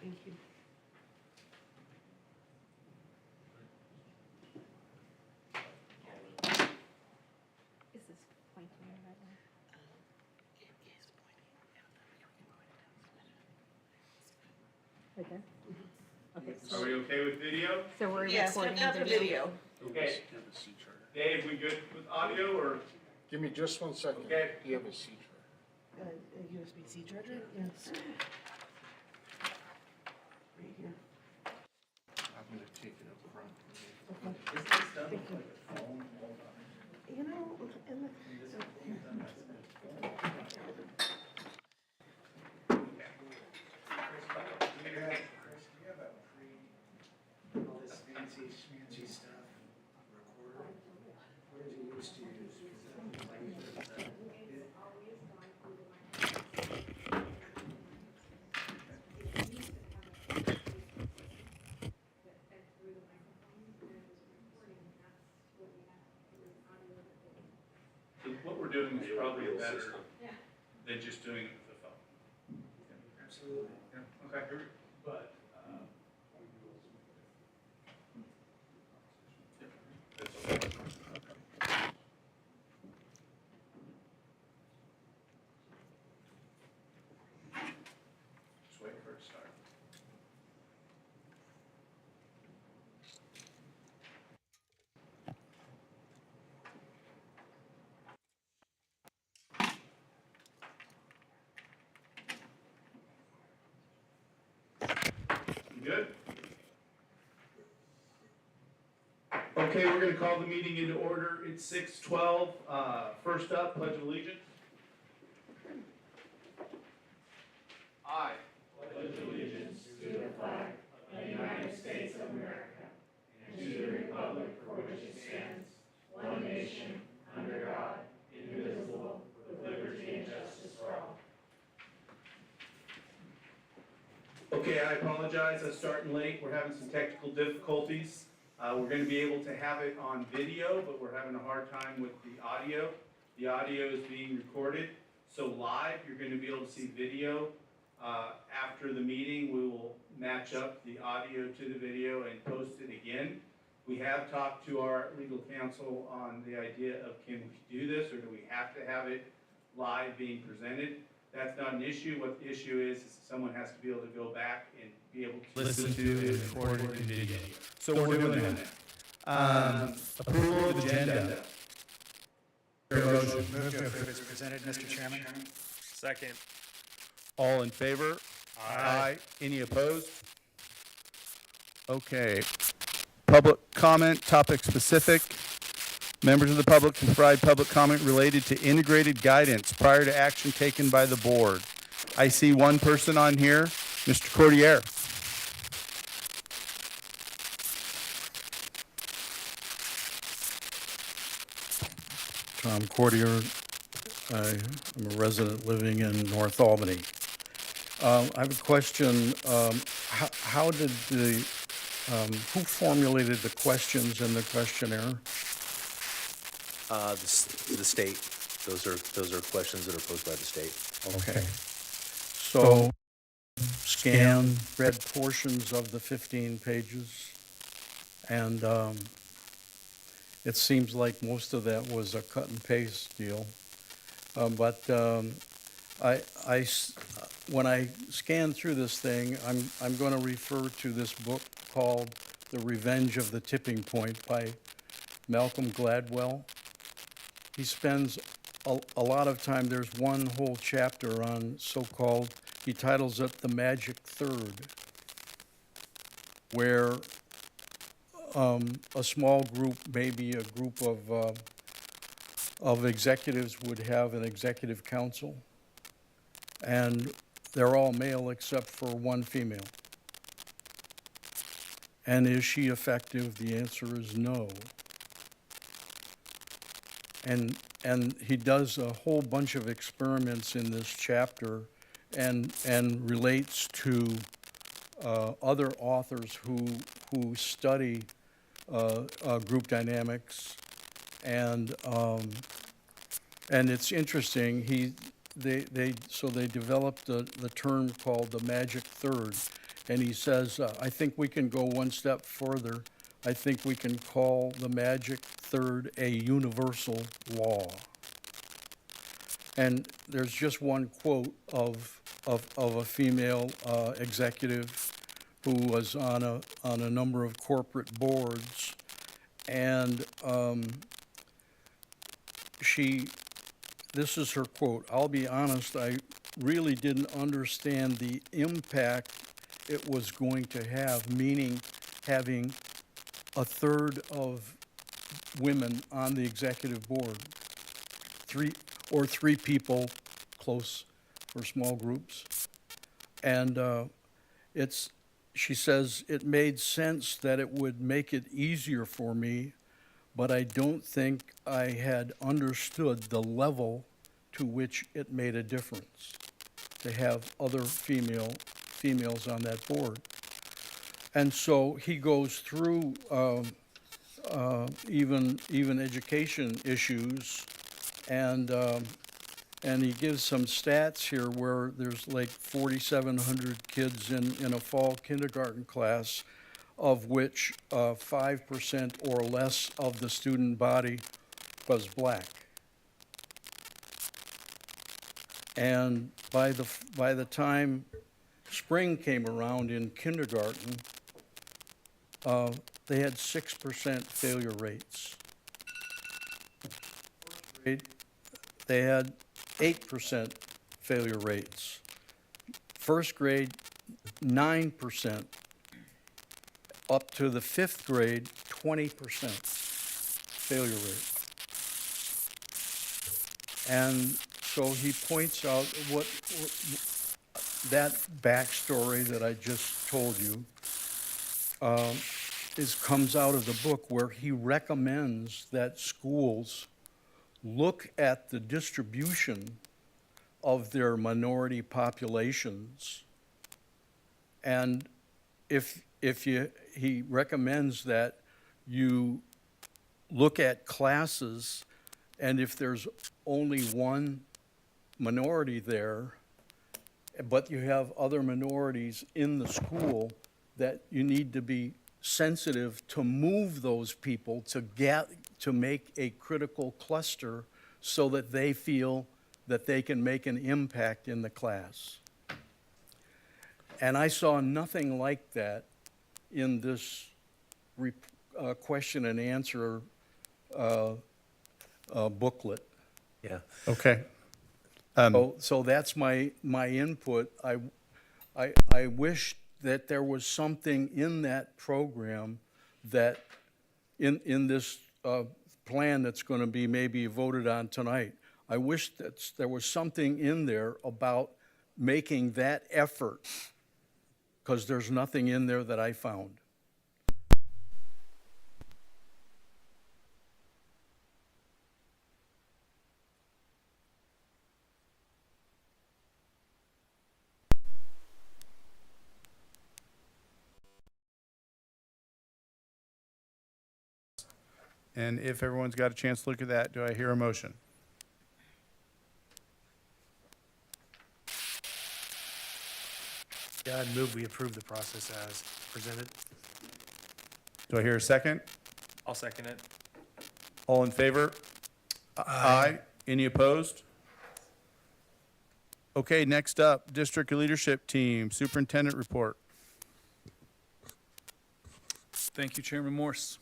Thank you. Is this pointing right now? Right there? Okay, Are we okay with video? so we're Yes, recording cut out the video. Okay. Dave, we good with audio or? Give me just 1 second. Okay. Do you have a C drive? A USB-C charger? Yes. Right here. I'm gonna take it up front. Okay. Is this done with like a phone? Hold on. You know, and the, All this fancy schmancy stuff, recorder, what did you used to use? So what we're doing is probably better than just doing it with the phone. Absolutely. Yeah, okay, here we go. But, That's okay. Just wait for it to start. You good? Okay, we're gonna call the meeting into order. It's 6:12. First up, Pledge of Allegiance. I. Okay, I apologize, I'm starting late, we're having some technical difficulties. We're gonna be able to have it on video, but we're having a hard time with the audio. The audio is being recorded, so live, you're gonna be able to see video. After the meeting, we will match up the audio to the video and post it again. We have talked to our legal counsel on the idea of can we do this, or do we have to have it live being presented? That's not an issue. What the issue is someone has to be able to go back and be able to listen to and record it in video. So we're doing that. Approval of agenda. Move to approve as presented, Mr. Chairman. Second. All in favor? Aye. Any opposed? Okay. Public comment, topic specific. Members of the public can provide public comment related to integrated guidance prior to action taken by the board. I see one person on here, Mr. Cordier. Tom Cordier. I'm a resident living in North Albany. I have a question. How did who formulated the questions in the questionnaire? The state. Those are questions that are posed by the state. Okay. So scan, read portions of the 15 pages, and it seems like most of that was a cut and paste deal. But when I scan through this thing, I'm going to refer to this book called The Revenge of the Tipping Point by Malcolm Gladwell. He spends a lot of time, there's one whole chapter on so-called, he titles it The Magic Third, where a small group, maybe a group of executives would have an executive council, and they're all male except for one female. And is she effective? The answer is no. And he does a whole bunch of experiments in this chapter and relates to other authors who study group dynamics, and it's interesting. They developed the term called the magic third, And he says, I think we can go one step further. I think we can call the magic third a universal law. And there's just one quote of a female executive who was on a number of corporate boards, and this is her quote: "I'll be honest, I really didn't understand the impact it was going to have," meaning having a third of women on the executive board, three people close or small groups. And she says, "It made sense that it would make it easier for me, but I don't think I had understood the level to which it made a difference to have other females on that board." And so he goes through even education issues, and he gives some stats here where there's like 4,700 kids in a fall kindergarten class, of which 5% or less of the student body was black. And by the time spring came around in kindergarten, they had 6% failure rates. They had 8% failure rates. First grade, 9%. Up to the fifth grade, 20% failure rate. And so he points out what that backstory that I just told you comes out of the book, where he recommends that schools look at the distribution of their minority populations, and he recommends that you look at classes, and if there's only one minority there, but you have other minorities in the school, that you need to be sensitive to move those people to make a critical cluster so that they feel that they can make an impact in the class. And I saw nothing like that in this question and answer booklet. Yeah. Okay. So that's my input. I wish that there was something in that program that in this plan that's going to be maybe voted on tonight. I wish that there was something in there about making that effort, because there's nothing in there that I found. And if everyone's got a chance to look at that, do I hear a motion? Yeah, I'd move we approve the process as presented. Do I hear a second? I'll second it. All in favor? Aye. Any opposed? Okay, next up, District Leadership Team, Superintendent Report. Thank you, Chairman Morse.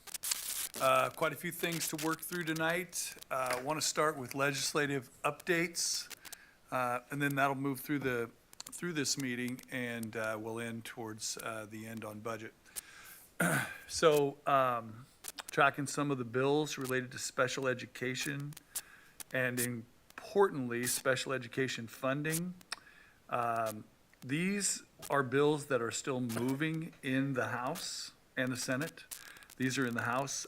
Quite a few things to work through tonight. I want to start with legislative updates, and then that'll move through this meeting, and we'll end towards the end on budget. So, tracking some of the bills related to special education, and importantly, special education funding. These are bills that are still moving in the House and the Senate. These are in the House.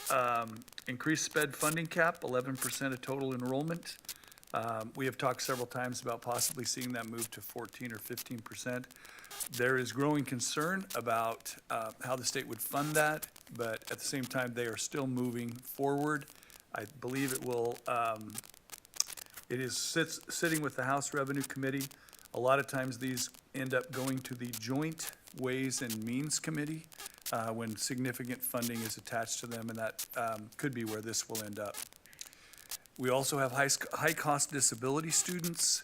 Increased sped funding cap, 11% of total enrollment. We have talked several times about possibly seeing that move to 14 or 15%. There is growing concern about how the state would fund that, but at the same time, they are still moving forward. I believe it will, it is sitting with the House Revenue Committee. A lot of times these end up going to the Joint Ways and Means Committee when significant funding is attached to them, and that could be where this will end up. We also have high-cost disability students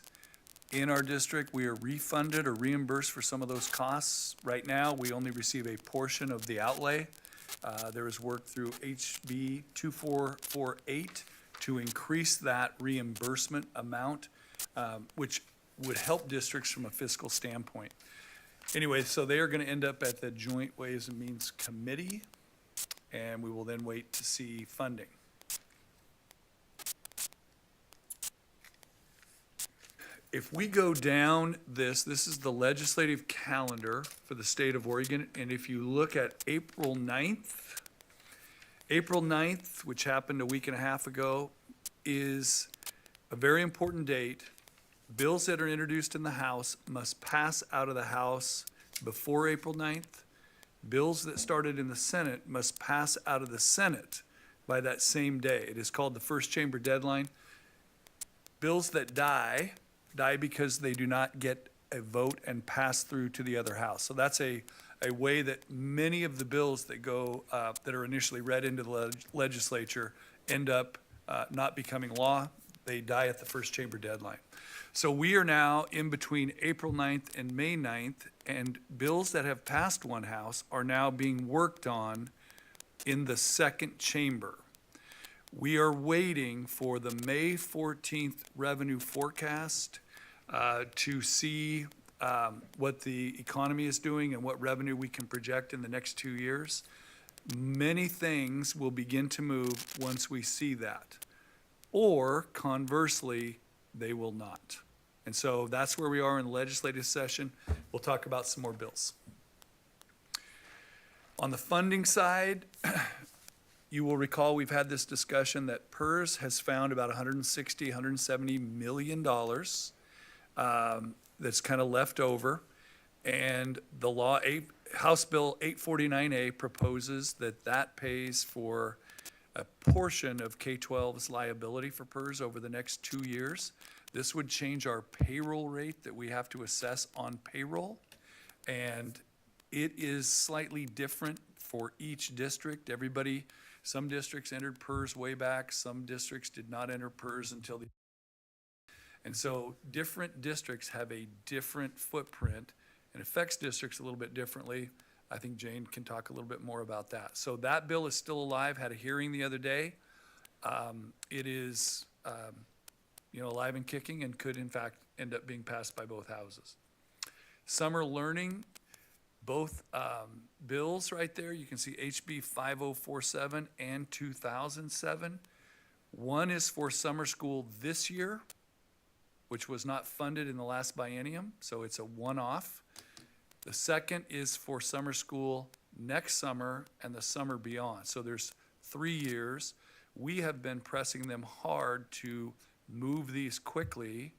in our district. We are refunded or reimbursed for some of those costs. Right now, we only receive a portion of the outlay. There is work through HB 2448 to increase that reimbursement amount, which would help districts from a fiscal standpoint. Anyway, so they are going to end up at the Joint Ways and Means Committee, and we will then wait to see funding. If we go down this is the legislative calendar for the state of Oregon, and if you look at April 9th, which happened a week and a half ago, is a very important date. Bills that are introduced in the House must pass out of the House before April 9th. Bills that started in the Senate must pass out of the Senate by that same day. It is called the first chamber deadline. Bills that die because they do not get a vote and pass through to the other house. So that's a way that many of the bills that go, that are initially read into the legislature end up not becoming law. They die at the first chamber deadline. So we are now in between April 9th and May 9th, and bills that have passed one house are now being worked on in the second chamber. We are waiting for the May 14th revenue forecast to see what the economy is doing and what revenue we can project in the next 2 years. Many things will begin to move once we see that. Or conversely, they will not. And so that's where we are in the legislative session. We'll talk about some more bills. On the funding side, you will recall we've had this discussion that PERS has found about $160, $170 million that's kind of left over. And the law, House Bill 849A proposes that that pays for a portion of K-12's liability for PERS over the next 2 years. This would change our payroll rate that we have to assess on payroll. And it is slightly different for each district. Some districts entered PERS way back, some districts did not enter PERS until the, and so different districts have a different footprint and affects districts a little bit differently. I think Jane can talk a little bit more about that. So that bill is still alive, had a hearing the other day. It is, alive and kicking and could in fact end up being passed by both houses. Summer learning, both bills right there, you can see HB 5047 and 2007. One is for summer school this year, which was not funded in the last biennium, so it's a one-off. The second is for summer school next summer and the summer beyond. So there's 3 years. We have been pressing them hard to move these quickly.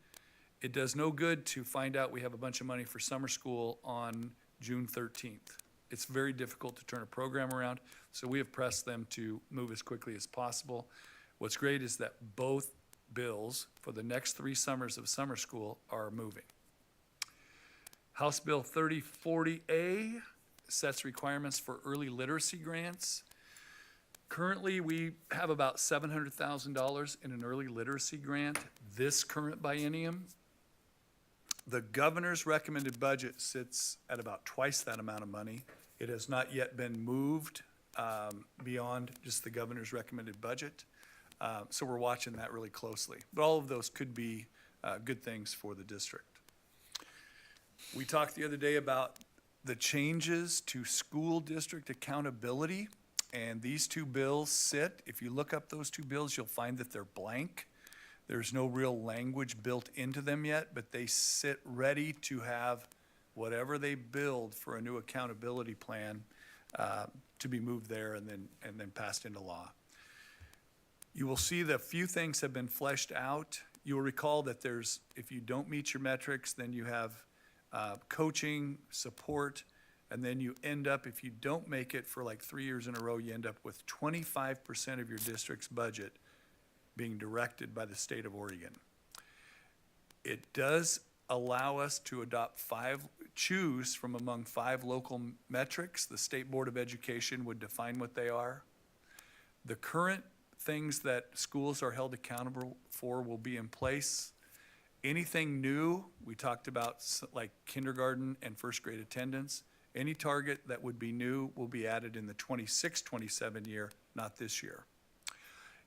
It does no good to find out we have a bunch of money for summer school on June 13th. It's very difficult to turn a program around, so we have pressed them to move as quickly as possible. What's great is that both bills for the next 3 summers of summer school are moving. House Bill 3040A sets requirements for early literacy grants. Currently, we have about $700,000 in an early literacy grant this current biennium. The governor's recommended budget sits at about twice that amount of money. It has not yet been moved beyond just the governor's recommended budget. So we're watching that really closely. But all of those could be good things for the district. We talked the other day about the changes to school district accountability, and these 2 bills sit. If you look up those 2 bills, you'll find that they're blank. There's no real language built into them yet, but they sit ready to have whatever they build for a new accountability plan to be moved there and then passed into law. You will see that a few things have been fleshed out. You'll recall that if you don't meet your metrics, then you have coaching, support, and then you end up, if you don't make it for like 3 years in a row, you end up with 25% of your district's budget being directed by the state of Oregon. It does allow us to choose from among 5 local metrics. The State Board of Education would define what they are. The current things that schools are held accountable for will be in place. Anything new, we talked about like kindergarten and first grade attendance. Any target that would be new will be added in the 26-27 year, not this year.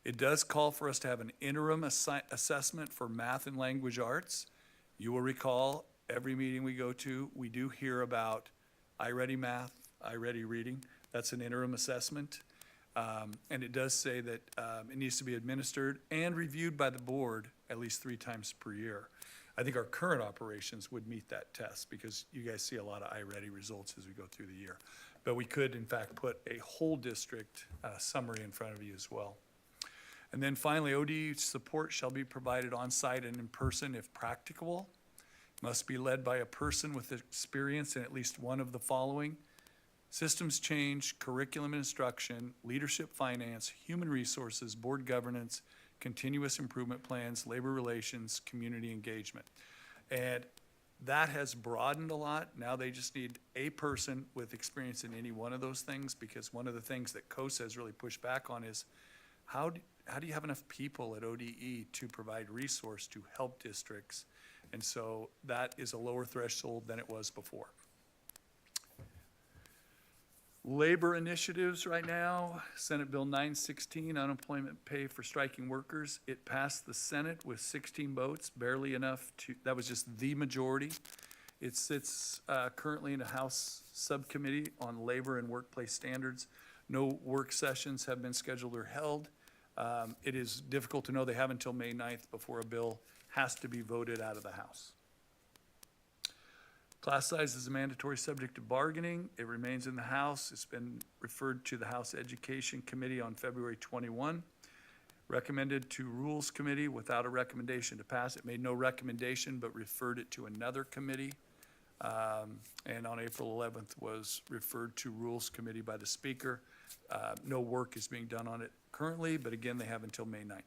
It does call for us to have an interim assessment for math and language arts. You will recall, every meeting we go to, we do hear about iReady Math, iReady Reading. That's an interim assessment. And it does say that it needs to be administered and reviewed by the board at least 3 times per year. I think our current operations would meet that test because you guys see a lot of iReady results as we go through the year. But we could, in fact, put a whole district summary in front of you as well. And then finally, ODE support shall be provided on-site and in person if practicable. Must be led by a person with experience in at least one of the following: systems change, curriculum and instruction, leadership finance, human resources, board governance, continuous improvement plans, labor relations, community engagement. And that has broadened a lot. Now they just need a person with experience in any one of those things, because one of the things that COSA has really pushed back on is how do you have enough people at ODE to provide resource to help districts? And so that is a lower threshold than it was before. Labor initiatives right now, Senate Bill 916, unemployment pay for striking workers. It passed the Senate with 16 votes, barely enough to, that was just the majority. It sits currently in a House subcommittee on labor and workplace standards. No work sessions have been scheduled or held. It is difficult to know. They have until May 9th before a bill has to be voted out of the House. Class size is a mandatory subject to bargaining. It remains in the House. It's been referred to the House Education Committee on February 21. Recommended to Rules Committee without a recommendation to pass. It made no recommendation, but referred it to another committee. And on April 11th was referred to Rules Committee by the Speaker. No work is being done on it currently, but again, they have until May 9th.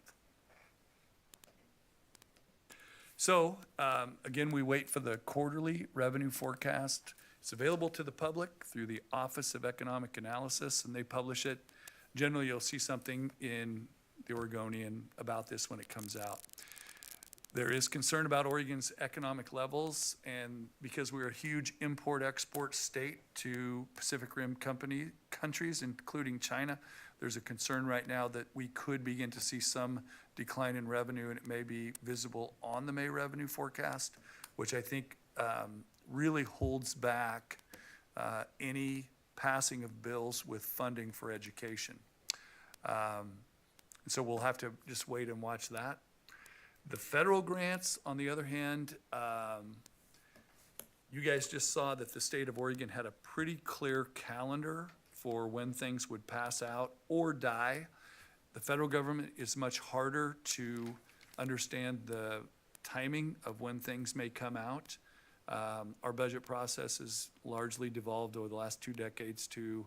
So, again, we wait for the quarterly revenue forecast. It's available to the public through the Office of Economic Analysis, and they publish it. Generally, you'll see something in the Oregonian about this when it comes out. There is concern about Oregon's economic levels, and because we're a huge import-export state to Pacific Rim countries, including China, there's a concern right now that we could begin to see some decline in revenue, and it may be visible on the May revenue forecast, which I think really holds back any passing of bills with funding for education. So we'll have to just wait and watch that. The federal grants, on the other hand, you guys just saw that the state of Oregon had a pretty clear calendar for when things would pass out or die. The federal government is much harder to understand the timing of when things may come out. Our budget process has largely devolved over the last 2 decades to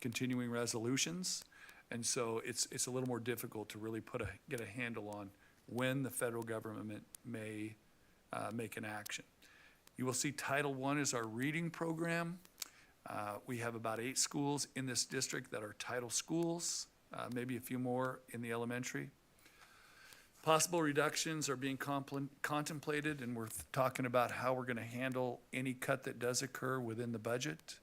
continuing resolutions. And so it's a little more difficult to really get a handle on when the federal government may make an action. You will see Title I is our reading program. We have about 8 schools in this district that are title schools, maybe a few more in the elementary. Possible reductions are being contemplated, and we're talking about how we're going to handle any cut that does occur within the budget.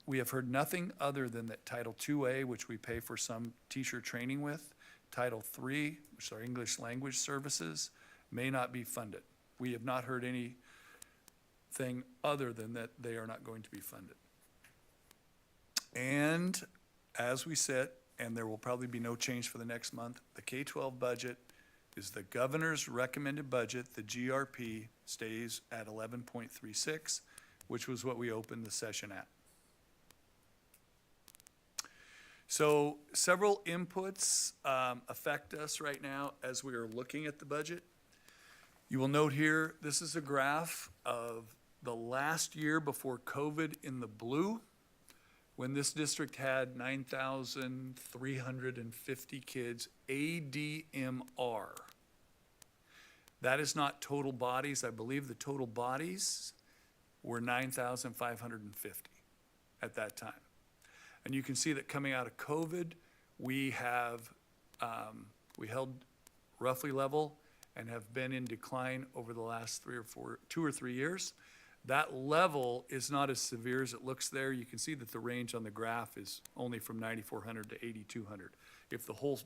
We have heard nothing other than that Title IIA, which we pay for some teacher training with, Title III, which are English language services, may not be funded. We have not heard anything other than that they are not going to be funded. And as we said, and there will probably be no change for the next month, the K-12 budget is the governor's recommended budget. The GRP stays at 11.36, which was what we opened the session at. So several inputs affect us right now as we are looking at the budget. You will note here, this is a graph of the last year before COVID in the blue, when this district had 9,350 kids ADMR. That is not total bodies. I believe the total bodies were 9,550 at that time. And you can see that coming out of COVID, we have, we held roughly level and have been in decline over the last 2 or 3 years. That level is not as severe as it looks there. You can see that the range on the graph is only from 9,400 to 8,200. If the whole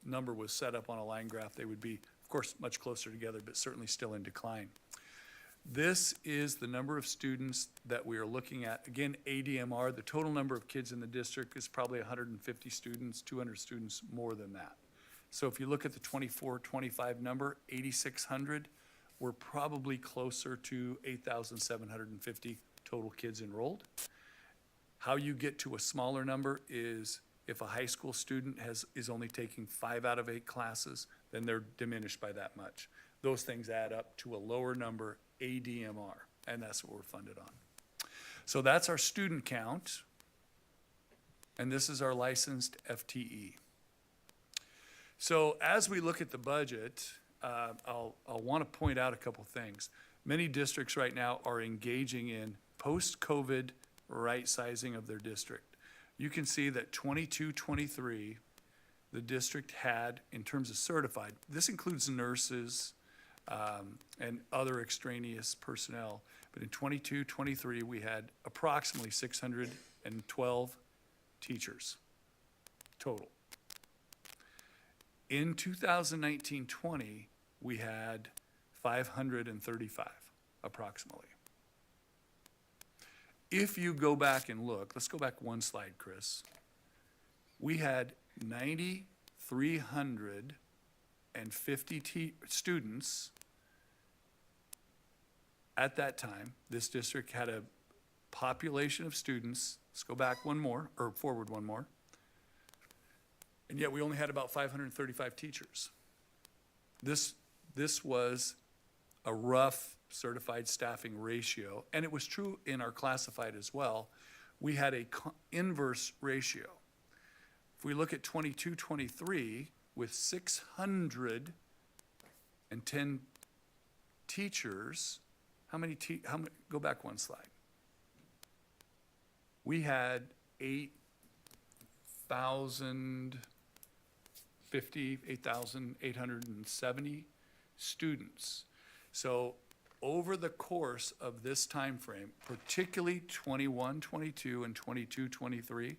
number was set up on a line graph, they would be, of course, much closer together, but certainly still in decline. This is the number of students that we are looking at. Again, ADMR, the total number of kids in the district is probably 150 students, 200 students more than that. So if you look at the 24, 25 number, 8,600, we're probably closer to 8,750 total kids enrolled. How you get to a smaller number is if a high school student is only taking 5 out of 8 classes, then they're diminished by that much. Those things add up to a lower number, ADMR, and that's what we're funded on. So that's our student count, and this is our licensed FTE. So as we look at the budget, I'll want to point out a couple things. Many districts right now are engaging in post-COVID right-sizing of their district. You can see that 22-23, the district had, in terms of certified, this includes nurses and other extraneous personnel, but in 22-23, we had approximately 612 teachers total. In 2019-20, we had 535 approximately. If you go back and look, let's go back one slide, Chris. We had 9,350 students at that time. This district had a population of students, let's go back one more, or forward one more, and yet we only had about 535 teachers. This was a rough certified staffing ratio, and it was true in our classified as well. We had a inverse ratio. If we look at 22-23 with 610 teachers, go back one slide. We had 8,870 students. So over the course of this time frame, particularly 21-22 and 22-23,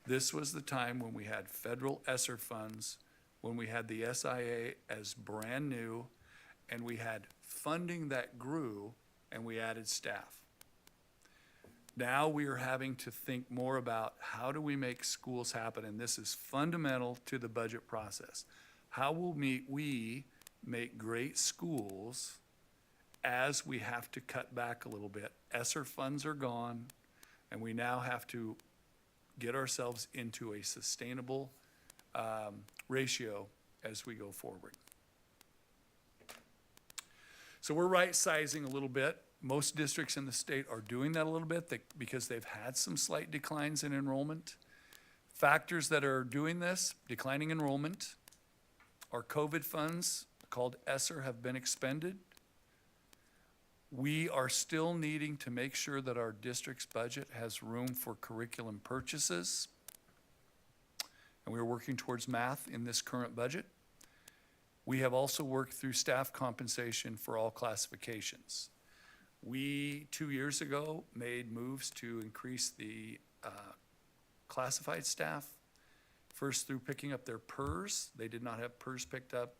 this was the time when we had federal ESSER funds, when we had the SIA as brand new, and we had funding that grew, and we added staff. Now we are having to think more about how do we make schools happen, and this is fundamental to the budget process. How will we make great schools as we have to cut back a little bit? ESSER funds are gone, and we now have to get ourselves into a sustainable ratio as we go forward. So we're right-sizing a little bit. Most districts in the state are doing that a little bit because they've had some slight declines in enrollment. Factors that are doing this, declining enrollment, our COVID funds called ESSER have been expended. We are still needing to make sure that our district's budget has room for curriculum purchases. And we are working towards math in this current budget. We have also worked through staff compensation for all classifications. We, 2 years ago, made moves to increase the classified staff. First, through picking up their PERS. They did not have PERS picked up.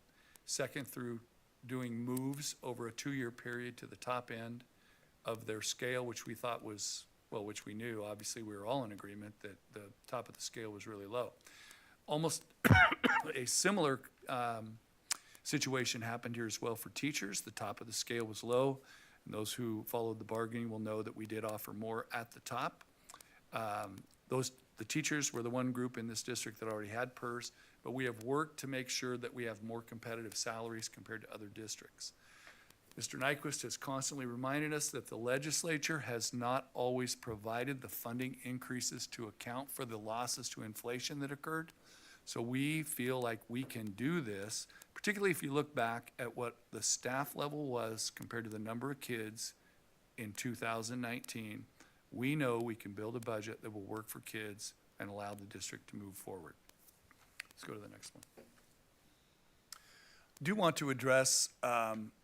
Second, through doing moves over a 2-year period to the top end of their scale, which we thought was, well, which we knew, obviously we were all in agreement that the top of the scale was really low. Almost a similar situation happened here as well for teachers. The top of the scale was low, and those who followed the bargaining will know that we did offer more at the top. The teachers were the one group in this district that already had PERS, but we have worked to make sure that we have more competitive salaries compared to other districts. Mr. Nyquist has constantly reminded us that the legislature has not always provided the funding increases to account for the losses to inflation that occurred. So we feel like we can do this, particularly if you look back at what the staff level was compared to the number of kids in 2019. We know we can build a budget that will work for kids and allow the district to move forward. Let's go to the next one. Do want to address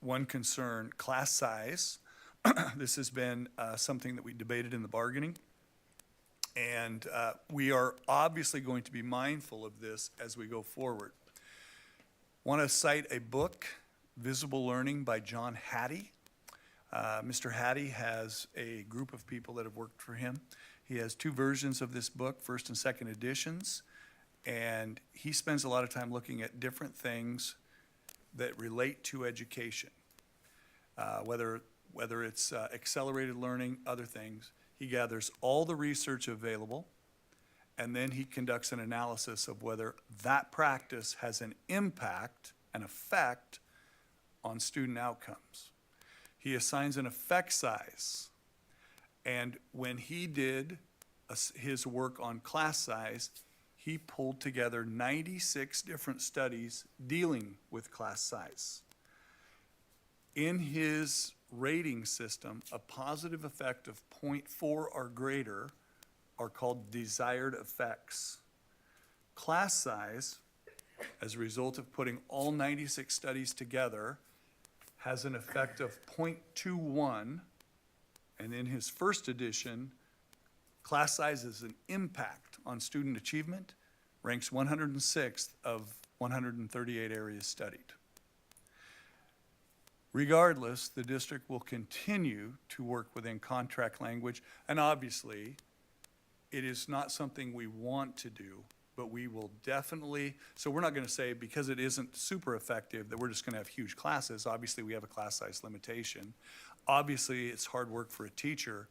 one concern, class size. This has been something that we debated in the bargaining. And we are obviously going to be mindful of this as we go forward. Want to cite a book, Visible Learning by John Hattie. Mr. Hattie has a group of people that have worked for him. He has two versions of this book, first and second editions, and he spends a lot of time looking at different things that relate to education, whether it's accelerated learning, other things. He gathers all the research available, and then he conducts an analysis of whether that practice has an impact, an effect on student outcomes. He assigns an effect size. And when he did his work on class size, he pulled together 96 different studies dealing with class size. In his rating system, a positive effect of 0.4 or greater are called desired effects. Class size, as a result of putting all 96 studies together, has an effect of 0.21, and in his first edition, class size is an impact on student achievement, ranks 106th of 138 areas studied. Regardless, the district will continue to work within contract language, and obviously, it is not something we want to do, but we will definitely, so we're not gonna say because it isn't super effective that we're just gonna have huge classes. Obviously, we have a class size limitation. Obviously, it's hard work for a teacher,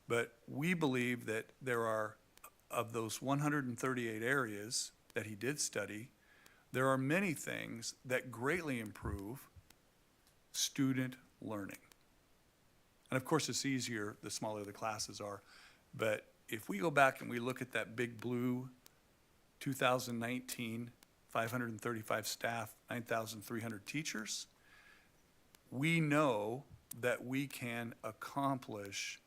but we believe that there are, of those 138 areas that he did study, there are many things that greatly improve student learning. And of course, it's easier the smaller the classes are, but if we go back and we look at that big blue 2019, 535 staff, 9,300 teachers, we know that we can accomplish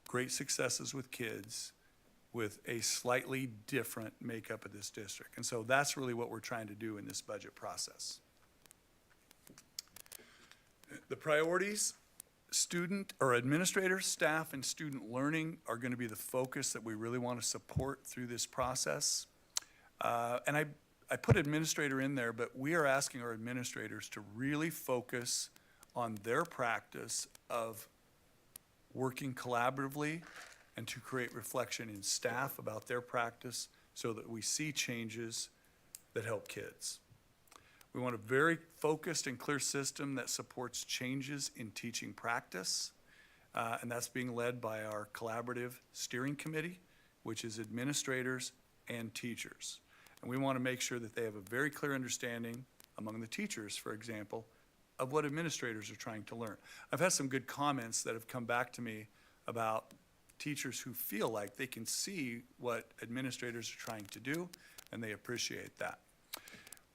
great successes with kids with a slightly different makeup of this district. And so that's really what we're trying to do in this budget process. The priorities, student or administrators, staff, and student learning are going to be the focus that we really want to support through this process. And I put administrator in there, but we are asking our administrators to really focus on their practice of working collaboratively and to create reflection in staff about their practice so that we see changes that help kids. We want a very focused and clear system that supports changes in teaching practice, and that's being led by our collaborative steering committee, which is administrators and teachers. And we want to make sure that they have a very clear understanding among the teachers, for example, of what administrators are trying to learn. I've had some good comments that have come back to me about teachers who feel like they can see what administrators are trying to do, and they appreciate that.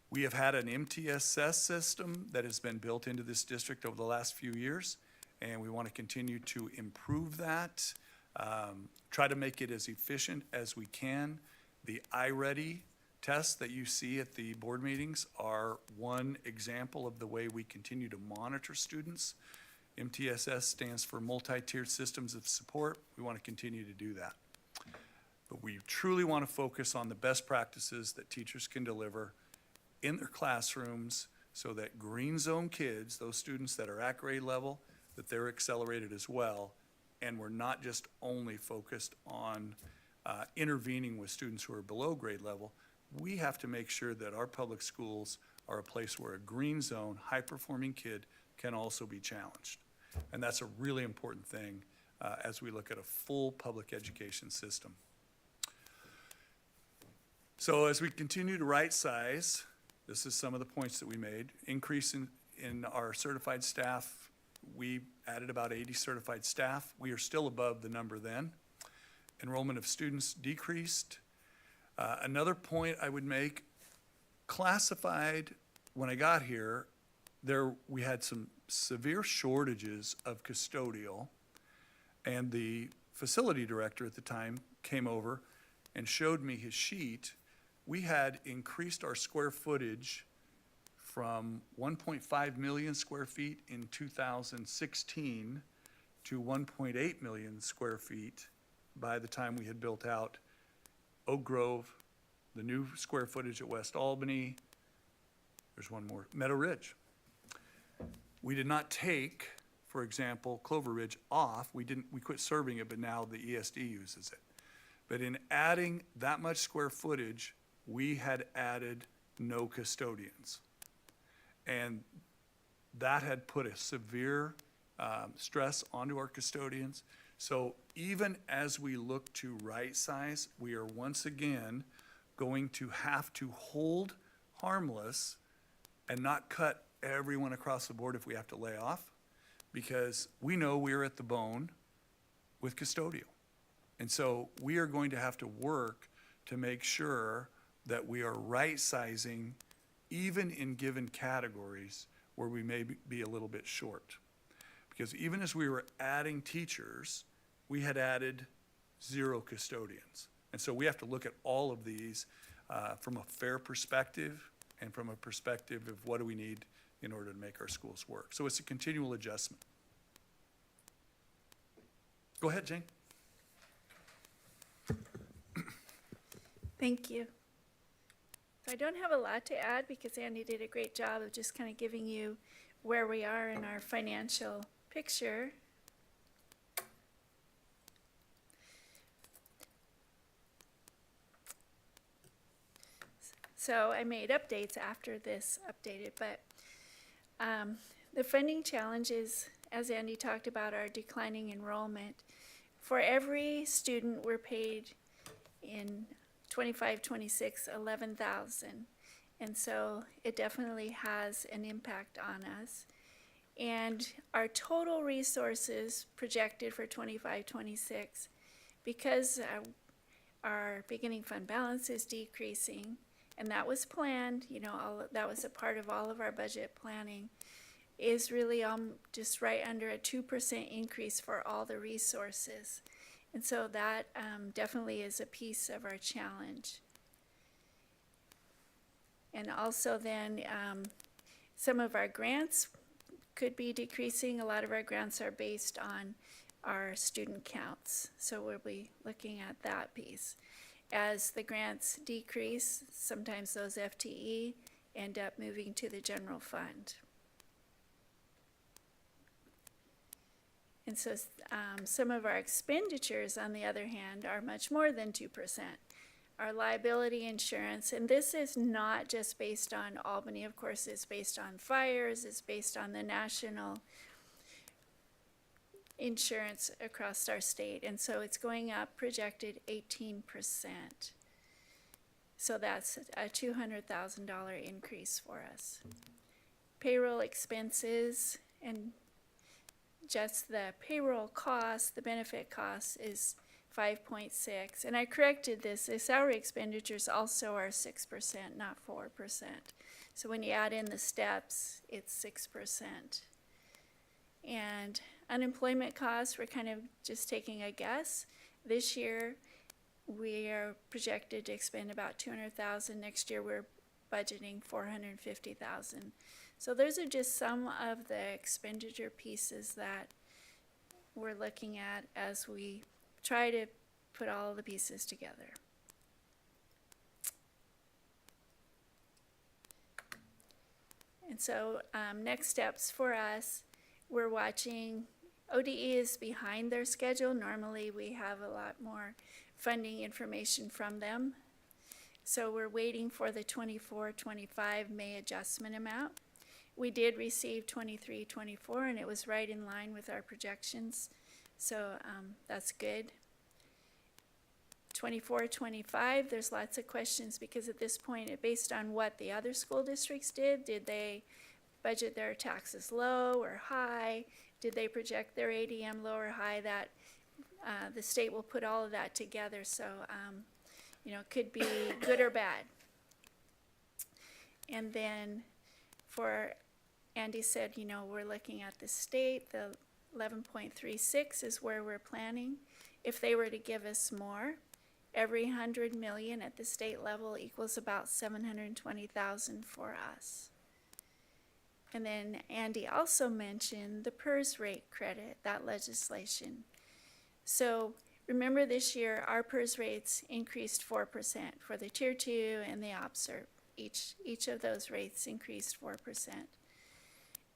We have had an MTSS system that has been built into this district over the last few years, and we want to continue to improve that, try to make it as efficient as we can. The iReady tests that you see at the board meetings are one example of the way we continue to monitor students. MTSS stands for Multi-Tiered Systems of Support. We want to continue to do that. But we truly want to focus on the best practices that teachers can deliver in their classrooms so that green zone kids, those students that are at grade level, that they're accelerated as well. And we're not just only focused on intervening with students who are below grade level. We have to make sure that our public schools are a place where a green zone, high-performing kid can also be challenged. And that's a really important thing as we look at a full public education system. So as we continue to right size, this is some of the points that we made. Increase in our certified staff. We added about 80 certified staff. We are still above the number then. Enrollment of students decreased. Another point I would make, classified, when I got here, we had some severe shortages of custodial, and the facility director at the time came over and showed me his sheet. We had increased our square footage from 1.5 million square feet in 2016 to 1.8 million square feet by the time we had built out Oak Grove, the new square footage at West Albany. There's one more, Meadow Ridge. We did not take, for example, Clover Ridge off. We quit serving it, but now the ESD uses it. But in adding that much square footage, we had added no custodians. And that had put a severe stress onto our custodians. So even as we look to right size, we are once again going to have to hold harmless and not cut everyone across the board if we have to lay off, because we know we're at the bone with custodial. And so we are going to have to work to make sure that we are right sizing even in given categories where we may be a little bit short. Because even as we were adding teachers, we had added 0 custodians. And so we have to look at all of these from a fair perspective and from a perspective of what do we need in order to make our schools work. So it's a continual adjustment. Go ahead, Jane. Thank you. So I don't have a lot to add because Andy did a great job of just kind of giving you where we are in our financial picture. So I made updates after this updated, but the funding challenges, as Andy talked about, are declining enrollment. For every student, we're paid in 25-26, $11,000. And so it definitely has an impact on us. And our total resources projected for 25-26, because our beginning fund balance is decreasing, and that was planned, you know, that was a part of all of our budget planning, is really just right under a 2% increase for all the resources. And so that definitely is a piece of our challenge. And also then some of our grants could be decreasing. A lot of our grants are based on our student counts. So we'll be looking at that piece. As the grants decrease, sometimes those FTE end up moving to the general fund. And so some of our expenditures, on the other hand, are much more than 2%. Our liability insurance, and this is not just based on Albany, of course, it's based on fires, it's based on the national insurance across our state, and so it's going up projected 18%. So that's a $200,000 increase for us. Payroll expenses, and just the payroll cost, the benefit cost is 5.6, and I corrected this. The salary expenditures also are 6%, not 4%. So when you add in the steps, it's 6%. And unemployment costs, we're kind of just taking a guess. This year, we are projected to expend about $200,000. Next year, we're budgeting $450,000. So those are just some of the expenditure pieces that we're looking at as we try to put all the pieces together. And so next steps for us, we're watching, ODE is behind their schedule. Normally we have a lot more funding information from them. So we're waiting for the 24-25 May adjustment amount. We did receive 23-24 and it was right in line with our projections. So that's good. 24-25, there's lots of questions because at this point, based on what the other school districts did they budget their taxes low or high? Did they project their ADM low or high? That the state will put all of that together. So could be good or bad. And then Andy said, we're looking at the state, the 11.36 is where we're planning. If they were to give us more, every 100 million at the state level equals about 720,000 for us. And then Andy also mentioned the PERS rate credit, that legislation. So remember this year, our PERS rates increased 4% for the Tier 2 and the OPSERP. Each of those rates increased 4%.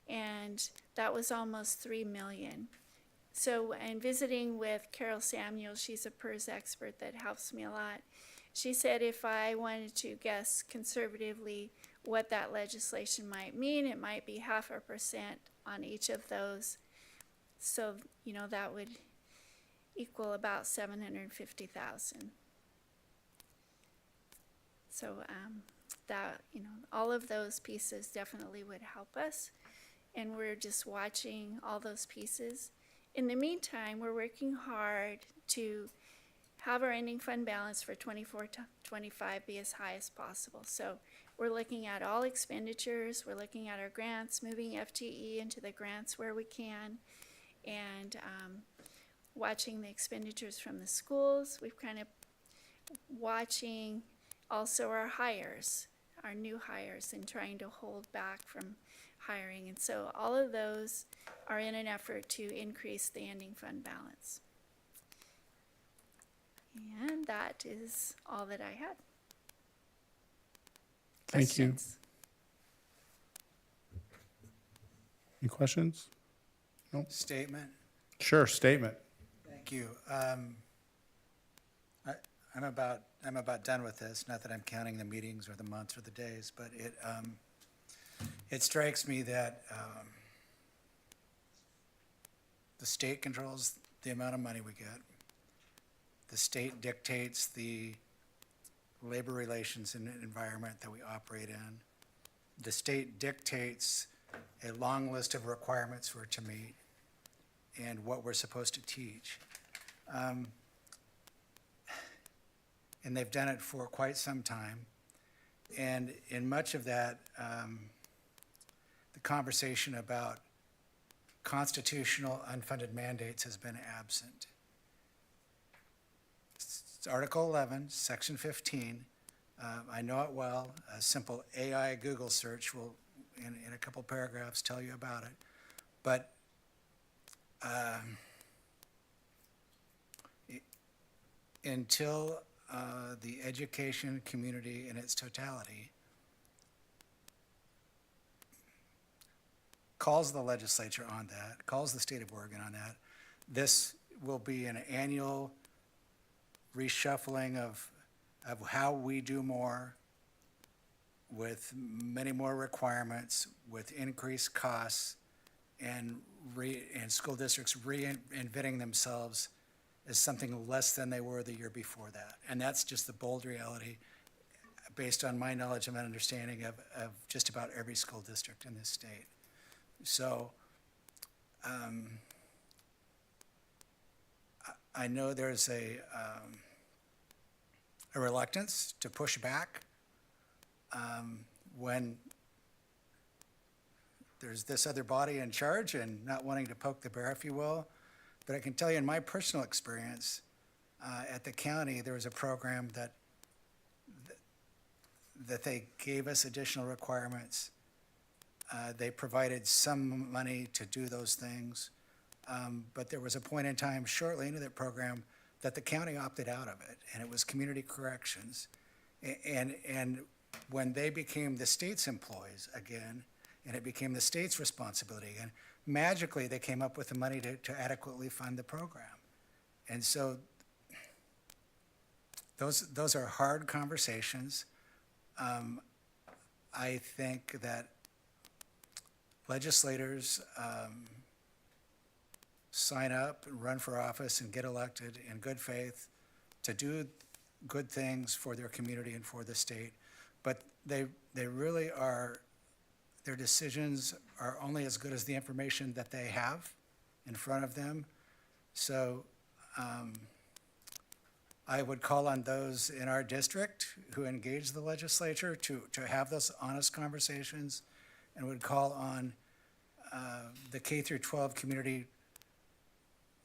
And that was almost 3 million. So in visiting with Carol Samuel, she's a PERS expert that helps me a lot. She said if I wanted to guess conservatively what that legislation might mean, it might be 0.5% on each of those. So, that would equal about 750,000. So that, all of those pieces definitely would help us. And we're just watching all those pieces. In the meantime, we're working hard to have our ending fund balance for 24-25 be as high as possible. So we're looking at all expenditures, we're looking at our grants, moving FTE into the grants where we can, and watching the expenditures from the schools. We've kind of watching also our hires, our new hires, and trying to hold back from hiring. And so all of those are in an effort to increase the ending fund balance. And that is all that I had. Thank you. Questions? Any questions? Statement. Sure, statement. Thank you. I'm about done with this. Not that I'm counting the meetings or the months or the days, but it strikes me that the state controls the amount of money we get. The state dictates the labor relations and environment that we operate in. The state dictates a long list of requirements we're to meet and what we're supposed to teach. And they've done it for quite some time. And in much of that, the conversation about constitutional unfunded mandates has been absent. It's Article 11, Section 15. I know it well. A simple AI Google search will, in a couple paragraphs, tell you about it. But until the education community in its totality calls the legislature on that, calls the state of Oregon on that, this will be an annual reshuffling of how we do more with many more requirements, with increased costs, and school districts reinventing themselves as something less than they were the year before that. And that's just the bold reality based on my knowledge and understanding of just about every school district in this state. So I know there's a reluctance to push back when there's this other body in charge and not wanting to poke the bear, if you will. But I can tell you in my personal experience at the county, there was a program that they gave us additional requirements. They provided some money to do those things. But there was a point in time shortly into that program that the county opted out of it, and it was community corrections. And when they became the state's employees again, and it became the state's responsibility again, magically they came up with the money to adequately fund the program. And so those are hard conversations. I think that legislators sign up and run for office and get elected in good faith to do good things for their community and for the state. But they really are, their decisions are only as good as the information that they have in front of them. So I would call on those in our district who engage the legislature to have those honest conversations, and would call on the K through 12 community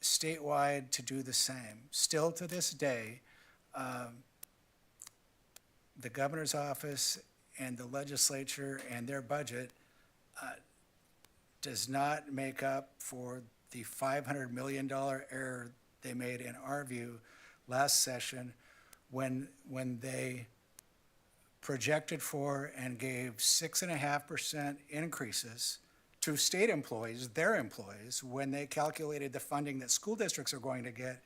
statewide to do the same. Still to this day, the governor's office and the legislature and their budget does not make up for the $500 million error they made, in our view, last session when they projected for and gave 6.5% increases to state employees, their employees, when they calculated the funding that school districts are going to get.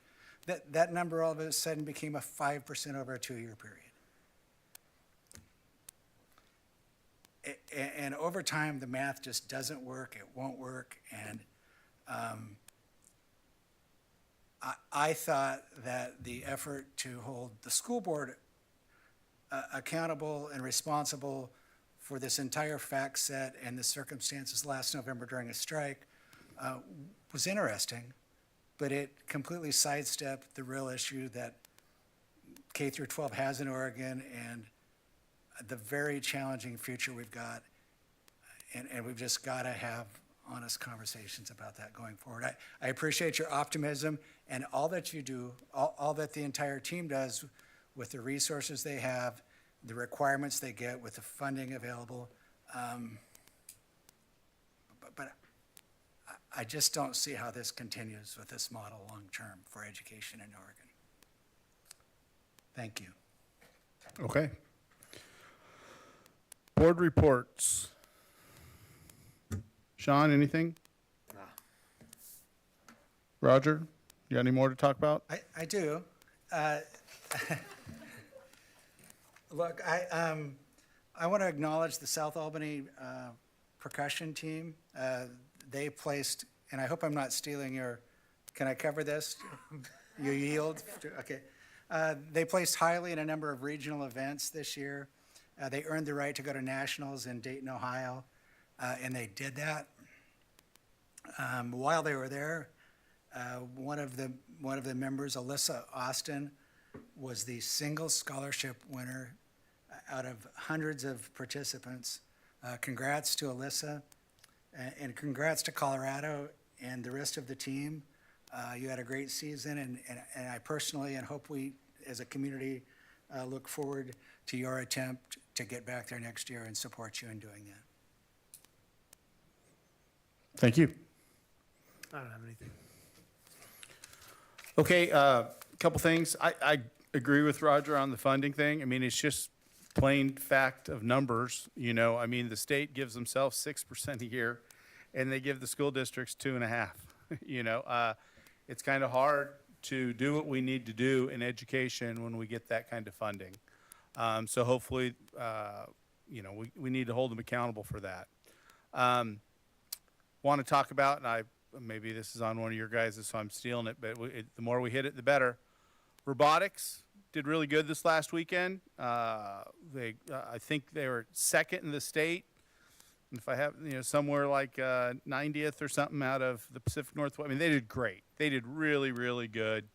That number all of a sudden became a 5% over a 2-year period. And over time, the math just doesn't work, it won't work, and I thought that the effort to hold the school board accountable and responsible for this entire fact set and the circumstances last November during a strike was interesting, but it completely sidestepped the real issue that K through 12 has in Oregon and the very challenging future we've got, and we've just got to have honest conversations about that going forward. I appreciate your optimism and all that you do, all that the entire team does with the resources they have, the requirements they get with the funding available. But I just don't see how this continues with this model long-term for education in Oregon. Thank you. Okay. Board reports. Sean, anything? Roger, you got any more to talk about? I do. Look, I want to acknowledge the South Albany percussion team. They placed, and I hope I'm not stealing your, can I cover this? You yield? Okay. They placed highly in a number of regional events this year. They earned the right to go to nationals in Dayton, Ohio, and they did that. While they were there, one of the members, Alyssa Austin, was the single scholarship winner out of hundreds of participants. Congrats to Alyssa, and congrats to Colorado and the rest of the team. You had a great season, and I personally, and hope we as a community, look forward to your attempt to get back there next year and support you in doing that. Thank you. I don't have anything. Okay, couple things. I agree with Roger on the funding thing. I mean, it's just plain fact of numbers, you know. I mean, the state gives themselves 6% a year, and they give the school districts 2.5%. You know, it's kind of hard to do what we need to do in education when we get that kind of funding. So hopefully, you know, we need to hold them accountable for that. Want to talk about, and maybe this is on one of your guys', so I'm stealing it, but the more we hit it, the better. Robotics did really good this last weekend. I think they were second in the state. If I have, you know, somewhere like 90th or something out of the Pacific Northwest. I mean, they did great. They did really, really good.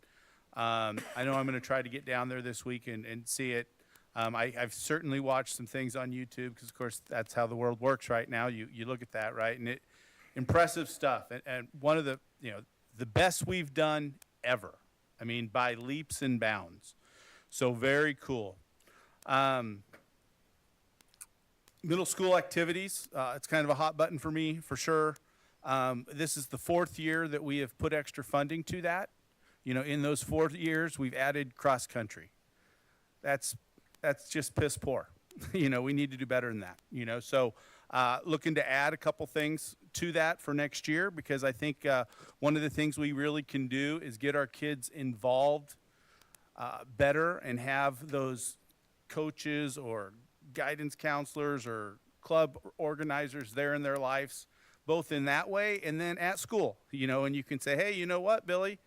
I know I'm going to try to get down there this week and see it. I've certainly watched some things on YouTube because, of course, that's how the world works right now. You look at that, right? And impressive stuff. And one of the, you know, the best we've done ever. I mean, by leaps and bounds. So very cool. Middle school activities, it's kind of a hot button for me, for sure. This is the 4th year that we have put extra funding to that. You know, in those 4 years, we've added cross country. That's just piss poor. You know, we need to do better than that, you know. So looking to add a couple things to that for next year, because I think one of the things we really can do is get our kids involved better and have those coaches or guidance counselors or club organizers there in their lives, both in that way and then at school, you know, and you can say, hey, you know what, Billy,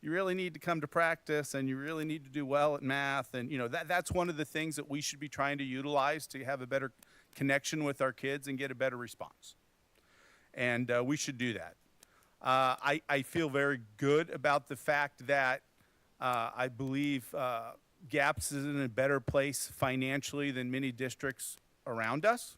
you really need to come to practice and you really need to do well at math. And, you know, that's one of the things that we should be trying to utilize to have a better connection with our kids and get a better response. And we should do that. I feel very good about the fact that I believe GAPS is in a better place financially than many districts around us.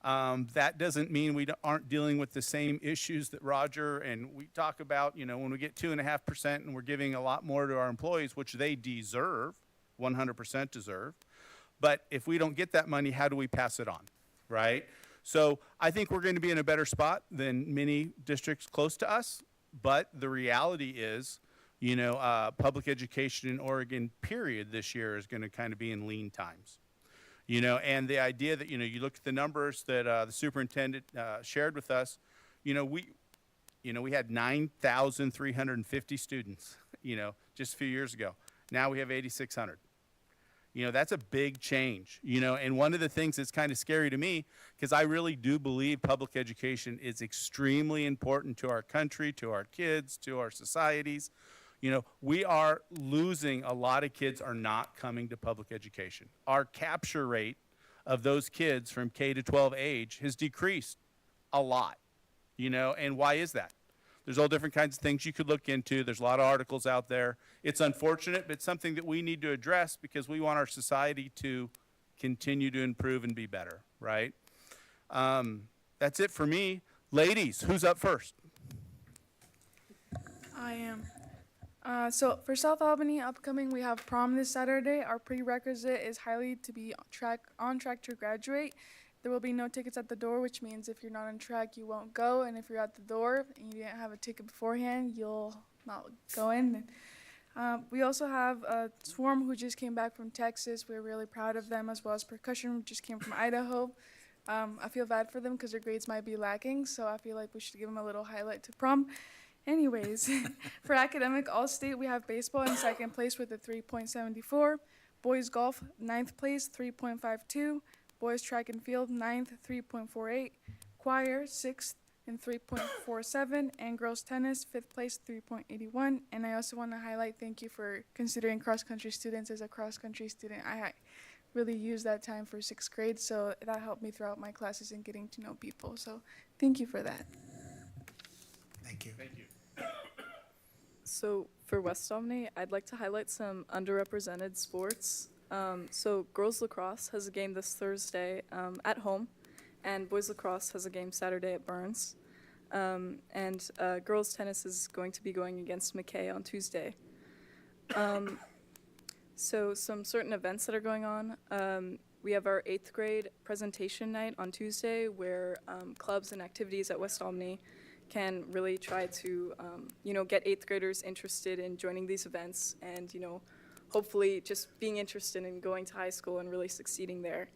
That doesn't mean we aren't dealing with the same issues that Roger and we talk about, you know, when we get 2.5% and we're giving a lot more to our employees, which they deserve, 100% deserve. But if we don't get that money, how do we pass it on, right? So I think we're going to be in a better spot than many districts close to us. But the reality is, you know, public education in Oregon, period, this year is going to kind of be in lean times. You know, and the idea that, you know, you look at the numbers that the superintendent shared with us, you know, we had 9,350 students, you know, just a few years ago. Now we have 8,600. You know, that's a big change, you know, and one of the things that's kind of scary to me, because I really do believe public education is extremely important to our country, to our kids, to our societies. You know, we are losing, a lot of kids are not coming to public education. Our capture rate of those kids from K to 12 age has decreased a lot, you know, and why is that? There's all different kinds of things you could look into. There's a lot of articles out there. It's unfortunate, but it's something that we need to address because we want our society to continue to improve and be better, right? That's it for me. Ladies, who's up first? I am. So for South Albany upcoming, we have prom this Saturday. Our prerequisite is highly to be on track to graduate. There will be no tickets at the door, which means if you're not on track, you won't go. And if you're at the door and you didn't have a ticket beforehand, you'll not go in. We also have a Swarm who just came back from Texas. We're really proud of them, as well as Percussion, who just came from Idaho. I feel bad for them because their grades might be lacking, so I feel like we should give them a little highlight to prom. Anyways, for academic all-state, we have baseball in second place with a 3.74, boys golf 9th place 3.52, boys track and field 9th 3.48, choir 6th and 3.47, and girls tennis 5th place 3.81. And I also want to highlight, thank you for considering cross-country students. As a cross-country student, I really used that time for 6th grade, so that helped me throughout my classes and getting to know people. So thank you for that. Thank you. Thank you. So for West Albany, I'd like to highlight some underrepresented sports. So girls lacrosse has a game this Thursday at home, and boys lacrosse has a game Saturday at Burns. And girls tennis is going to be going against McKay on Tuesday. So some certain events that are going on. We have our 8th grade presentation night on Tuesday, where clubs and activities at West Albany can really try to, get 8th graders interested in joining these events and, hopefully just being interested in going to high school and really succeeding there.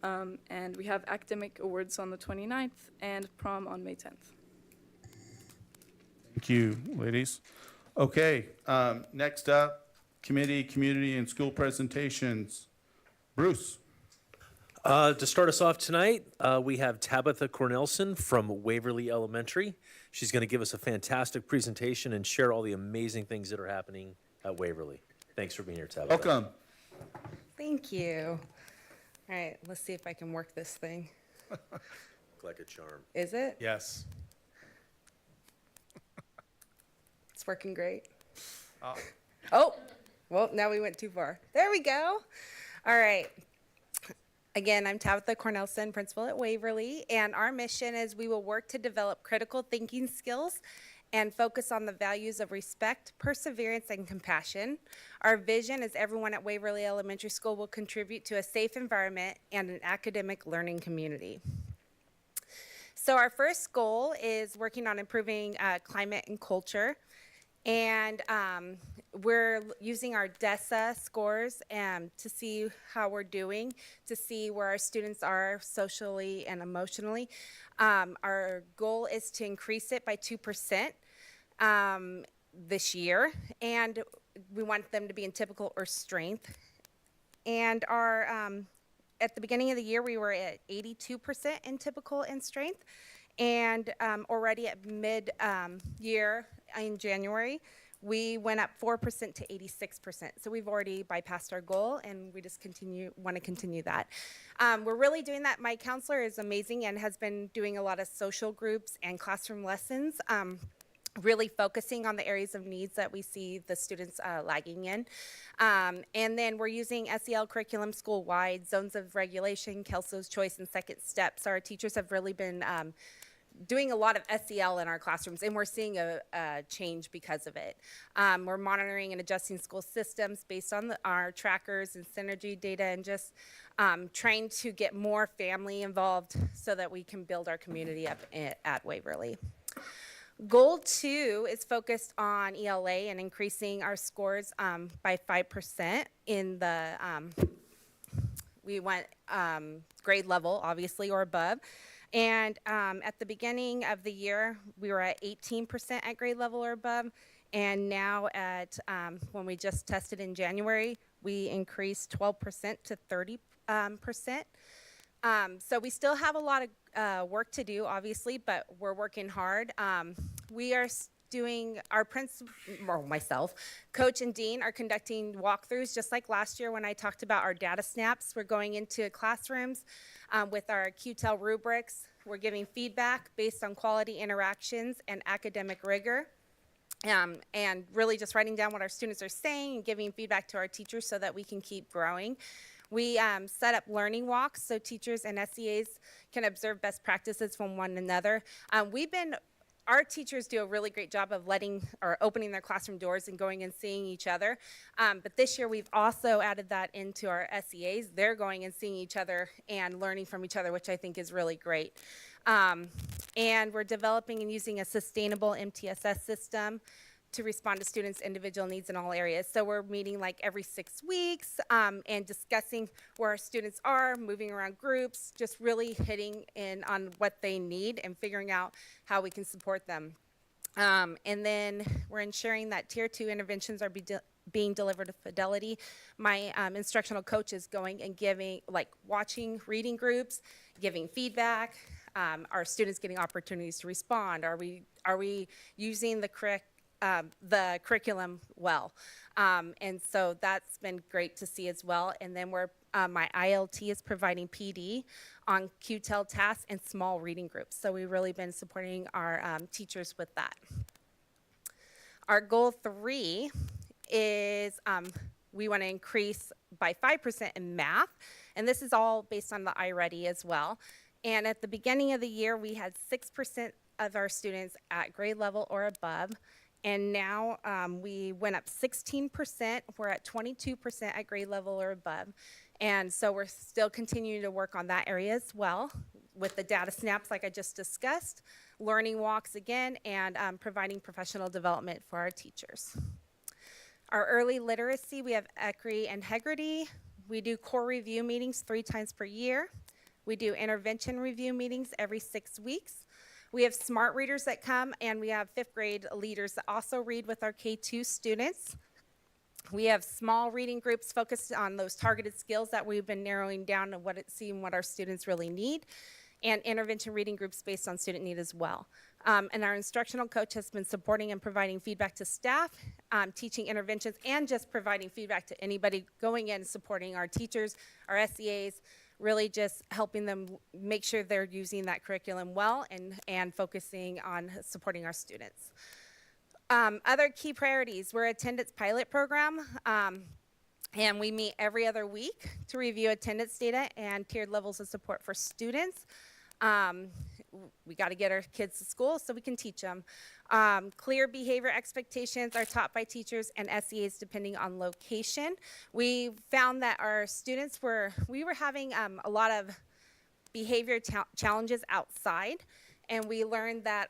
And we have academic awards on the 29th and prom on May 10th. Thank you, ladies. Okay, next up, committee, community, and school presentations. Bruce. To start us off tonight, we have Tabitha Cornelson from Waverly Elementary. She's going to give us a fantastic presentation and share all the amazing things that are happening at Waverly. Thanks for being here, Tabitha. Welcome. Thank you. All right, let's see if I can work this thing. Like a charm. Is it? Yes. It's working great. Oh. Oh, well, now we went too far. There we go. All right. Again, I'm Tabitha Cornelson, principal at Waverly, and our mission is we will work to develop critical thinking skills and focus on the values of respect, perseverance, and compassion. Our vision is everyone at Waverly Elementary School will contribute to a safe environment and an academic learning community. So our first goal is working on improving climate and culture. And we're using our DESA scores to see how we're doing, to see where our students are socially and emotionally. Our goal is to increase it by 2% this year, and we want them to be in typical or strength. And our at the beginning of the year, we were at 82% in typical and strength, and already at mid-year in January, we went up 4% to 86%. So we've already bypassed our goal, and we just want to continue that. We're really doing that. My counselor is amazing and has been doing a lot of social groups and classroom lessons really focusing on the areas of needs that we see the students lagging in. And then we're using SEL curriculum school-wide, zones of regulation, Kelso's choice, and second steps. Our teachers have really been doing a lot of SEL in our classrooms, and we're seeing a change because of it. We're monitoring and adjusting school systems based on our trackers and synergy data, and just trying to get more family involved so that we can build our community up at Waverly. Goal 2 is focused on ELA and increasing our scores by 5% in the, we went grade level, obviously, or above. And at the beginning of the year, we were at 18% at grade level or above. And now at, when we just tested in January, we increased 12% to 30%. So we still have a lot of work to do, obviously, but we're working hard. We are doing our principal, or myself, coach and dean are conducting walkthroughs just like last year when I talked about our data snaps. We're going into classrooms with our QTEL rubrics. We're giving feedback based on quality interactions and academic rigor. And really just writing down what our students are saying and giving feedback to our teachers so that we can keep growing. We set up learning walks so teachers and SEAs can observe best practices from one another. Our teachers do a really great job of opening their classroom doors and going and seeing each other. But this year we've also added that into our SEAs. They're going and seeing each other and learning from each other, which I think is really great. And we're developing and using a sustainable MTSS system to respond to students' individual needs in all areas. So we're meeting like every 6 weeks and discussing where our students are, moving around groups, just really hitting in on what they need and figuring out how we can support them. And then we're ensuring that Tier 2 interventions are being delivered with fidelity. My instructional coach is going and giving, watching reading groups, giving feedback. Are students getting opportunities to respond? Are we using the curriculum well? And so that's been great to see as well. And then my ILT is providing PD on QTEL tasks and small reading groups. So we've really been supporting our teachers with that. Our goal 3 is we want to increase by 5% in math. And this is all based on the iReady as well. And at the beginning of the year, we had 6% of our students at grade level or above. And now we went up 16%. We're at 22% at grade level or above. And so we're still continuing to work on that area as well with the data snaps like I just discussed, learning walks again, and providing professional development for our teachers. Our early literacy, we have equity and integrity. We do core review meetings 3 times per year. We do intervention review meetings every 6 weeks. We have smart readers that come, and we have 5th grade leaders that also read with our K2 students. We have small reading groups focused on those targeted skills that we've been narrowing down to seeing what our students really need, and intervention reading groups based on student need as well. And our instructional coach has been supporting and providing feedback to staff, teaching interventions, and just providing feedback to anybody going in and supporting our teachers, our SEAs, really just helping them make sure they're using that curriculum well and focusing on supporting our students. Other key priorities, we're attendance pilot program, and we meet every other week to review attendance data and tiered levels of support for students. We got to get our kids to school so we can teach them. Clear behavior expectations are taught by teachers and SEAs depending on location. We found that our students we were having a lot of behavior challenges outside, and we learned that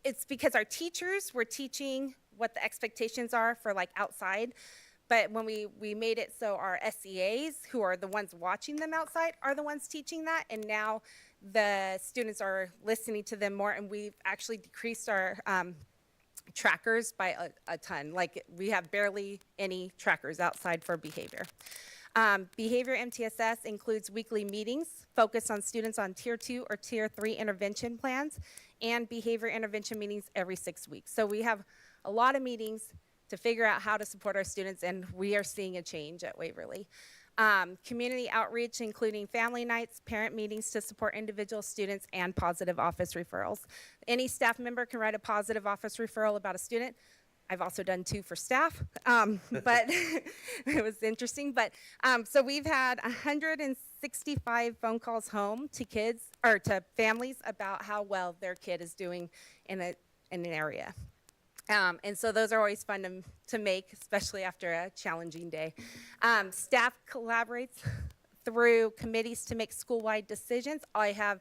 it's because our teachers were teaching what the expectations are for outside. But when we made it so our SEAs, who are the ones watching them outside, are the ones teaching that, and now the students are listening to them more, and we've actually decreased our trackers by a ton. We have barely any trackers outside for behavior. Behavior MTSS includes weekly meetings focused on students on Tier 2 or Tier 3 intervention plans, and behavior intervention meetings every 6 weeks. So we have a lot of meetings to figure out how to support our students, and we are seeing a change at Waverly. Community outreach, including family nights, parent meetings to support individual students, and positive office referrals. Any staff member can write a positive office referral about a student. I've also done 2 for staff, but it was interesting. But so we've had 165 phone calls home to kids or to families about how well their kid is doing in an area. And so those are always fun to make, especially after a challenging day. Staff collaborates through committees to make school-wide decisions. I have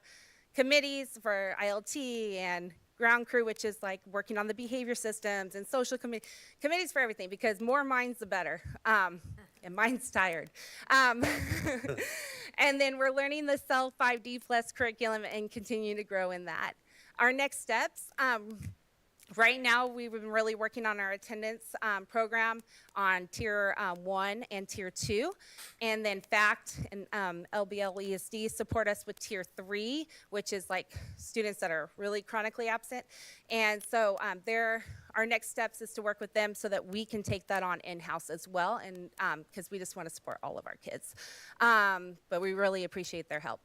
committees for ILT and ground crew, which is like working on the behavior systems, and social committees for everything, because more minds the better. And mine's tired. And then we're learning the CEL 5D plus curriculum and continue to grow in that. Our next steps, right now, we've been really working on our attendance program on Tier 1 and Tier 2. And then FACT and LBL ESD support us with Tier 3, which is like students that are really chronically absent. And so our next steps is to work with them so that we can take that on in-house as well, and because we just want to support all of our kids. But we really appreciate their help.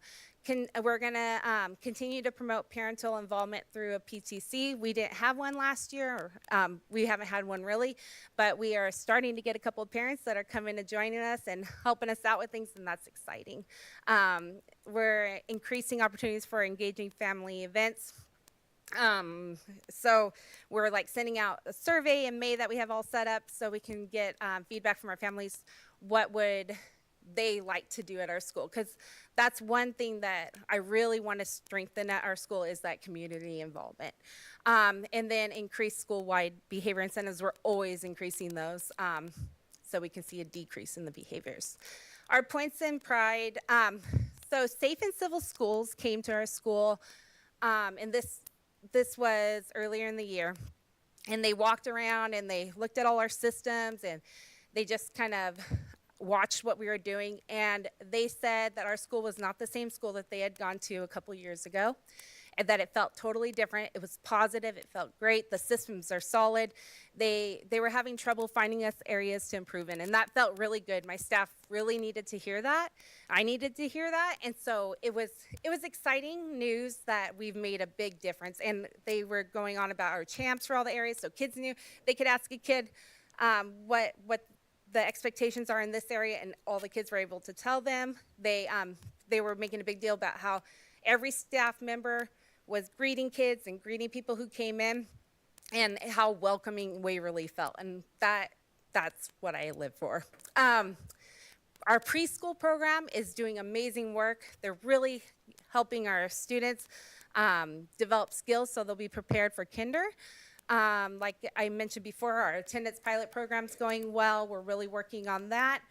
We're going to continue to promote parental involvement through a PTC. We didn't have one last year, or we haven't had one really, but we are starting to get a couple of parents that are coming and joining us and helping us out with things, and that's exciting. We're increasing opportunities for engaging family events. So we're like sending out a survey in May that we have all set up so we can get feedback from our families. What would they like to do at our school? Because that's one thing that I really want to strengthen at our school, is that community involvement. And then increase school-wide behavior incentives. We're always increasing those so we can see a decrease in the behaviors. Our points in pride. So Safe and Civil Schools came to our school, and this was earlier in the year. And they walked around and they looked at all our systems, and they just kind of watched what we were doing, and they said that our school was not the same school that they had gone to a couple years ago, and that it felt totally different. It was positive. It felt great. The systems are solid. They were having trouble finding us areas to improve in, and that felt really good. My staff really needed to hear that. I needed to hear that, and so it was exciting news that we've made a big difference. And they were going on about our champs for all the areas, so kids knew they could ask a kid what the expectations are in this area, and all the kids were able to tell them. They were making a big deal about how every staff member was greeting kids and greeting people who came in, and how welcoming Waverly felt, and that's what I live for. Our preschool program is doing amazing work. They're really helping our students develop skills so they'll be prepared for kinder. Like I mentioned before, our attendance pilot program's going well. We're really working on that.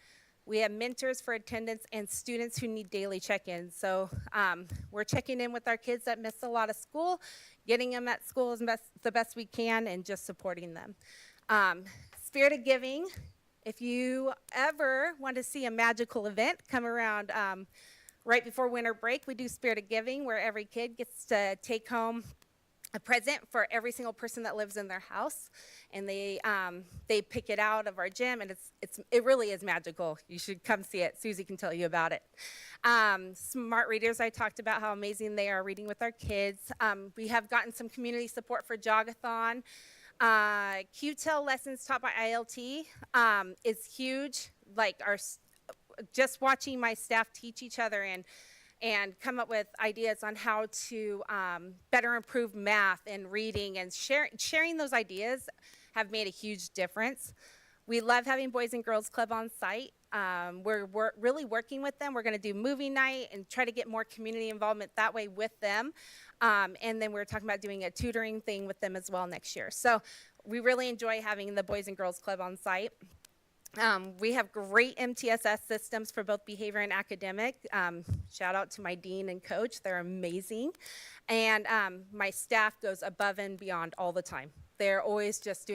We have mentors for attendance and students who need daily check-ins. So we're checking in with our kids that miss a lot of school, getting them at school as the best we can, and just supporting them. Spirit of Giving. If you ever want to see a magical event come around right before winter break, we do Spirit of Giving, where every kid gets to take home a present for every single person that lives in their house, and they pick it out of our gym, and it really is magical. You should come see it. Susie can tell you about it. Smart Readers, I talked about how amazing they are reading with our kids. We have gotten some community support for Jogathon. QTEL lessons taught by ILT is huge. Like just watching my staff teach each other and come up with ideas on how to better improve math and reading, and sharing those ideas have made a huge difference. We love having Boys and Girls Club on site. We're really working with them. We're going to do movie night and try to get more community involvement that way with them. And then we're talking about doing a tutoring thing with them as well next year. So we really enjoy having the Boys and Girls Club on site. We have great MTSS systems for both behavior and academic. Shout out to my dean and coach. They're amazing. And my staff goes above and beyond all the time. They're always just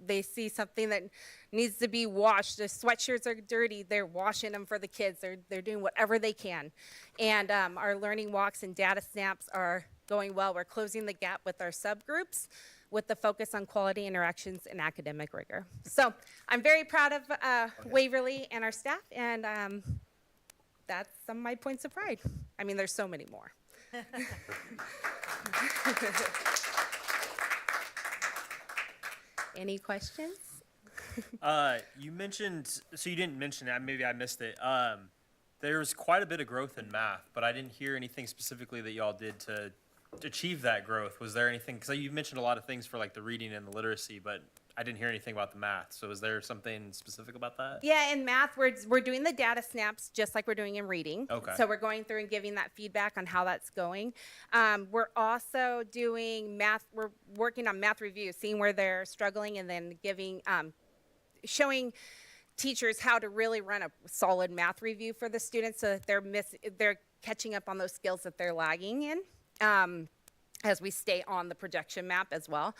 they see something that needs to be washed. The sweatshirts are dirty. They're washing them for the kids. They're doing whatever they can. And our learning walks and data snaps are going well. We're closing the gap with our subgroups, with the focus on quality interactions and academic rigor. So I'm very proud of Waverly and our staff, and that's some of my points of pride. I mean, there's so many more. Any questions? You mentioned, so you didn't mention that, maybe I missed it. There's quite a bit of growth in math, but I didn't hear anything specifically that y'all did to achieve that growth. Was there anything, because you mentioned a lot of things for like the reading and the literacy, but I didn't hear anything about the math. So is there something specific about that? Yeah, in math, we're doing the data snaps just like we're doing in reading. Okay. So we're going through and giving that feedback on how that's going. We're also doing math. We're working on math reviews, seeing where they're struggling, and then giving, showing teachers how to really run a solid math review for the students so that they're catching up on those skills that they're lagging in. As we stay on the projection map as well.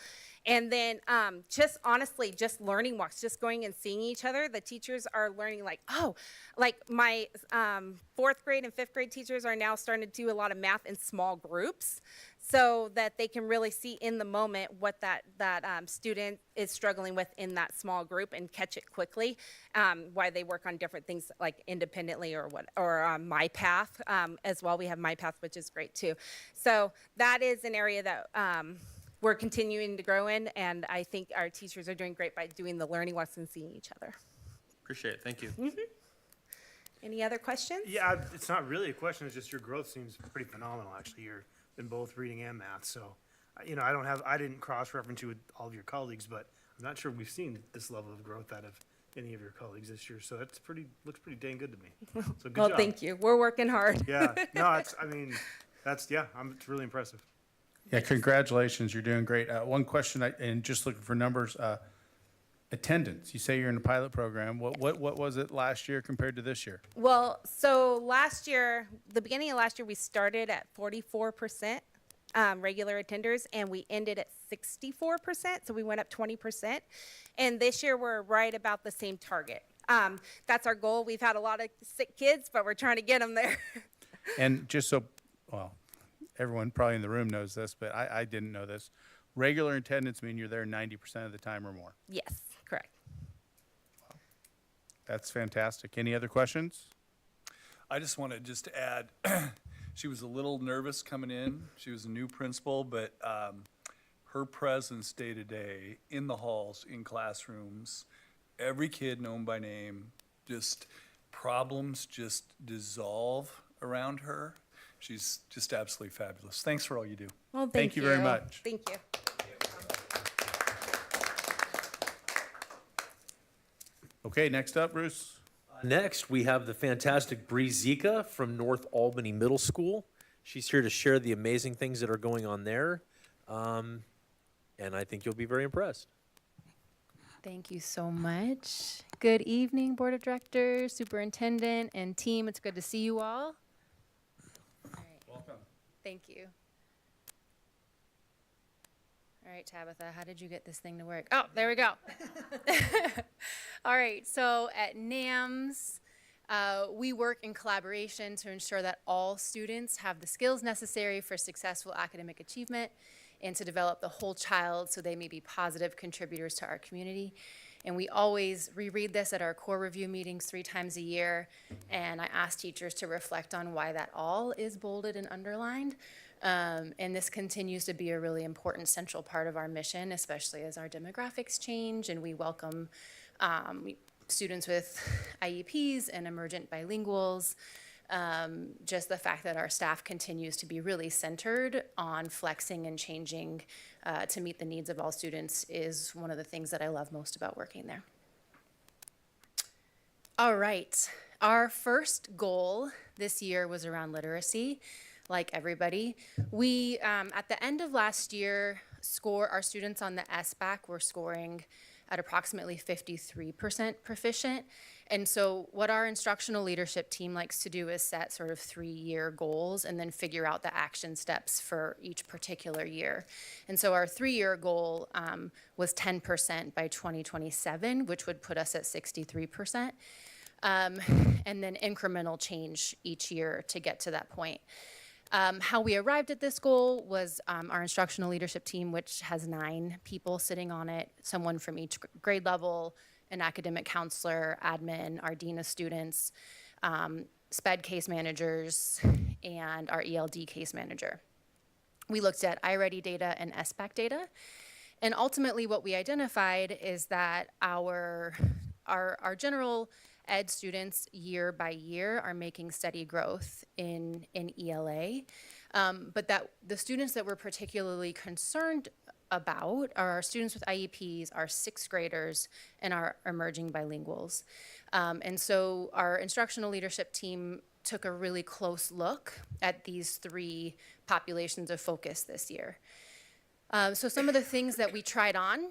And then just honestly, just learning walks, just going and seeing each other. The teachers are learning like, oh, like my 4th grade and 5th grade teachers are now starting to do a lot of math in small groups so that they can really see in the moment what that student is struggling with in that small group and catch it quickly, while they work on different things like independently or My Path as well. We have My Path, which is great too. So that is an area that we're continuing to grow in, and I think our teachers are doing great by doing the learning walks and seeing each other. Appreciate it. Thank you. Mm-hmm. Any other questions? Yeah, it's not really a question. It's just your growth seems pretty phenomenal, actually. You're in both reading and math. So, I didn't cross-reference you with all of your colleagues, but I'm not sure we've seen this level of growth out of any of your colleagues this year. So looks pretty dang good to me. So good job. Thank you. We're working hard. Yeah, no, it's really impressive. Yeah, congratulations, you're doing great. One question, and just looking for numbers, attendance. You say you're in a pilot program. What was it last year compared to this year? Well, so last year, the beginning of last year, we started at 44% regular attenders, and we ended at 64%, so we went up 20%. And this year, we're right about the same target. That's our goal. We've had a lot of sick kids, but we're trying to get them there. And just so, everyone probably in the room knows this, but I didn't know this. Regular attendance mean you're there 90% of the time or more. Yes, correct. That's fantastic. Any other questions? I just wanted to add, she was a little nervous coming in. She was a new principal, but her presence day to day in the halls, in classrooms, every kid known by name, just problems just dissolve around her. She's just absolutely fabulous. Thanks for all you do. Well, Thank you very much. Thank you. Okay, next up, Bruce. Next, we have the fantastic Bree Zika from North Albany Middle School. She's here to share the amazing things that are going on there, and I think you'll be very impressed. Thank you so much. Good evening, Board of Directors, Superintendent, and team. It's good to see you all. Welcome. Thank you. All right, Tabitha, how did you get this thing to work? Oh, there we go. All right, so at NAMS, we work in collaboration to ensure that all students have the skills necessary for successful academic achievement and to develop the whole child so they may be positive contributors to our community. And we always reread this at our core review meetings 3 times a year, and I ask teachers to reflect on why that all is bolded and underlined. And this continues to be a really important central part of our mission, especially as our demographics change and we welcome students with IEPs and emergent bilinguals. Just the fact that our staff continues to be really centered on flexing and changing to meet the needs of all students is one of the things that I love most about working there. All right, our first goal this year was around literacy. Like everybody, we at the end of last year, our students on the SBAC were scoring at approximately 53% proficient. And so what our instructional leadership team likes to do is set sort of 3-year goals and then figure out the action steps for each particular year. And so our 3-year goal was 10% by 2027, which would put us at 63%. And then incremental change each year to get to that point. How we arrived at this goal was our instructional leadership team, which has 9 people sitting on it, someone from each grade level, an academic counselor, admin, our dean of students, SPED case managers, and our ELD case manager. We looked at iReady data and SBAC data, and ultimately what we identified is that our general ed students year by year are making steady growth in ELA, but that the students that we're particularly concerned about are our students with IEPs, our sixth graders, and our emerging bilinguals. And so our instructional leadership team took a really close look at these three populations of focus this year. So some of the things that we tried on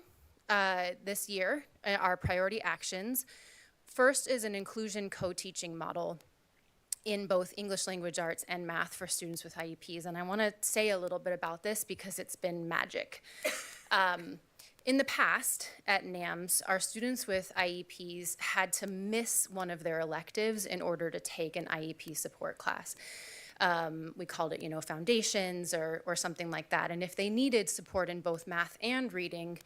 this year, our priority actions. First is an inclusion co-teaching model in both English language arts and math for students with IEPs. And I want to say a little bit about this because it's been magic. In the past at NAMS, our students with IEPs had to miss one of their electives in order to take an IEP support class. We called it, foundations or something like that. And if they needed support in both math and reading,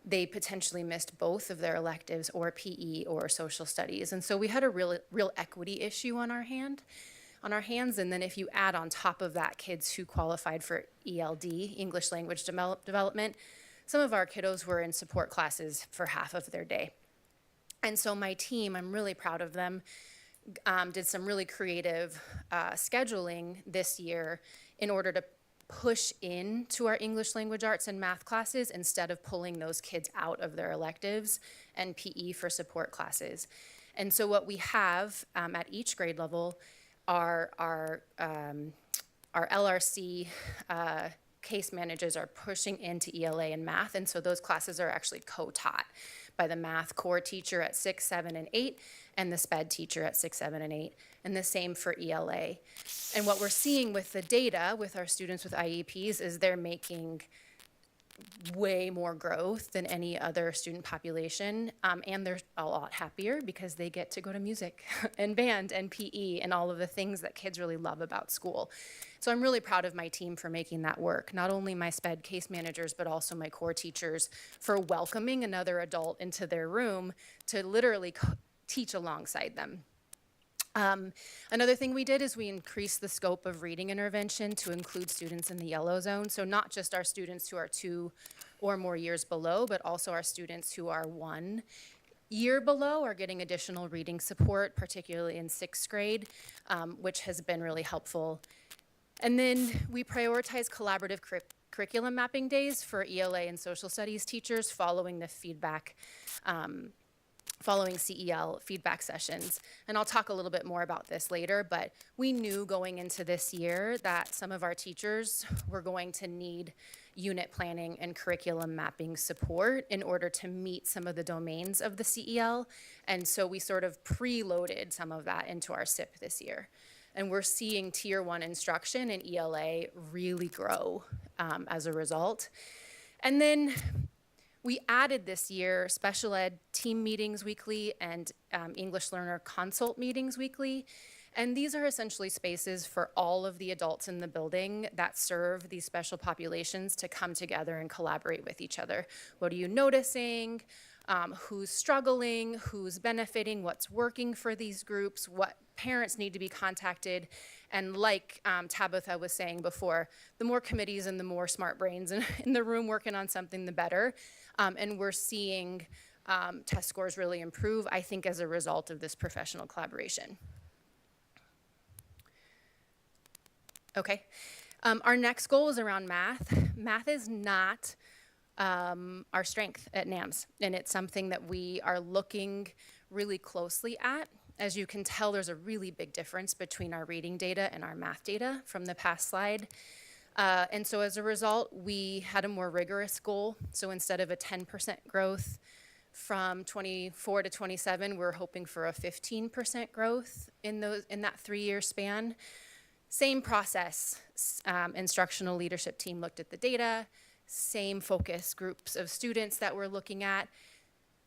they potentially missed both of their electives or PE or social studies. And so we had a real equity issue on our hands. And then if you add on top of that kids who qualified for ELD, English language development, some of our kiddos were in support classes for half of their day. And so my team, I'm really proud of them, did some really creative scheduling this year in order to push into our English language arts and math classes instead of pulling those kids out of their electives and PE for support classes. And so what we have at each grade level are our LRC case managers are pushing into ELA and math, and so those classes are actually co-taught by the math core teacher at 6, 7, and 8, and the SPED teacher at 6, 7, and 8, and the same for ELA. And what we're seeing with the data with our students with IEPs is they're making way more growth than any other student population, and they're a lot happier because they get to go to music and band and PE and all of the things that kids really love about school. So I'm really proud of my team for making that work, not only my SPED case managers, but also my core teachers for welcoming another adult into their room to literally teach alongside them. Another thing we did is we increased the scope of reading intervention to include students in the yellow zone. So not just our students who are 2 or more years below, but also our students who are 1 year below are getting additional reading support, particularly in 6th grade, which has been really helpful. And then we prioritize collaborative curriculum mapping days for ELA and social studies teachers following the feedback following CEL feedback sessions. And I'll talk a little bit more about this later, but we knew going into this year that some of our teachers were going to need unit planning and curriculum mapping support in order to meet some of the domains of the CEL. And so we sort of preloaded some of that into our SIP this year. And we're seeing Tier 1 instruction and ELA really grow as a result. And then we added this year special ed team meetings weekly and English learner consult meetings weekly. And these are essentially spaces for all of the adults in the building that serve these special populations to come together and collaborate with each other. What are you noticing? Who's struggling? Who's benefiting? What's working for these groups? What parents need to be contacted? And like Tabitha was saying before, the more committees and the more smart brains in the room working on something, the better. And we're seeing test scores really improve, I think, as a result of this professional collaboration. Okay, our next goal is around math. Math is not our strength at NAMS, and it's something that we are looking really closely at. As you can tell, there's a really big difference between our reading data and our math data from the past slide. And so as a result, we had a more rigorous goal. So instead of a 10% growth from 24 to 27, we're hoping for a 15% growth in that 3-year span. Same process, instructional leadership team looked at the data, same focus groups of students that we're looking at.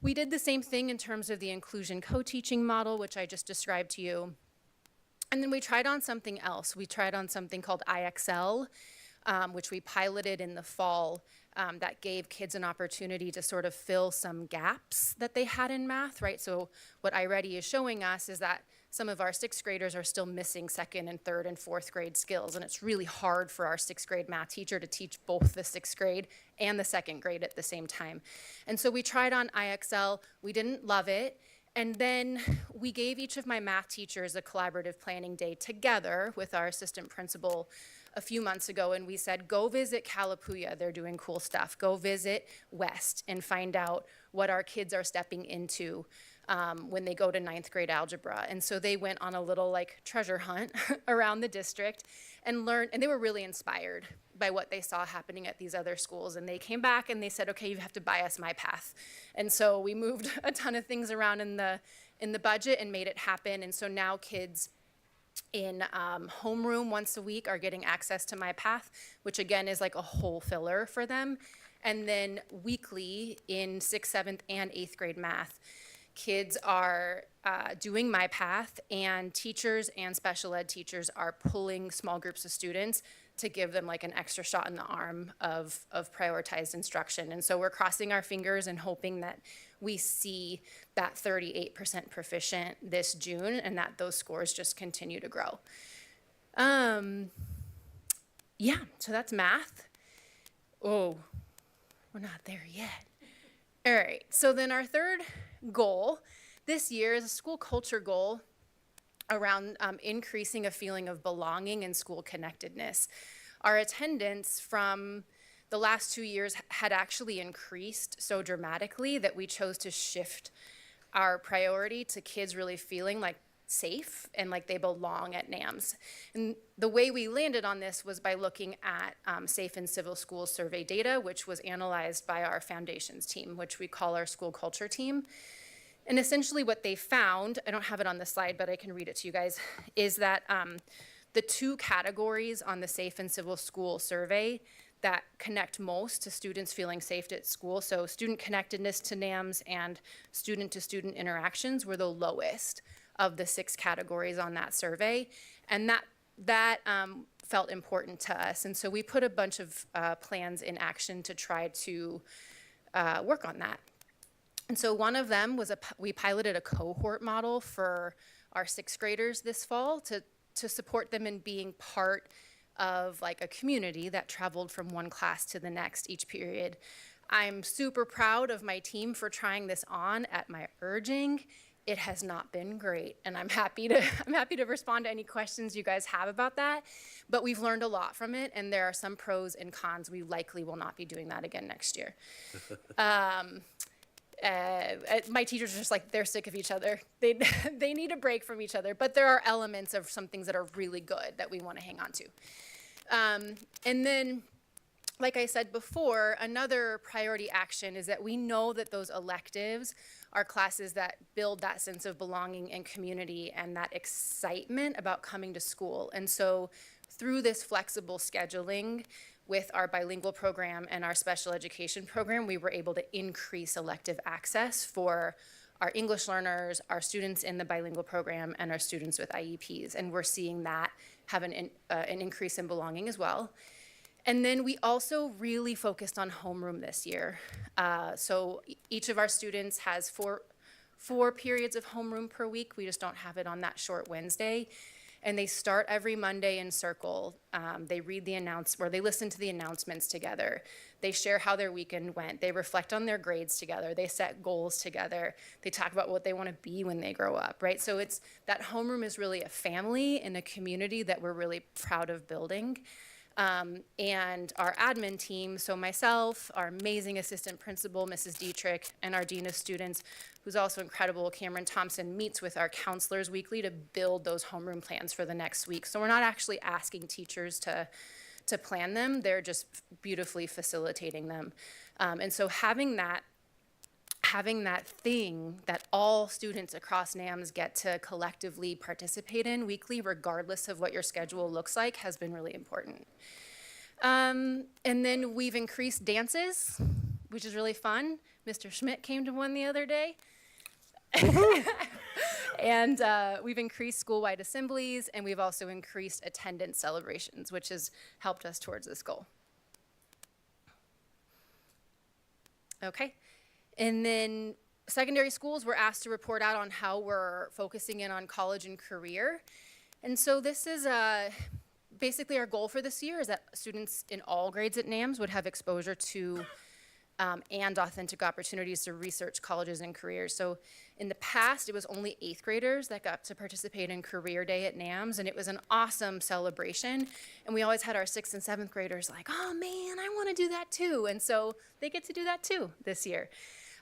We did the same thing in terms of the inclusion co-teaching model, which I just described to you. And then we tried on something else. We tried on something called IXL, which we piloted in the fall, that gave kids an opportunity to sort of fill some gaps that they had in math, right? So what iReady is showing us is that some of our sixth graders are still missing second and third and fourth grade skills. And it's really hard for our sixth grade math teacher to teach both the sixth grade and the second grade at the same time. And so we tried on IXL, we didn't love it. And then we gave each of my math teachers a collaborative planning day together with our assistant principal a few months ago, and we said, go visit Calapooya, they're doing cool stuff. Go visit West and find out what our kids are stepping into when they go to ninth grade algebra. And so they went on a little like treasure hunt around the district and learned, and they were really inspired by what they saw happening at these other schools. And they came back and they said, okay, you have to buy us MyPath. And so we moved a ton of things around in the budget and made it happen. And so now kids in homeroom once a week are getting access to MyPath, which again is like a whole filler for them. And then weekly in 6th, 7th, and 8th grade math, kids are doing MyPath, and teachers and special ed teachers are pulling small groups of students to give them like an extra shot in the arm of prioritized instruction. And so we're crossing our fingers and hoping that we see that 38% proficient this June and that those scores just continue to grow. Yeah, so that's math. Oh, we're not there yet. All right, so then our third goal this year is a school culture goal around increasing a feeling of belonging and school connectedness. Our attendance from the last 2 years had actually increased so dramatically that we chose to shift our priority to kids really feeling like safe and like they belong at NAMS. And the way we landed on this was by looking at Safe and Civil Schools survey data, which was analyzed by our foundations team, which we call our school culture team. And essentially what they found, I don't have it on the slide, but I can read it to you guys, is that the two categories on the Safe and Civil School survey that connect most to students feeling safe at school, so student connectedness to NAMS and student-to-student interactions, were the lowest of the 6 categories on that survey. And that felt important to us. And so we put a bunch of plans in action to try to work on that. And so one of them was we piloted a cohort model for our 6th graders this fall to support them in being part of like a community that traveled from one class to the next each period. I'm super proud of my team for trying this on at my urging. It has not been great, and I'm happy to respond to any questions you guys have about that. But we've learned a lot from it, and there are some pros and cons. We likely will not be doing that again next year. My teachers are just like, they're sick of each other. They need a break from each other, but there are elements of some things that are really good that we want to hang on to. And then, like I said before, another priority action is that we know that those electives are classes that build that sense of belonging and community and that excitement about coming to school. And so through this flexible scheduling with our bilingual program and our special education program, we were able to increase elective access for our English learners, our students in the bilingual program, and our students with IEPs. And we're seeing that have an increase in belonging as well. And then we also really focused on homeroom this year. So each of our students has four periods of homeroom per week. We just don't have it on that short Wednesday. And they start every Monday in circle. They read they listen to the announcements together. They share how their weekend went. They reflect on their grades together. They set goals together. They talk about what they want to be when they grow up, right? So it's that homeroom is really a family and a community that we're really proud of building. And our admin team, so myself, our amazing assistant principal, Mrs. Dietrich, and our dean of students, who's also incredible, Cameron Thompson, meets with our counselors weekly to build those homeroom plans for the next week. So we're not actually asking teachers to plan them, they're just beautifully facilitating them. And so having that thing that all students across NAMS get to collectively participate in weekly, regardless of what your schedule looks like, has been really important. And then we've increased dances, which is really fun. Mr. Schmidt came to one the other day. And we've increased school-wide assemblies, and we've also increased attendance celebrations, which has helped us towards this goal. Okay. And then secondary schools were asked to report out on how we're focusing in on college and career. And so this is basically our goal for this year is that students in all grades at NAMS would have exposure to and authentic opportunities to research colleges and careers. So in the past, it was only 8th graders that got to participate in Career Day at NAMS, and it was an awesome celebration. And we always had our 6th and 7th graders like, oh man, I want to do that too. And so they get to do that too this year.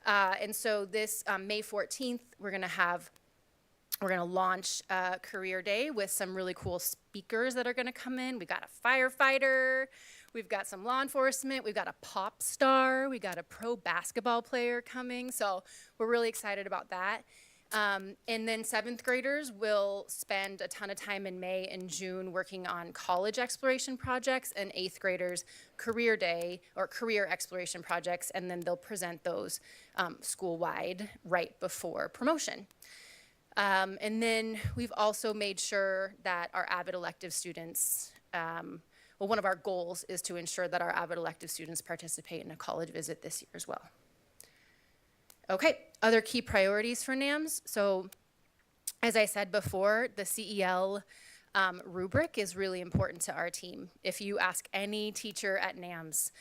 And so this May 14th, we're going to launch Career Day with some really cool speakers that are going to come in. We've got a firefighter. We've got some law enforcement. We've got a pop star. We got a pro basketball player coming. So we're really excited about that. And then 7th graders will spend a ton of time in May and June working on college exploration projects, and 8th graders Career Day or career exploration projects, and then they'll present those school-wide right before promotion. And then we've also made sure that our avid elective students, well, one of our goals is to ensure that our avid elective students participate in a college visit this year as well. Okay, other key priorities for NAMS. So as I said before, the CEL rubric is really important to our team. If you ask any teacher at NAMS,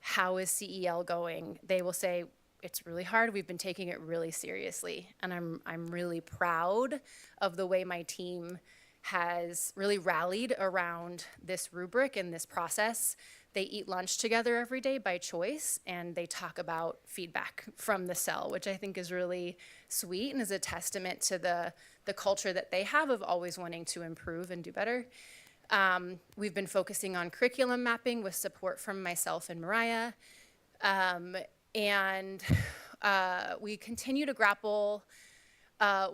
how is CEL going? They will say, it's really hard. We've been taking it really seriously. And I'm really proud of the way my team has really rallied around this rubric and this process. They eat lunch together every day by choice, and they talk about feedback from the cell, which I think is really sweet and is a testament to the culture that they have of always wanting to improve and do better. We've been focusing on curriculum mapping with support from myself and Mariah. And we continue to grapple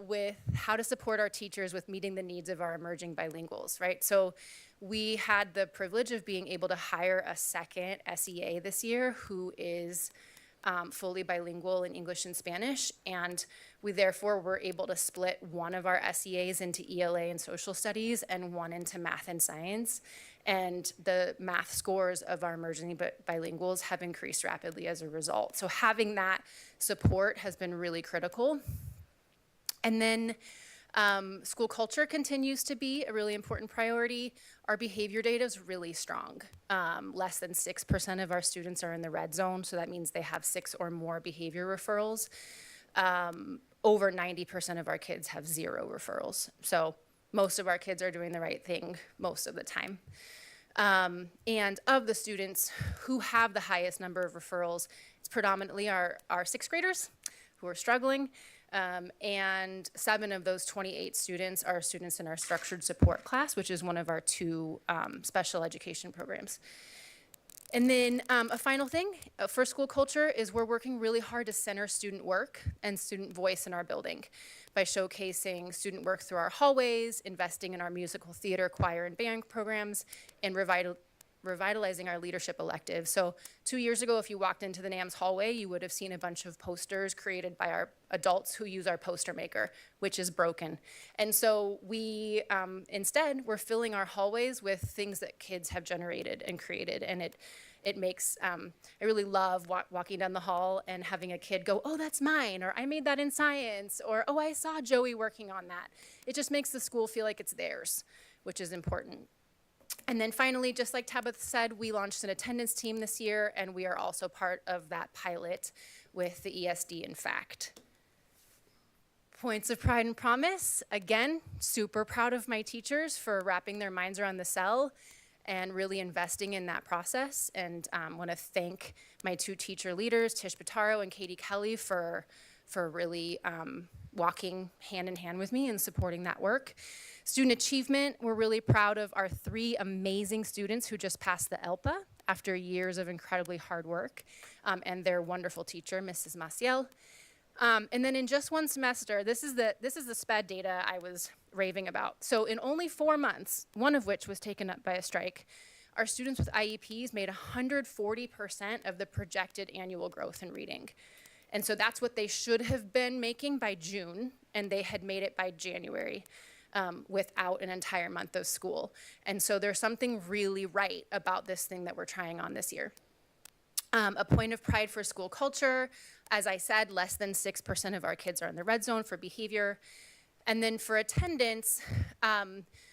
with how to support our teachers with meeting the needs of our emerging bilinguals, right? So we had the privilege of being able to hire a second SEA this year who is fully bilingual in English and Spanish, and we therefore were able to split one of our SEAs into ELA and social studies and one into math and science. And the math scores of our emerging bilinguals have increased rapidly as a result. So having that support has been really critical. And then school culture continues to be a really important priority. Our behavior data is really strong. Less than 6% of our students are in the red zone, so that means they have 6 or more behavior referrals. Over 90% of our kids have 0 referrals. So most of our kids are doing the right thing most of the time. And of the students who have the highest number of referrals, it's predominantly our 6th graders who are struggling. And 7 of those 28 students are students in our structured support class, which is one of our 2 special education programs. And then a final thing for school culture is we're working really hard to center student work and student voice in our building by showcasing student work through our hallways, investing in our musical theater, choir, and band programs, and revitalizing our leadership elective. So 2 years ago, if you walked into the NAMS hallway, you would have seen a bunch of posters created by our adults who use our poster maker, which is broken. And so we, instead, we're filling our hallways with things that kids have generated and created. And it makes, I really love walking down the hall and having a kid go, oh, that's mine, or I made that in science, or oh, I saw Joey working on that. It just makes the school feel like it's theirs, which is important. And then finally, just like Tabitha said, we launched an attendance team this year, and we are also part of that pilot with the ESD in FACT. Points of pride and promise. Again, super proud of my teachers for wrapping their minds around the cell and really investing in that process. And want to thank my 2 teacher leaders, Tish Bataro and Katie Kelly, for really walking hand in hand with me and supporting that work. Student achievement, we're really proud of our 3 amazing students who just passed the ELPA after years of incredibly hard work, and their wonderful teacher, Mrs. Maciel. And then in just 1 semester, this is the SPED data I was raving about. So in only 4 months, one of which was taken up by a strike, our students with IEPs made 140% of the projected annual growth in reading. And so that's what they should have been making by June, and they had made it by January. Without an entire month of school. And so there's something really right about this thing that we're trying on this year. A point of pride for school culture. As I said, less than 6% of our kids are in the red zone for behavior. And then for attendance,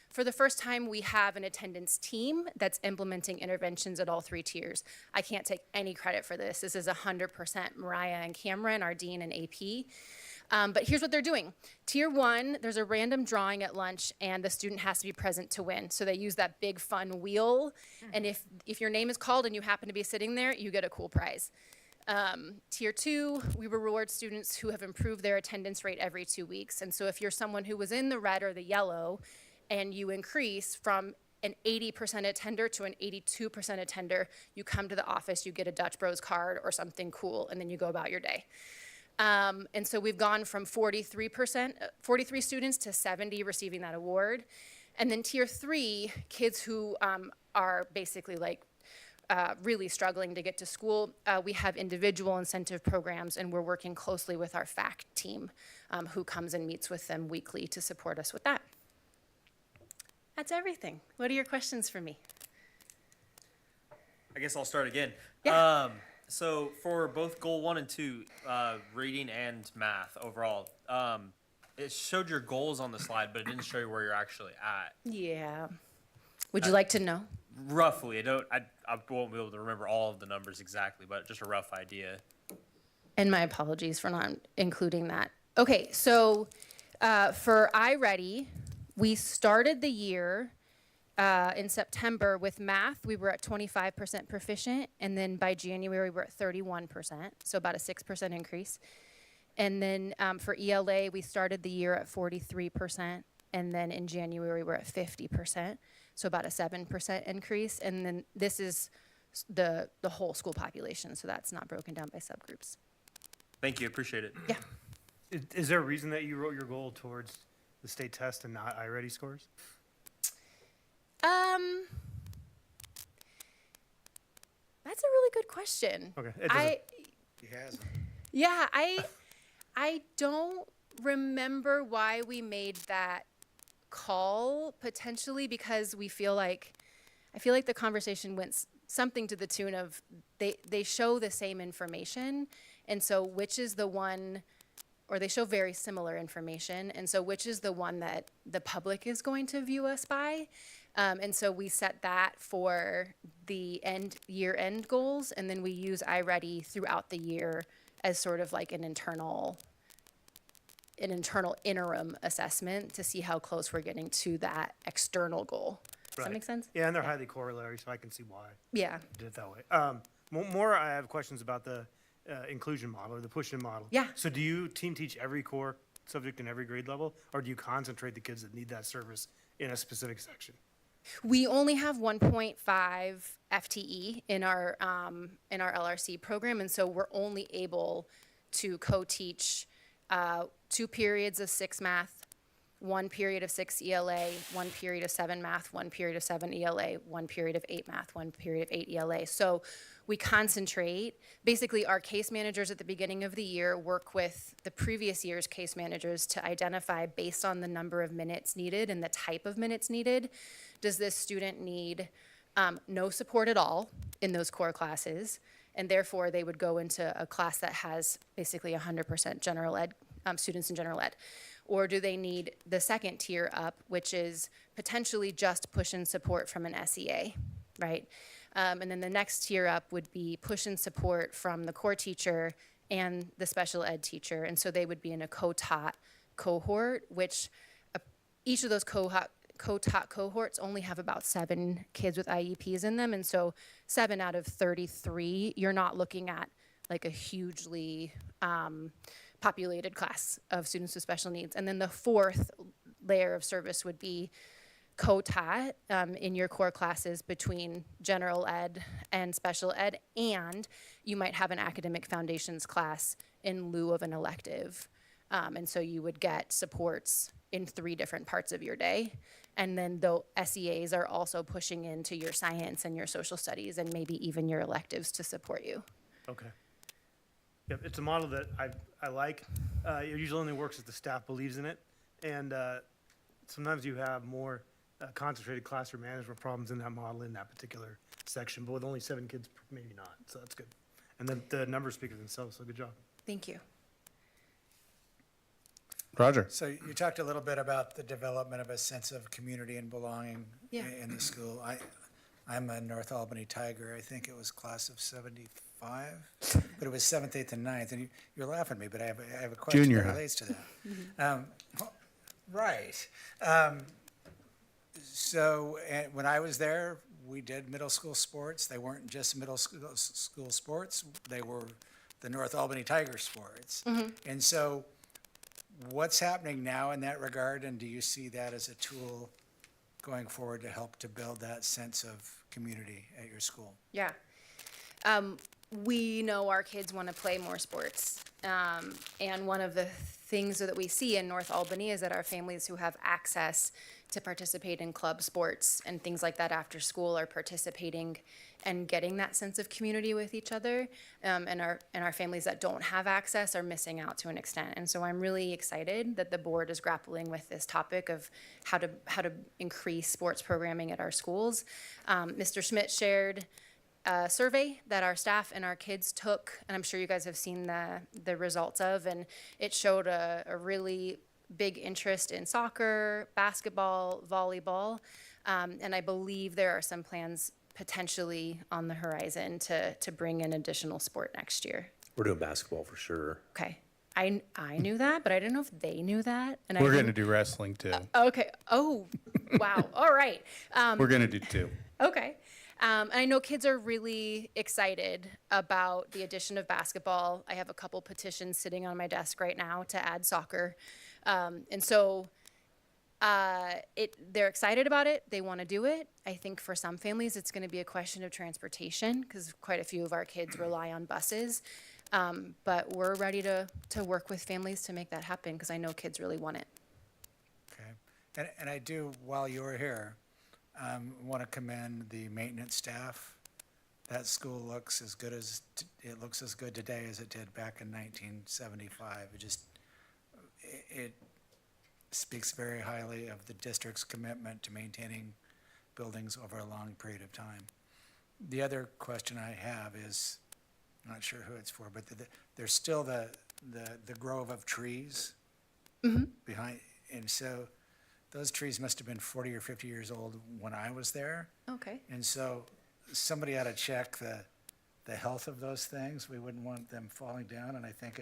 for the first time, we have an attendance team that's implementing interventions at all 3 tiers. I can't take any credit for this. This is 100% Mariah and Cameron, our dean and AP. But here's what they're doing. Tier 1, there's a random drawing at lunch, and the student has to be present to win. So they use that big fun wheel, and if your name is called and you happen to be sitting there, you get a cool prize. Tier 2, we reward students who have improved their attendance rate every 2 weeks. And so if you're someone who was in the red or the yellow, and you increase from an 80% attender to an 82% attender, you come to the office, you get a Dutch Bros card or something cool, and then you go about your day. And so we've gone from 43 students to 70 receiving that award. And then tier 3, kids who are basically like really struggling to get to school, we have individual incentive programs, and we're working closely with our FACT team who comes and meets with them weekly to support us with that. That's everything. What are your questions for me? I guess I'll start again. Yeah. So for both goal 1 and 2, reading and math overall, it showed your goals on the slide, but it didn't show you where you're actually at. Yeah. Would you like to know? Roughly, I won't be able to remember all of the numbers exactly, but just a rough idea. And my apologies for not including that. Okay, so for iReady, we started the year in September with math. We were at 25% proficient, and then by January, we're at 31%, so about a 6% increase. And then for ELA, we started the year at 43%, and then in January, we're at 50%, so about a 7% increase. And then this is the whole school population, so that's not broken down by subgroups. Thank you, appreciate it. Yeah. Is there a reason that you wrote your goal towards the state test and not iReady scores? That's a really good question. Okay. It doesn't- He has. Yeah, I don't remember why we made that call, potentially because I feel like the conversation went something to the tune of they show the same information, and so which is the one, or they show very similar information, and so which is the one that the public is going to view us by. And so we set that for the year-end goals, and then we use iReady throughout the year as sort of like an internal interim assessment to see how close we're getting to that external goal. Does that Right. make sense? Yeah, and they're highly corollary, so I can see why Yeah. you did it that way. More, I have questions about the inclusion model or the push-in model. Yeah. So do you team teach every core subject in every grade level, or do you concentrate the kids that need that service in a specific section? We only have 1.5 FTE in our LRC program, and so we're only able to co-teach 2 periods of 6 math, 1 period of 6 ELA, 1 period of 7 math, 1 period of 7 ELA, 1 period of 8 math, 1 period of 8 ELA. So we concentrate. Basically, our case managers at the beginning of the year work with the previous year's case managers to identify, based on the number of minutes needed and the type of minutes needed, does this student need no support at all in those core classes, and therefore they would go into a class that has basically 100% general ed, students in general ed. Or do they need the second tier up, which is potentially just push-in support from an SEA, right? And then the next tier up would be push-in support from the core teacher and the special ed teacher. And so they would be in a co-taught cohort, which each of those co-taught cohorts only have about 7 kids with IEPs in them. And so 7 out of 33, you're not looking at like a hugely populated class of students with special needs. And then the fourth layer of service would be co-taught in your core classes between general ed and special ed, and you might have an academic foundations class in lieu of an elective. And so you would get supports in 3 different parts of your day. And then the SEAs are also pushing into your science and your social studies and maybe even your electives to support you. Okay. Yep, it's a model that I like. It usually only works if the staff believes in it. And sometimes you have more concentrated classroom management problems in that model in that particular section, but with only 7 kids, maybe not. So that's good. And the numbers speak for themselves, so good job. Thank you. Roger? So you talked a little bit about the development of a sense of community and belonging Yeah. in the school. I'm a North Albany Tiger. I think it was class of 75, but it was 7th, 8th, and 9th. And you're laughing at me, but I have a question Junior that high. relates to that. Right. So when I was there, we did middle school sports. They weren't just middle school sports. They were the North Albany Tiger sports. And so what's happening now in that regard, and do you see that as a tool going forward to help to build that sense of community at your school? Yeah. We know our kids want to play more sports. And one of the things that we see in North Albany is that our families who have access to participate in club sports and things like that after school are participating and getting that sense of community with each other. And our families that don't have access are missing out to an extent. And so I'm really excited that the board is grappling with this topic of how to increase sports programming at our schools. Mr. Schmidt shared a survey that our staff and our kids took, and I'm sure you guys have seen the results of, and it showed a really big interest in soccer, basketball, volleyball, and I believe there are some plans potentially on the horizon to bring in additional sport next year. We're doing basketball for sure. Okay. I knew that, but I didn't know if they knew that. And We're going to do wrestling too. Okay. Oh, wow. All right. We're going to do two. Okay. And I know kids are really excited about the addition of basketball. I have a couple petitions sitting on my desk right now to add soccer. And so they're excited about it. They want to do it. I think for some families, it's going to be a question of transportation because quite a few of our kids rely on buses. But we're ready to work with families to make that happen because I know kids really want it. Okay. And I do, while you're here, want to commend the maintenance staff. That school looks as good it looks as good today as it did back in 1975. It speaks very highly of the district's commitment to maintaining buildings over a long period of time. The other question I have is, I'm not sure who it's for, but there's still the grove of trees behind, and so those trees must have been 40 or 50 years old when I was there. Okay. And so somebody ought to check the health of those things. We wouldn't want them falling down, and I think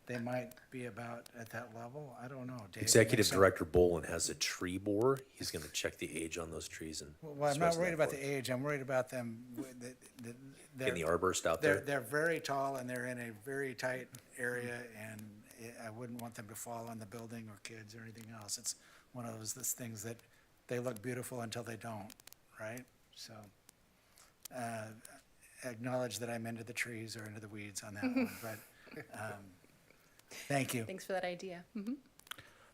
they might be about at that level. I don't know. Dave, Executive Director Bolin has a tree borer. He's going to check the age on those trees and. Well, I'm not worried about the age. I'm worried about them. Getting the arborist out there. They're very tall and they're in a very tight area, and I wouldn't want them to fall on the building or kids or anything else. It's one of those things that they look beautiful until they don't, right? So acknowledge that I'm into the trees or into the weeds on that one, but thank you. Thanks for that idea.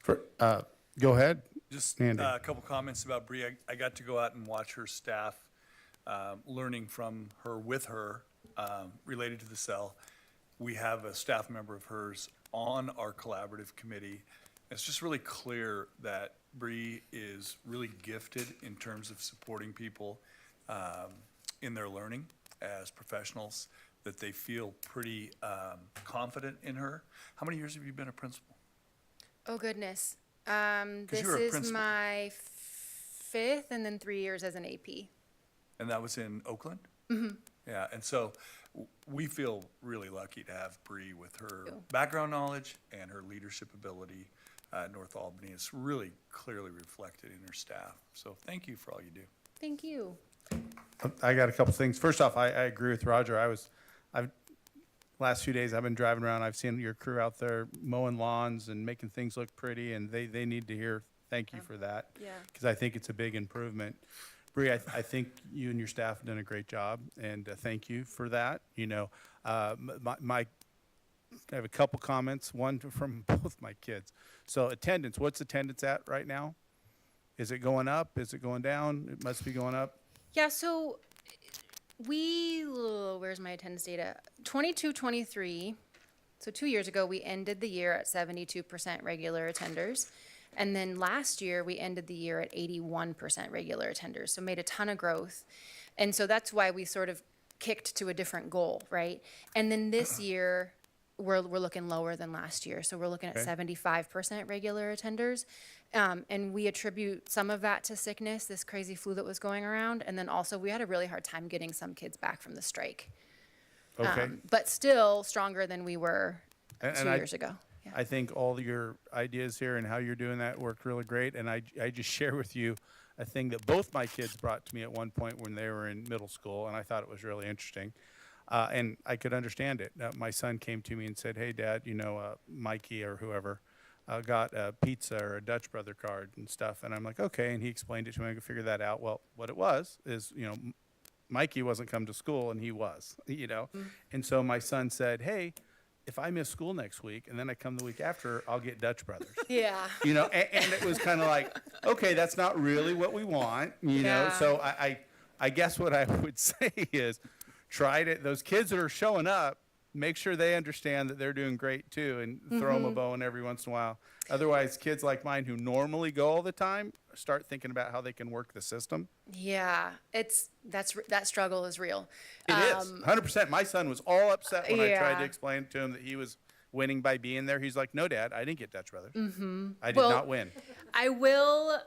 Go ahead. Just Andy. a couple comments about Bree. I got to go out and watch her staff, learning from her, with her, related to the cell. We have a staff member of hers on our collaborative committee. It's just really clear that Bree is really gifted in terms of supporting people in their learning as professionals, that they feel pretty confident in her. How many years have you been a principal? Oh, goodness. This you were a is principal. my 5th and then 3 years as an AP. And that was in Oakland? Mm-hmm. Yeah, and so we feel really lucky to have Bree with her background knowledge and her leadership ability at North Albany. It's really clearly reflected in her staff. So thank you for all you do. Thank you. I got a couple things. First off, I agree with Roger. Last few days, I've been driving around. I've seen your crew out there mowing lawns and making things look pretty, and they need to hear thank you for that. Yeah. Because I think it's a big improvement. Bree, I think you and your staff have done a great job, and thank you for that. You know, I have a couple comments, one from both my kids. So attendance, what's attendance at right now? Is it going up? Is it going down? It must be going up. Yeah, so where's my attendance data? 22-23, so 2 years ago, we ended the year at 72% regular attenders. And then last year, we ended the year at 81% regular attenders, so made a ton of growth. And so that's why we sort of kicked to a different goal, right? And then this year, we're looking lower than last year. So we're looking at Okay. 75% regular attenders. And we attribute some of that to sickness, this crazy flu that was going around. And then also, we had a really hard time getting some kids back from the strike. Okay. But still stronger than we were And 2 I- years ago. Yeah. I think all your ideas here and how you're doing that worked really great. And I just share with you a thing that both my kids brought to me at one point when they were in middle school, and I thought it was really interesting. And I could understand it. My son came to me and said, "Hey, Dad, Mikey or whoever got a pizza or a Dutch Brother card and stuff." And I'm like, "Okay." And he explained it to me. I could figure that out. Well, what it was is, Mikey wasn't come to school and he was, And so my son said, "Hey, if I miss school next week and then I come the week after, I'll get Dutch Brothers." Yeah. And it was kind of like, okay, that's not really what we want, Yeah. So I guess what I would say is try to, those kids that are showing up, make sure they understand that they're doing great too, and throw them a bone every once in a while. Otherwise, kids like mine who normally go all the time start thinking about how they can work the system. Yeah, that struggle is real. It is 100%. My son was all upset when I tried yeah. to explain to him that he was winning by being there. He's like, "No, Dad, I didn't get Dutch Brothers. I did Well, not win." I will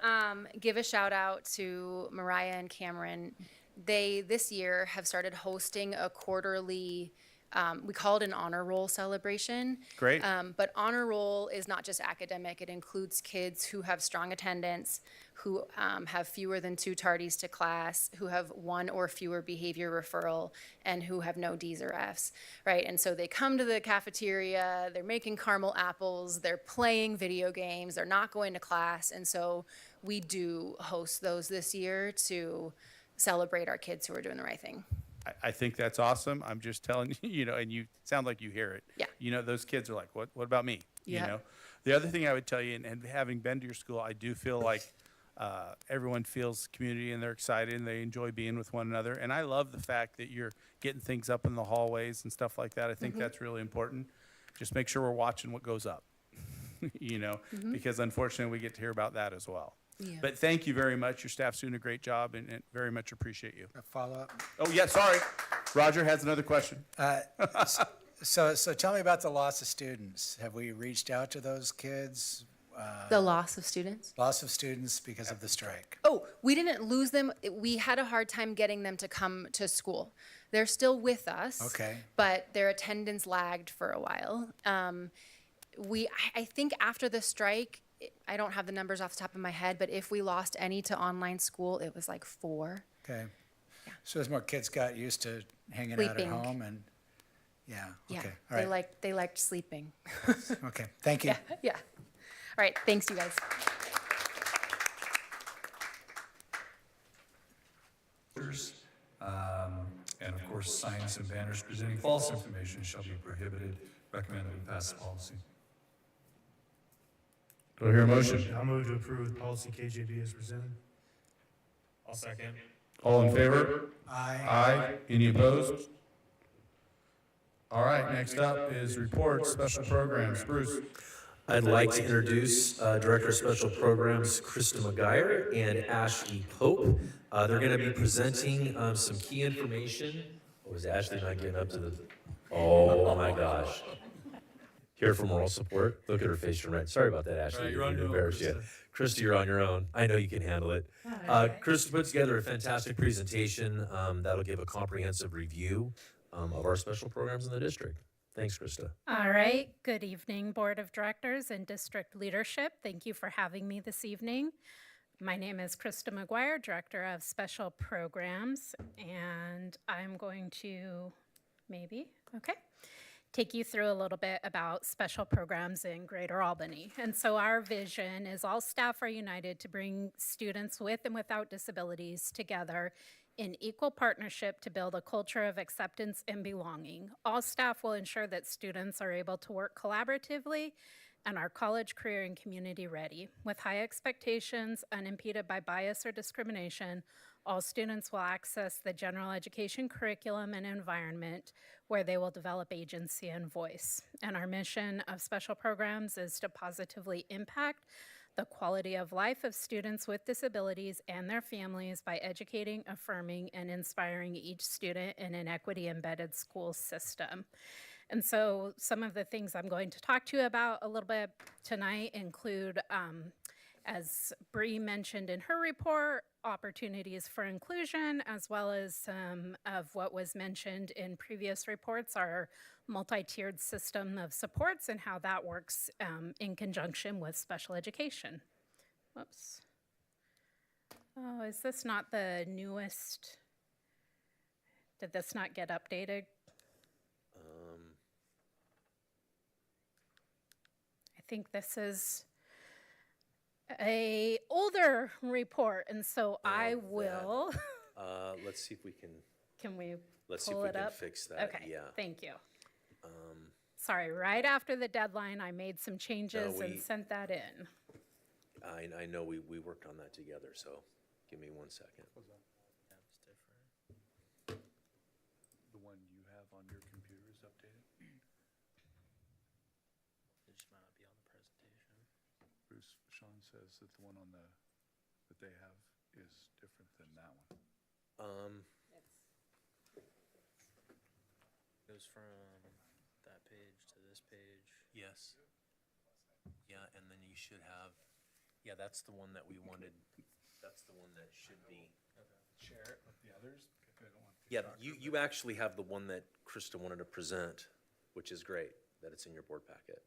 give a shout out to Mariah and Cameron. They this year have started hosting a quarterly. We call it an honor roll celebration. Great. But honor roll is not just academic. It includes kids who have strong attendance, who have fewer than 2 tardies to class, who have 1 or fewer behavior referral, and who have no D's or F's, right? And so they come to the cafeteria, they're making caramel apples, they're playing video games, they're not going to class. And so we do host those this year to celebrate our kids who are doing the right thing. I think that's awesome. I'm just telling you, and you sound like you hear it. Yeah. Those kids are like, what about me? Yeah. The other thing I would tell you, and having been to your school, I do feel like everyone feels community and they're excited and they enjoy being with one another. And I love the fact that you're getting things up in the hallways and stuff like that. I think that's really important. Just make sure we're watching what goes up, because unfortunately we get to hear about that as well. Yeah. But thank you very much. Your staff's doing a great job and very much appreciate you. A follow-up? Oh, yeah, sorry. Roger has another question. So tell me about the loss of students. Have we reached out to those kids? The loss of students? Loss of students because of the strike. Oh, we didn't lose them. We had a hard time getting them to come to school. They're still with us. Okay. But their attendance lagged for a while. I think after the strike, I don't have the numbers off the top of my head, but if we lost any to online school, it was like 4. Okay. So as more kids got used to hanging out at Sleeping. home and, yeah, Yeah, okay, all right. they liked sleeping. Okay, thank you. Yeah. All right, thanks, you guys. And of course, signs and banners presenting false information shall be prohibited. Recommend that we pass the policy. Do I hear a motion? I'll move to approve policy KJB as presented. I'll second. All in favor? Aye. Aye. Any opposed? All right, next up is reports, special programs. Bruce? I'd like to introduce Director of Special Programs, Krista McGuire and Ashley Pope. They're going to be presenting some key information. Oh, is Ashley not getting up to the, oh my gosh. Here for moral support. Look at her face, you're right. Sorry about that, Ashley. You're on your own, Embarrassed you. Krista, you're on your own. I know you can handle it. Krista put together a fantastic presentation that'll give a comprehensive review of our special programs in the district. Thanks, Krista. All right. Good evening, Board of Directors and District Leadership. Thank you for having me this evening. My name is Krista McGuire, Director of Special Programs, and I'm going to take you through a little bit about special programs in Greater Albany. And so our vision is all staff are united to bring students with and without disabilities together in equal partnership to build a culture of acceptance and belonging. All staff will ensure that students are able to work collaboratively and are college, career, and community ready. With high expectations, unimpeded by bias or discrimination, all students will access the general education curriculum and environment where they will develop agency and voice. And our mission of special programs is to positively impact the quality of life of students with disabilities and their families by educating, affirming, and inspiring each student in an equity-embedded school system. And so some of the things I'm going to talk to you about a little bit tonight include, as Bree mentioned in her report, opportunities for inclusion, as well as some of what was mentioned in previous reports, our multi-tiered system of supports and how that works in conjunction with special education. Whoops. Oh, is this not the newest? Did this not get updated? I think this is a older report, and so I will. Let's see if we can, Can we let's see if pull we it can up? fix that, Okay, yeah. thank you. Sorry, right after the deadline, I made some changes we- and sent that in. I know we worked on that together, so give me 1 second. That's different. The one you have on your computer is updated? It just might not be on the presentation. Bruce, Sean says that the one on that they have is different than that one. Goes from that page to this page. Yes. Yeah, and then you should have, yeah, that's the one that we wanted, that's the one that should be. Share it with the others? I don't want the Yeah, doctor- you actually have the one that Krista wanted to present, which is great, that it's in your board packet.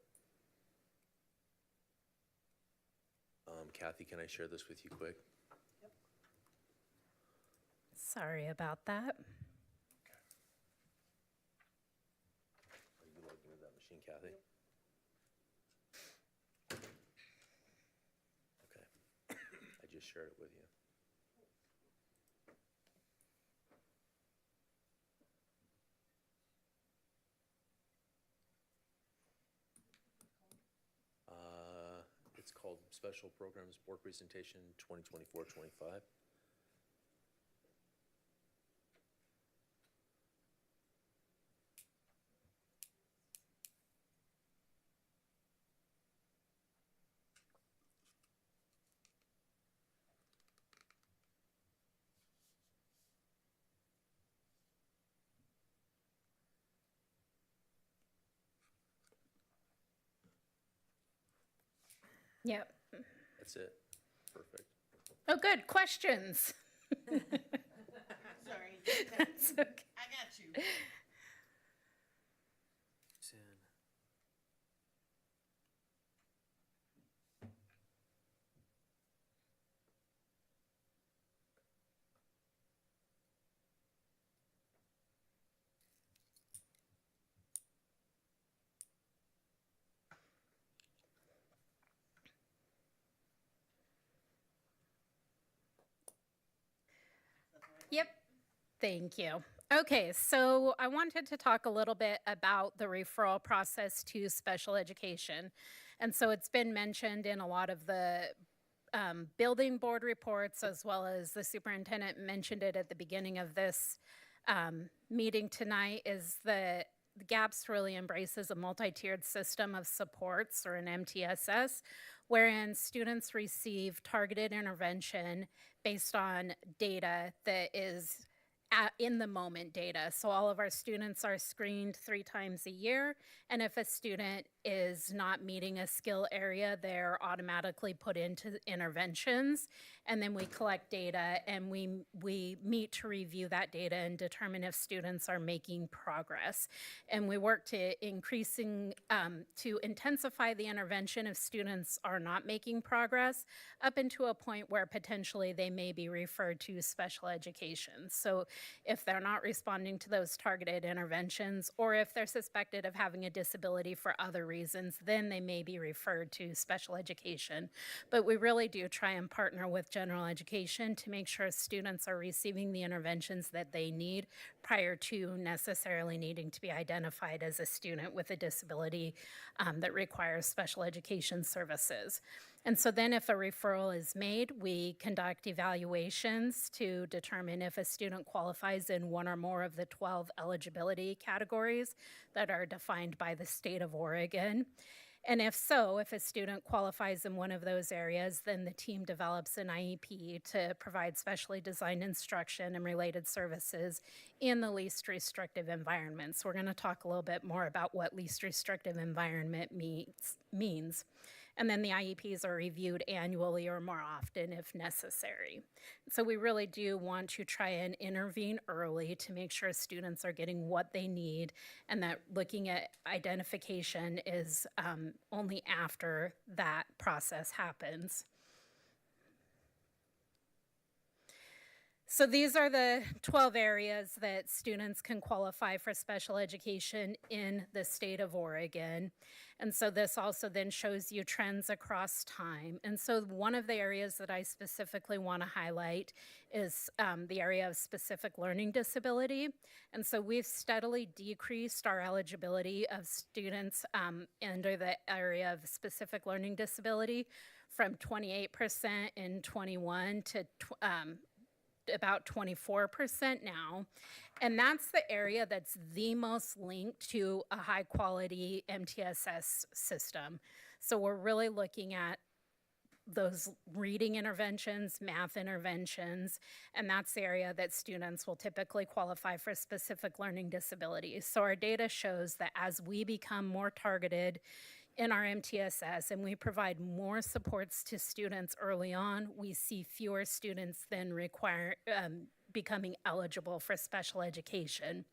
Kathy, can I share this with you quick? Sorry about that. Are you logging into that machine, Kathy? Okay, I just shared it with you. It's called Special Programs Board Presentation 2024-25. Yep. That's it. Perfect. Oh, good. Questions? Sorry. That's okay. I got you. Soon. Yep. Thank you. Okay, so I wanted to talk a little bit about the referral process to special education. And so it's been mentioned in a lot of the building board reports, as well as the superintendent mentioned it at the beginning of this meeting tonight, is that the GAPS really embraces a multi-tiered system of supports, or an MTSS, wherein students receive targeted intervention based on data that is in the moment data. So all of our students are screened 3 times a year. And if a student is not meeting a skill area, they're automatically put into interventions. And then we collect data and we meet to review that data and determine if students are making progress. And we work to intensify the intervention if students are not making progress, up into a point where potentially they may be referred to special education. So if they're not responding to those targeted interventions, or if they're suspected of having a disability for other reasons, then they may be referred to special education. But we really do try and partner with general education to make sure students are receiving the interventions that they need prior to necessarily needing to be identified as a student with a disability that requires special education services. And so then if a referral is made, we conduct evaluations to determine if a student qualifies in one or more of the 12 eligibility categories that are defined by the state of Oregon. And if so, if a student qualifies in one of those areas, then the team develops an IEP to provide specially designed instruction and related services in the least restrictive environment. So we're going to talk a little bit more about what least restrictive environment means. And then the IEPs are reviewed annually or more often if necessary. So we really do want to try and intervene early to make sure students are getting what they need, and that looking at identification is only after that process happens. So these are the 12 areas that students can qualify for special education in the state of Oregon. And so this also then shows you trends across time. And so one of the areas that I specifically want to highlight is the area of specific learning disability. And so we've steadily decreased our eligibility of students under the area of specific learning disability from 28% in 21 to about 24% now. And that's the area that's the most linked to a high quality MTSS system. So we're really looking at those reading interventions, math interventions, and that's the area that students will typically qualify for specific learning disabilities. So our data shows that as we become more targeted in our MTSS and we provide more supports to students early on, we see fewer students then becoming eligible for special education.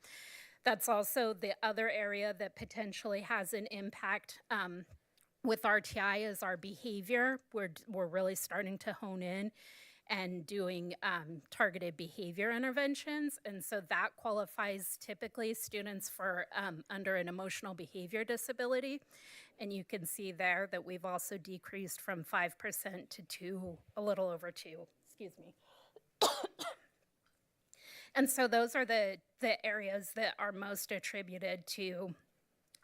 That's also the other area that potentially has an impact with RTI is our behavior. We're really starting to hone in and doing targeted behavior interventions. And so that qualifies typically students for under an emotional behavior disability. And you can see there that we've also decreased from 5% to 2, a little over 2, excuse me. And so those are the areas that are most attributed to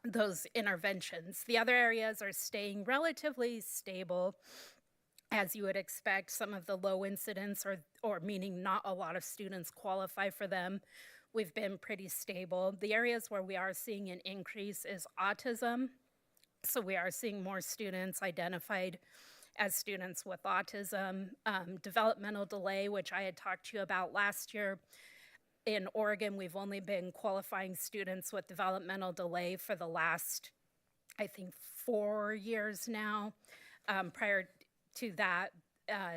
those interventions. The other areas are staying relatively stable. As you would expect, some of the low incidence or meaning not a lot of students qualify for them, we've been pretty stable. The areas where we are seeing an increase is autism. So we are seeing more students identified as students with autism. Developmental delay, which I had talked to you about last year. In Oregon, we've only been qualifying students with developmental delay for the last, I think, 4 years now. Prior to that,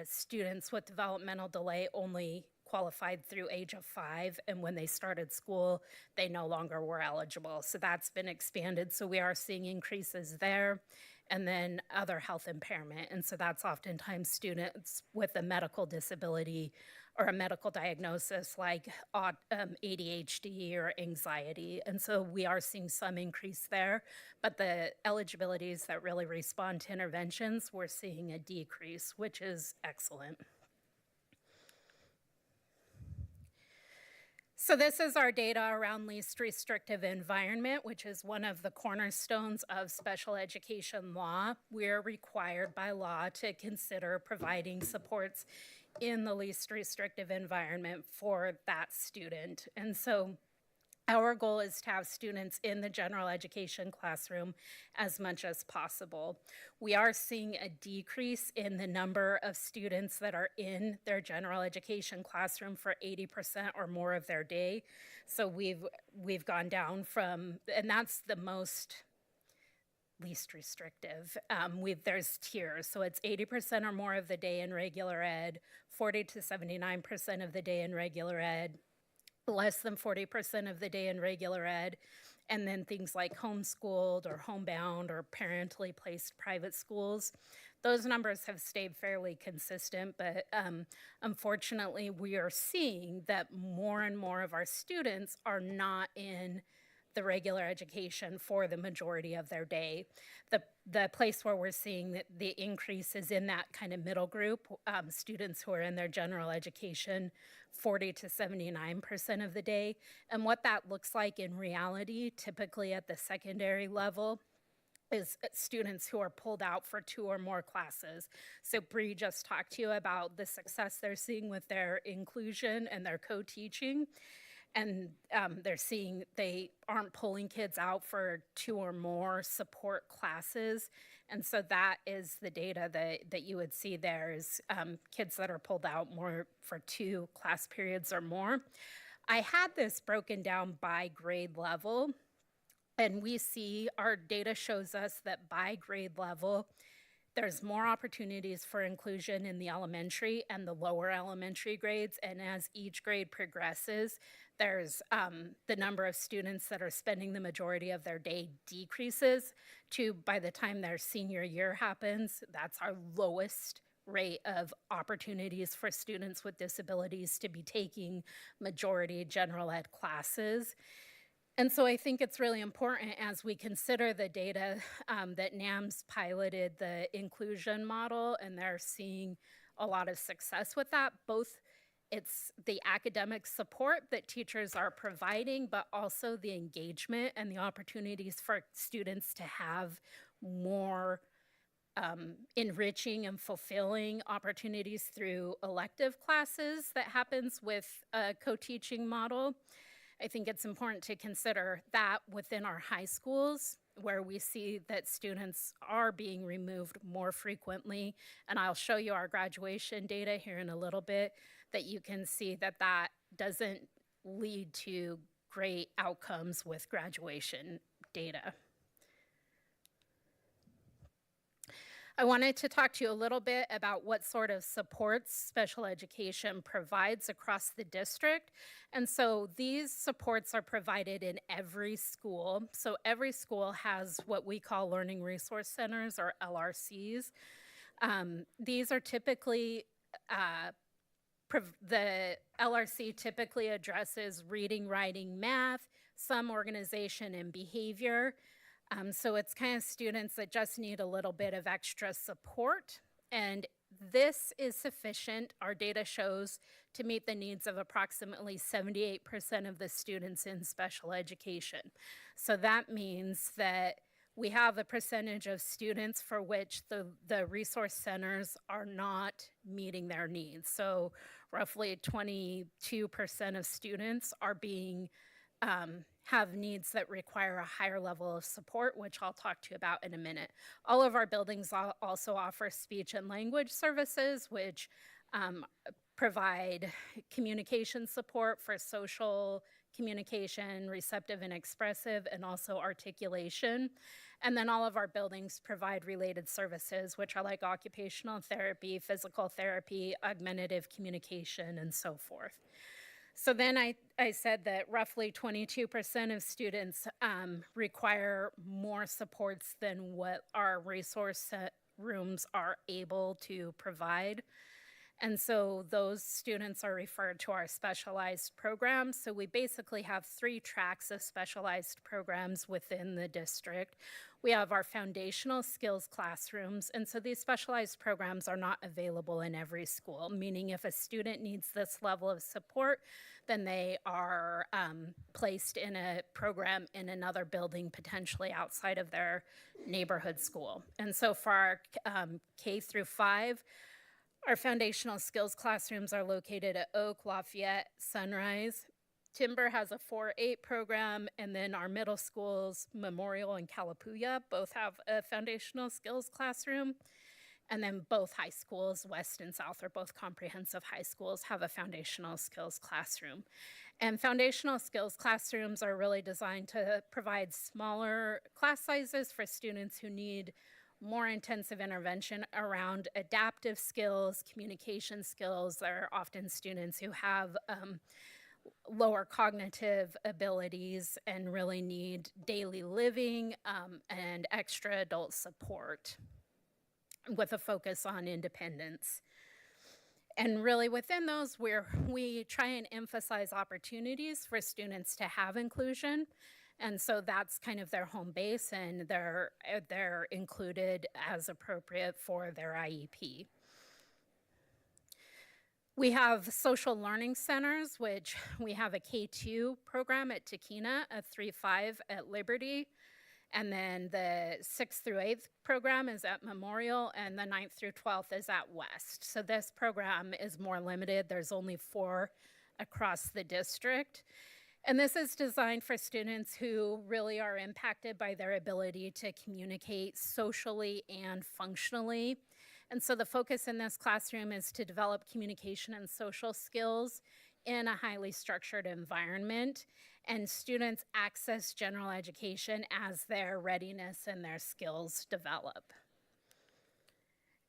students with developmental delay only qualified through age of 5, and when they started school, they no longer were eligible. So that's been expanded. So we are seeing increases there, and then other health impairment. And so that's oftentimes students with a medical disability or a medical diagnosis like ADHD or anxiety. And so we are seeing some increase there, but the eligibilities that really respond to interventions, we're seeing a decrease, which is excellent. So this is our data around least restrictive environment, which is one of the cornerstones of special education law. We're required by law to consider providing supports in the least restrictive environment for that student. And so our goal is to have students in the general education classroom as much as possible. We are seeing a decrease in the number of students that are in their general education classroom for 80% or more of their day. So we've gone down from, and that's the most least restrictive. There's tiers, so it's 80% or more of the day in regular ed, 40 to 79% of the day in regular ed, less than 40% of the day in regular ed, and then things like homeschooled or homebound or parentally placed private schools. Those numbers have stayed fairly consistent, but unfortunately we are seeing that more and more of our students are not in the regular education for the majority of their day. The place where we're seeing the increase is in that kind of middle group, students who are in their general education 40 to 79% of the day. And what that looks like in reality, typically at the secondary level, is students who are pulled out for 2 or more classes. So Bree just talked to you about the success they're seeing with their inclusion and their co-teaching. And they're seeing they aren't pulling kids out for 2 or more support classes. And so that is the data that you would see there is kids that are pulled out more for 2 class periods or more. I had this broken down by grade level, and we see our data shows us that by grade level, there's more opportunities for inclusion in the elementary and the lower elementary grades. And as each grade progresses, there's the number of students that are spending the majority of their day decreases to by the time their senior year happens, that's our lowest rate of opportunities for students with disabilities to be taking majority general ed classes. And so I think it's really important as we consider the data that NAMS piloted the inclusion model, and they're seeing a lot of success with that. Both it's the academic support that teachers are providing, but also the engagement and the opportunities for students to have more enriching and fulfilling opportunities through elective classes that happens with a co-teaching model. I think it's important to consider that within our high schools, where we see that students are being removed more frequently. And I'll show you our graduation data here in a little bit, that you can see that that doesn't lead to great outcomes with graduation data. I wanted to talk to you a little bit about what sort of supports special education provides across the district. And so these supports are provided in every school. So every school has what we call learning resource centers, or LRCs. These are typically, the LRC typically addresses reading, writing, math, some organization and behavior. So it's kind of students that just need a little bit of extra support. And this is sufficient, our data shows, to meet the needs of approximately 78% of the students in special education. So that means that we have a percentage of students for which the resource centers are not meeting their needs. So roughly 22% of students are being have needs that require a higher level of support, which I'll talk to you about in a minute. All of our buildings also offer speech and language services, which provide communication support for social communication, receptive and expressive, and also articulation. And then all of our buildings provide related services, which are like occupational therapy, physical therapy, augmentative communication, and so forth. So then I said that roughly 22% of students require more supports than what our resource rooms are able to provide. And so those students are referred to our specialized programs. So we basically have 3 tracks of specialized programs within the district. We have our foundational skills classrooms. And so these specialized programs are not available in every school, meaning if a student needs this level of support, then they are placed in a program in another building, potentially outside of their neighborhood school. And so for our K through 5, our foundational skills classrooms are located at Oak, Lafayette, Sunrise. Timber has a 4-8 program, and then our middle schools, Memorial and Calapooya, both have a foundational skills classroom. And then both high schools, West and South, are both comprehensive high schools, have a foundational skills classroom. And foundational skills classrooms are really designed to provide smaller class sizes for students who need more intensive intervention around adaptive skills, communication skills. There are often students who have lower cognitive abilities and really need daily living and extra adult support with a focus on independence. And really within those, we try and emphasize opportunities for students to have inclusion. And so that's kind of their home base, and they're included as appropriate for their IEP. We have social learning centers, which we have a K2 program at Tahkeena, a 3-5 at Liberty, and then the 6th through 8th program is at Memorial, and the 9th through 12th is at West. So this program is more limited. There's only 4 across the district. And this is designed for students who really are impacted by their ability to communicate socially and functionally. And so the focus in this classroom is to develop communication and social skills in a highly structured environment, and students access general education as their readiness and their skills develop.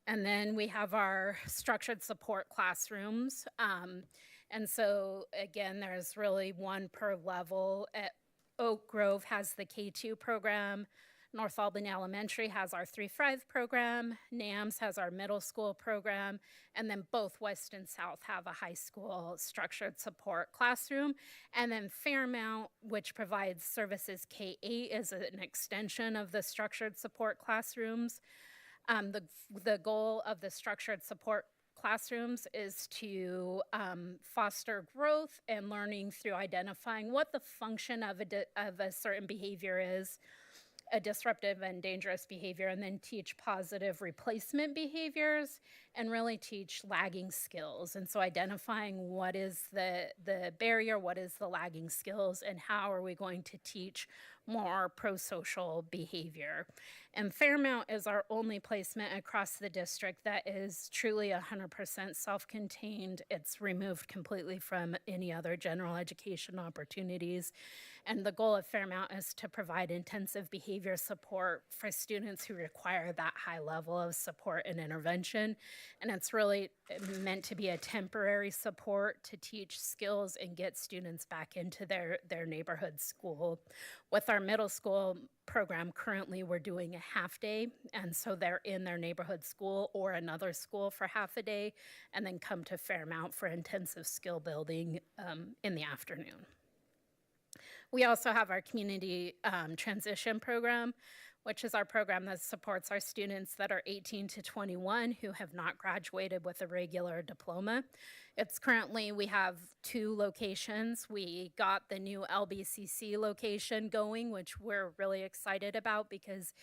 And then we have our structured support classrooms. And so again, there's really one per level. At Oak Grove has the K2 program. North Albany Elementary has our 3-5 program. NAMS has our middle school program. And then both West and South have a high school structured support classroom. And then Fairmount, which provides services K8, is an extension of the structured support classrooms. The goal of the structured support classrooms is to foster growth and learning through identifying what the function of a certain behavior is, a disruptive and dangerous behavior, and then teach positive replacement behaviors and really teach lagging skills. And so identifying what is the barrier, what is the lagging skills, and how are we going to teach more pro-social behavior. And Fairmount is our only placement across the district that is truly 100% self-contained. It's removed completely from any other general education opportunities. And the goal of Fairmount is to provide intensive behavior support for students who require that high level of support and intervention. And it's really meant to be a temporary support to teach skills and get students back into their neighborhood school. With our middle school program, currently we're doing a half day, and so they're in their neighborhood school or another school for half a day, and then come to Fairmount for intensive skill building in the afternoon. We also have our community transition program, which is our program that supports our students that are 18 to 21 who have not graduated with a regular diploma. It's currently, we have 2 locations. We got the new LBCC location going, which we're really excited about because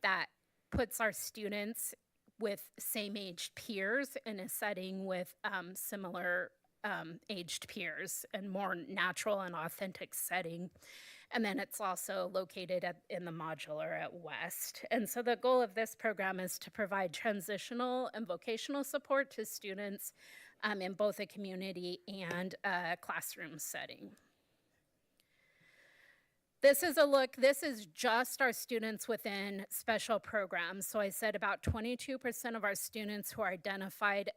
that puts our students with same-aged peers in a setting with similar aged peers and more natural and authentic setting. And then it's also located in the modular at West. And so the goal of this program is to provide transitional and vocational support to students in both a community and a classroom setting. This is a look, this is just our students within special programs. So I said about 22% of our students who are identified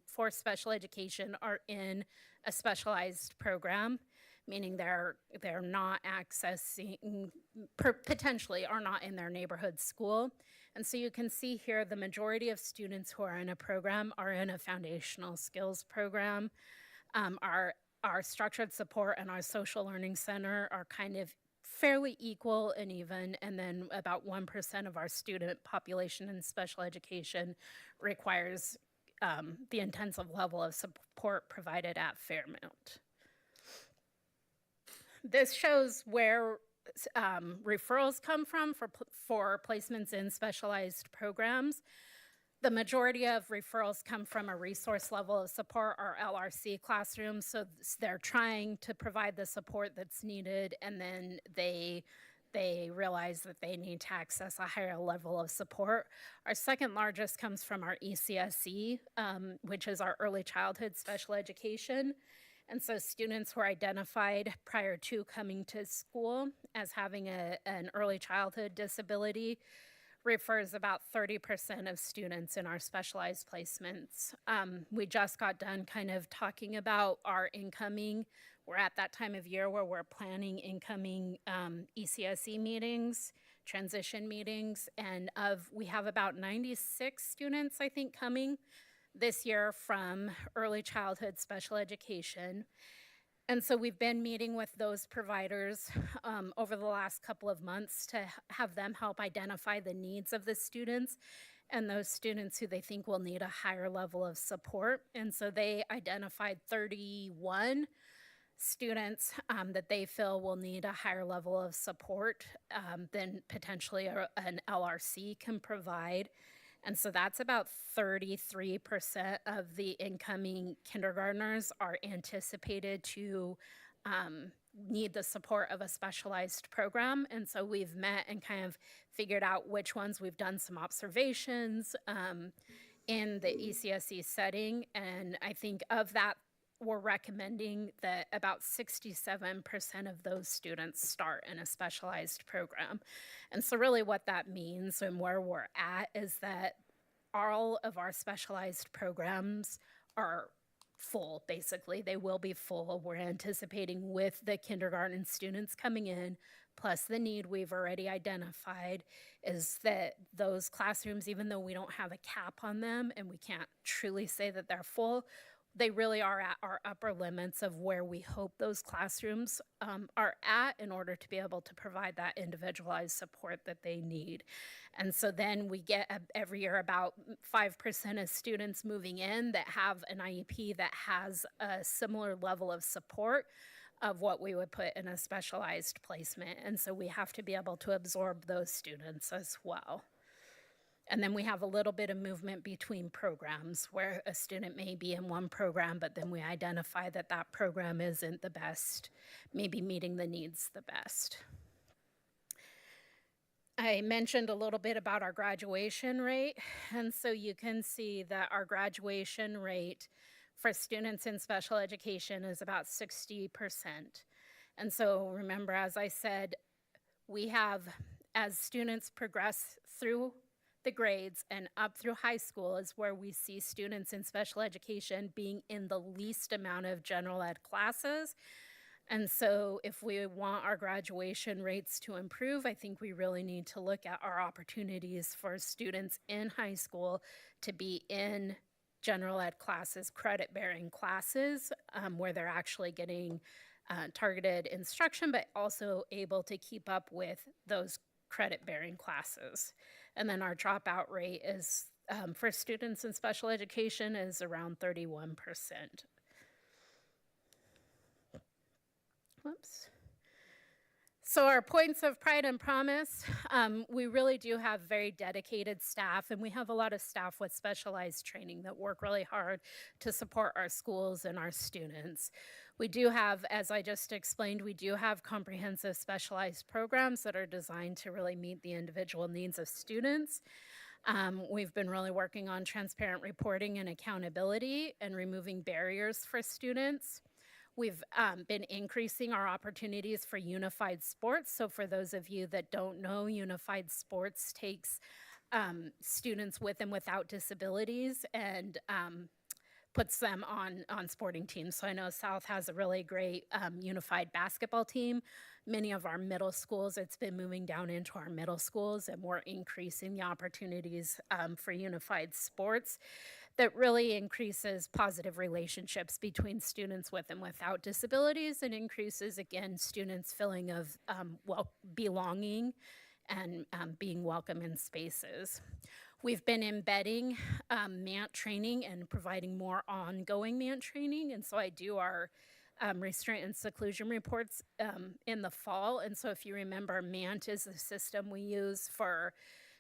for special education are in a specialized program, meaning they're not accessing, potentially are not in their neighborhood school. And so you can see here the majority of students who are in a program are in a foundational skills program. Our structured support and our social learning center are kind of fairly equal and even, and then about 1% of our student population in special education requires the intensive level of support provided at Fairmount. This shows where referrals come from for placements in specialized programs. The majority of referrals come from a resource level of support, or LRC classrooms. So they're trying to provide the support that's needed, and then they realize that they need to access a higher level of support. Our second largest comes from our ECSE, which is our early childhood special education. And so students who are identified prior to coming to school as having an early childhood disability refers about 30% of students in our specialized placements. We just got done kind of talking about our incoming. We're at that time of year where we're planning incoming ECSE meetings, transition meetings, and we have about 96 students, I think, coming this year from early childhood special education. And so we've been meeting with those providers over the last couple of months to have them help identify the needs of the students and those students who they think will need a higher level of support. And so they identified 31 students that they feel will need a higher level of support than potentially an LRC can provide. And so that's about 33% of the incoming kindergartners are anticipated to need the support of a specialized program. And so we've met and kind of figured out which ones we've done some observations in the ECSE setting. And I think of that, we're recommending that about 67% of those students start in a specialized program. And so really what that means and where we're at is that all of our specialized programs are full, basically. They will be full. We're anticipating with the kindergarten students coming in, plus the need we've already identified, is that those classrooms, even though we don't have a cap on them and we can't truly say that they're full, they really are at our upper limits of where we hope those classrooms are at in order to be able to provide that individualized support that they need. And so then we get every year about 5% of students moving in that have an IEP that has a similar level of support of what we would put in a specialized placement. And so we have to be able to absorb those students as well. And then we have a little bit of movement between programs where a student may be in one program, but then we identify that that program isn't the best, maybe meeting the needs the best. I mentioned a little bit about our graduation rate. And so you can see that our graduation rate for students in special education is about 60%. And so remember, as I said, we have, as students progress through the grades and up through high school is where we see students in special education being in the least amount of general ed classes. And so if we want our graduation rates to improve, I think we really need to look at our opportunities for students in high school to be in general ed classes, credit-bearing classes, where they're actually getting targeted instruction, but also able to keep up with those credit-bearing classes. And then our dropout rate is, for students in special education, is around 31%. Whoops. So our points of pride and promise, we really do have very dedicated staff, and we have a lot of staff with specialized training that work really hard to support our schools and our students. We do have, as I just explained, we do have comprehensive specialized programs that are designed to really meet the individual needs of students. We've been really working on transparent reporting and accountability and removing barriers for students. We've been increasing our opportunities for unified sports. So for those of you that don't know, unified sports takes students with and without disabilities and puts them on sporting teams. So I know South has a really great unified basketball team. Many of our middle schools, it's been moving down into our middle schools, and we're increasing the opportunities for unified sports that really increases positive relationships between students with and without disabilities and increases, again, students' feeling of belonging and being welcome in spaces. We've been embedding MANT training and providing more ongoing MANT training. And so I do our restraint and seclusion reports in the fall. And so if you remember, MANT is the system we use for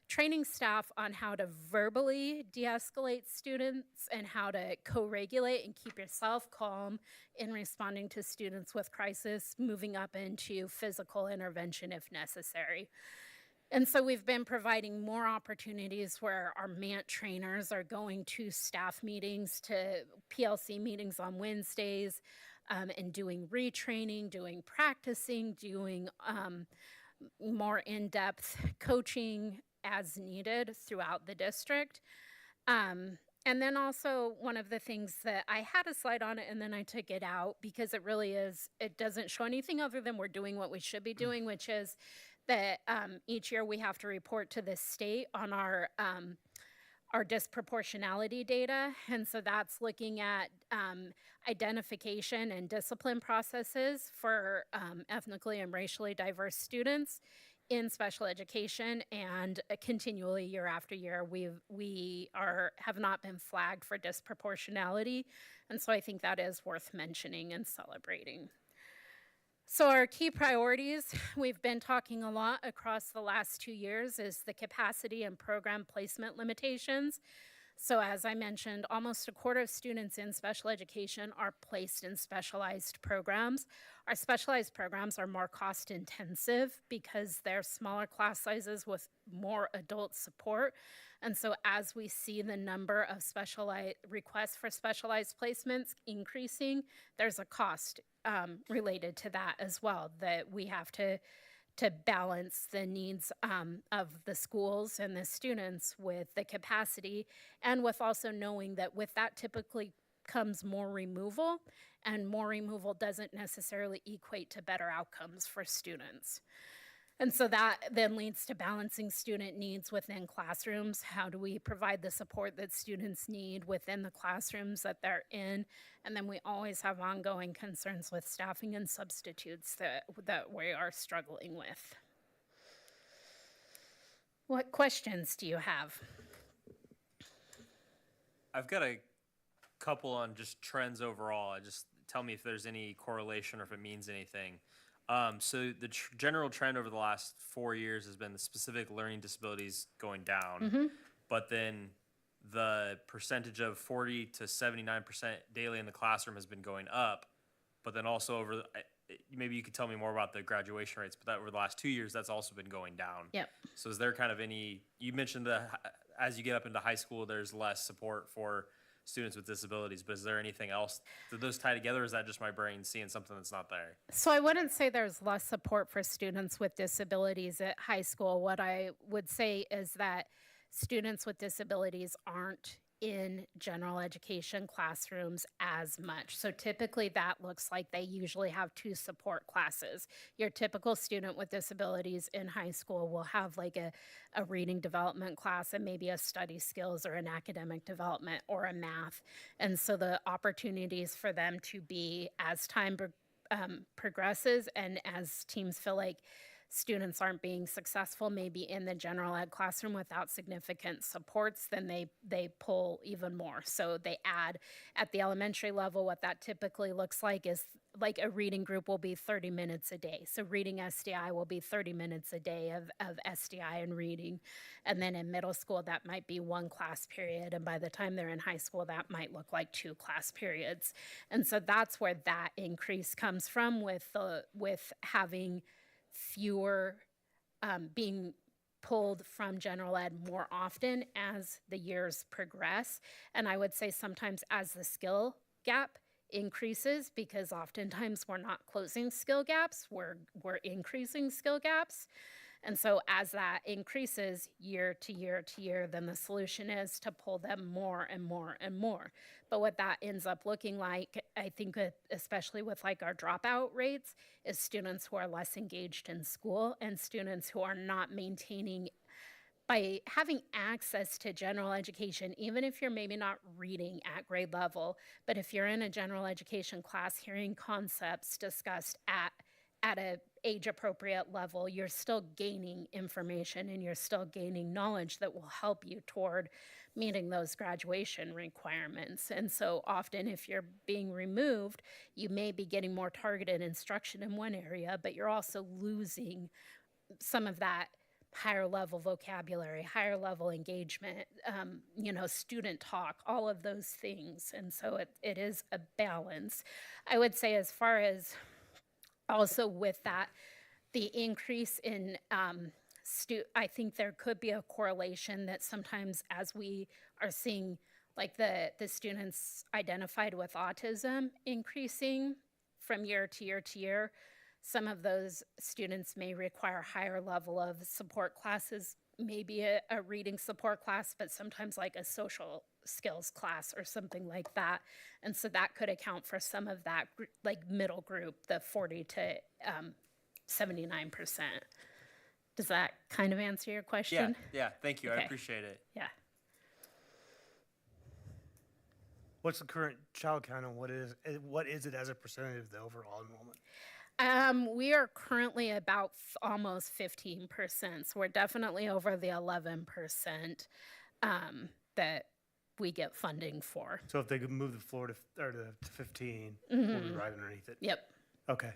training staff on how to verbally de-escalate students and how to co-regulate and keep yourself calm in responding to students with crisis, moving up into physical intervention if necessary. And so we've been providing more opportunities where our MANT trainers are going to staff meetings, to PLC meetings on Wednesdays, and doing retraining, doing practicing, doing more in-depth coaching as needed throughout the district. And then also one of the things that I had a slide on it and then I took it out because it really is, it doesn't show anything other than we're doing what we should be doing, which is that each year we have to report to the state on our disproportionality data. And so that's looking at identification and discipline processes for ethnically and racially diverse students in special education, and continually year after year, we have not been flagged for disproportionality. And so I think that is worth mentioning and celebrating. So our key priorities, we've been talking a lot across the last 2 years, is the capacity and program placement limitations. So as I mentioned, almost a quarter of students in special education are placed in specialized programs. Our specialized programs are more cost intensive because they're smaller class sizes with more adult support. And so as we see the number of specialized requests for specialized placements increasing, there's a cost related to that as well, that we have to balance the needs of the schools and the students with the capacity, and with also knowing that with that typically comes more removal, and more removal doesn't necessarily equate to better outcomes for students. And so that then leads to balancing student needs within classrooms. How do we provide the support that students need within the classrooms that they're in? And then we always have ongoing concerns with staffing and substitutes that we are struggling with. What questions do you have? I've got a couple on just trends overall. Just tell me if there's any correlation or if it means anything. So the general trend over the last 4 years has been the specific learning disabilities going down, but then the percentage of 40 to 79% daily in the classroom has been going up. But then also maybe you could tell me more about the graduation rates, but that over the last 2 years, that's also been going down. Yep. So is there kind of you mentioned as you get up into high school, there's less support for students with disabilities, but is there anything else? Do those tie together, or is that just my brain seeing something that's not there? So I wouldn't say there's less support for students with disabilities at high school. What I would say is that students with disabilities aren't in general education classrooms as much. So typically that looks like they usually have 2 support classes. Your typical student with disabilities in high school will have like a reading development class and maybe a study skills or an academic development or a math. And so the opportunities for them to be, as time progresses and as teams feel like students aren't being successful maybe in the general ed classroom without significant supports, then they pull even more. So they add at the elementary level. What that typically looks like is like a reading group will be 30 minutes a day. So reading SDI will be 30 minutes a day of SDI and reading. And then in middle school, that might be 1 class period. And by the time they're in high school, that might look like 2 class periods. And so that's where that increase comes from with having fewer being pulled from general ed more often as the years progress. And I would say sometimes as the skill gap increases, because oftentimes we're not closing skill gaps, we're increasing skill gaps. And so as that increases year to year to year, then the solution is to pull them more and more and more. But what that ends up looking like, I think, especially with like our dropout rates, is students who are less engaged in school and students who are not maintaining, by having access to general education, even if you're maybe not reading at grade level, but if you're in a general education class hearing concepts discussed at a age appropriate level, you're still gaining information and you're still gaining knowledge that will help you toward meeting those graduation requirements. And so often if you're being removed, you may be getting more targeted instruction in one area, but you're also losing some of that higher level vocabulary, higher level engagement, student talk, all of those things. And so it is a balance. I would say as far as also with that, the increase in I think there could be a correlation that sometimes as we are seeing like the students identified with autism increasing from year to year to year, some of those students may require higher level of support classes, maybe a reading support class, but sometimes like a social skills class or something like that. And so that could account for some of that like middle group, the 40 to 79%. Does that kind of answer your question? Yeah, thank you. Okay. I appreciate it. Yeah. What's the current child count and what is it as a percentage of the overall enrollment? We are currently about almost 15%. So we're definitely over the 11% that we get funding for. So if they could move the floor to 15, we'll be right underneath it. Yep. Okay.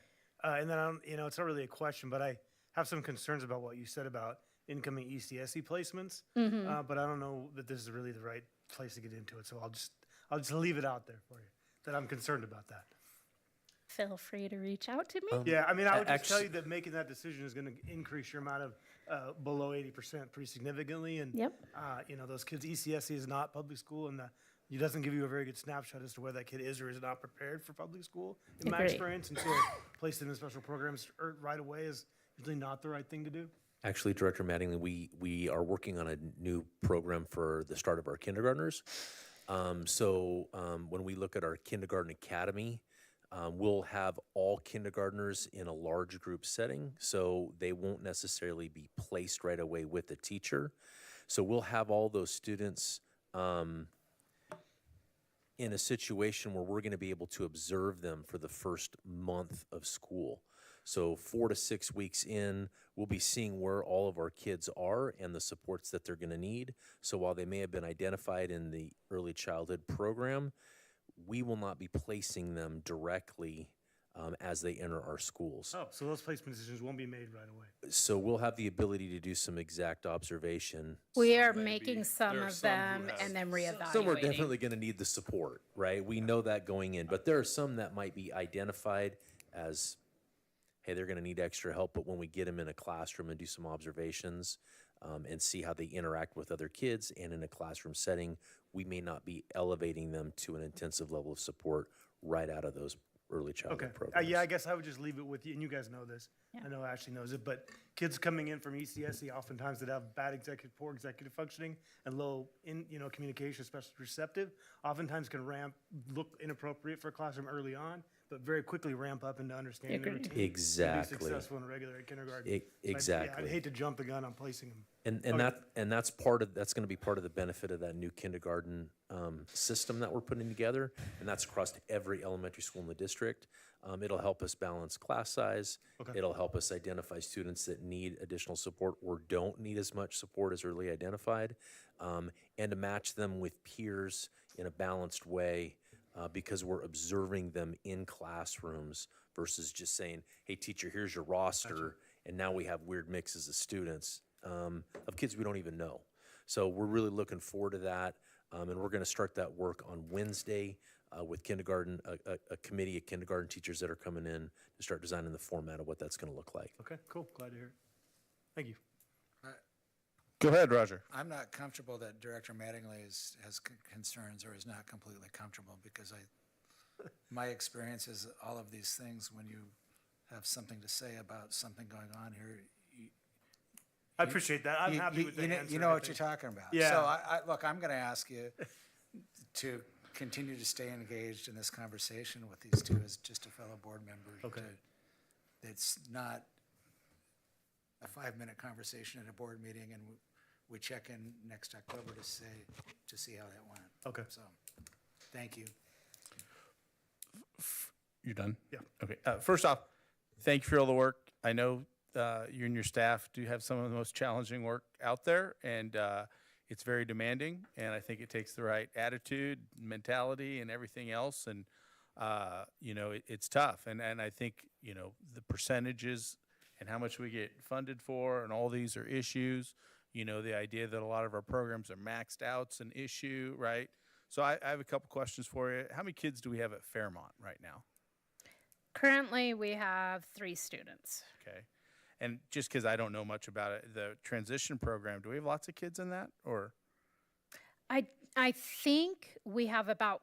And then, it's not really a question, but I have some concerns about what you said about incoming ECSE placements. But I don't know that this is really the right place to get into it. So I'll just leave it out there for you, that I'm concerned about that. Feel free to reach out to me. Yeah, I mean, I would just tell Actu- you that making that decision is gonna increase your amount of, below 80% pretty significantly. And, Yep. you know, those kids, ECSE is not public school, and it doesn't give you a very good snapshot as to where that kid is or is not prepared for public school, in my Agree. experience. And so placing them in special programs right away is usually not the right thing to do. Actually, Director Mattingly, we are working on a new program for the start of our kindergartners. When we look at our kindergarten academy, we'll have all kindergartners in a large group setting, so they won't necessarily be placed right away with the teacher. So we'll have all those students in a situation where we're going to be able to observe them for the first month of school. So 4 to 6 weeks in, we'll be seeing where all of our kids are and the supports that they're going to need. So while they may have been identified in the early childhood program, we will not be placing them directly as they enter our schools. Oh, so those placement decisions won't be made right away. So we'll have the ability to do some exact observation. We are making some of them and then reevaluating. Some are definitely going to need the support, right? We know that going in, but there are some that might be identified as, hey, they're going to need extra help. But when we get them in a classroom and do some observations and see how they interact with other kids and in a classroom setting, we may not be elevating them to an intensive level of support right out of those early childhood Okay. programs. Yeah, I guess I would just leave it with you, and you guys know this. I know Ashley knows it, but kids coming in from ECSE oftentimes that have poor executive functioning and low communication, especially receptive, oftentimes can look inappropriate for a classroom early on, but very quickly ramp up into understanding the Agreed. routine. Exactly. And be successful in regular kindergarten. Exactly. I'd hate to jump the gun on placing them. And that's going to be part of the benefit of that new kindergarten system that we're putting together, and that's across every elementary school in the district. It'll help us balance class size. Okay. It'll help us identify students that need additional support or don't need as much support as early identified, and to match them with peers in a balanced way. Because we're observing them in classrooms versus just saying, hey, teacher, here's your roster, and now we have weird mixes of students, of kids we don't even know. So we're really looking forward to that, and we're going to start that work on Wednesday with kindergarten, a committee of kindergarten teachers that are coming in to start designing the format of what that's going to look like. Okay, cool. Glad to hear it. Thank you. Go ahead, Roger. I'm not comfortable that Director Mattingly has concerns or is not completely comfortable because my experience is all of these things, when you have something to say about something going on here, I appreciate that. I'm happy with the answer. You know what you're talking about. Yeah. So look, I'm going to ask you to continue to stay engaged in this conversation with these two as just a fellow board member. Okay. It's not a 5-minute conversation at a board meeting, and we check in next October to see how that went. Okay. So, thank you. You're done? Yeah. Okay. First off, thank you for all the work. I know you and your staff do have some of the most challenging work out there, and it's very demanding, and I think it takes the right attitude, mentality, and everything else, and it's tough. And I think, the percentages and how much we get funded for and all these are issues. The idea that a lot of our programs are maxed out's an issue, right? So I have a couple questions for you. How many kids do we have at Fairmont right now? Currently, we have 3 students. Okay. And just because I don't know much about it, the transition program, do we have lots of kids in that, or? I think we have about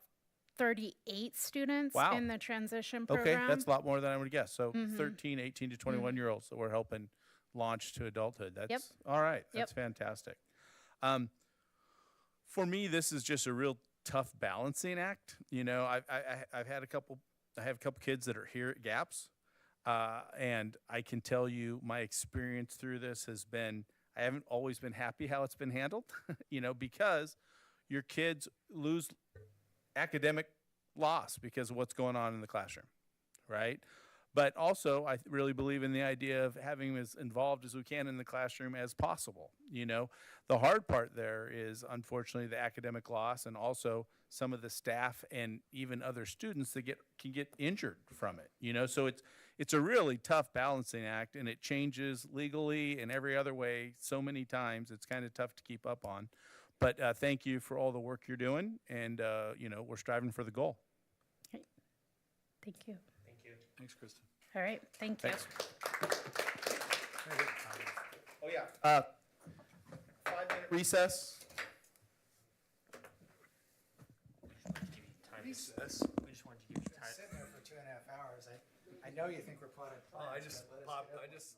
38 students Wow. in the transition Okay, program. that's a lot more than I would guess. So 13, 18 to 21-year-olds that we're helping launch to adulthood. That's all right. That's fantastic. For me, this is just a real tough balancing act. I've had I have a couple kids that are here at GAPS, and I can tell you my experience through this has been, I haven't always been happy how it's been handled, because your kids lose academic loss because of what's going on in the classroom, right? But also, I really believe in the idea of having as involved as we can in the classroom as possible. The hard part there is, unfortunately, the academic loss, and also some of the staff and even other students that can get injured from it. So it's a really tough balancing act, and it changes legally and every other way so many times. It's kind of tough to keep up on. But thank you for all the work you're doing, and, we're striving for the goal. Thank you. Thank you. Thanks, Kristen. All right, thank you. Thanks. Oh, yeah. 5-minute recess. Recess. We just wanted to give you time. Sitting there for 2.5 hours. I know you think we're plotted plans. I just but let us popped, get I up. just,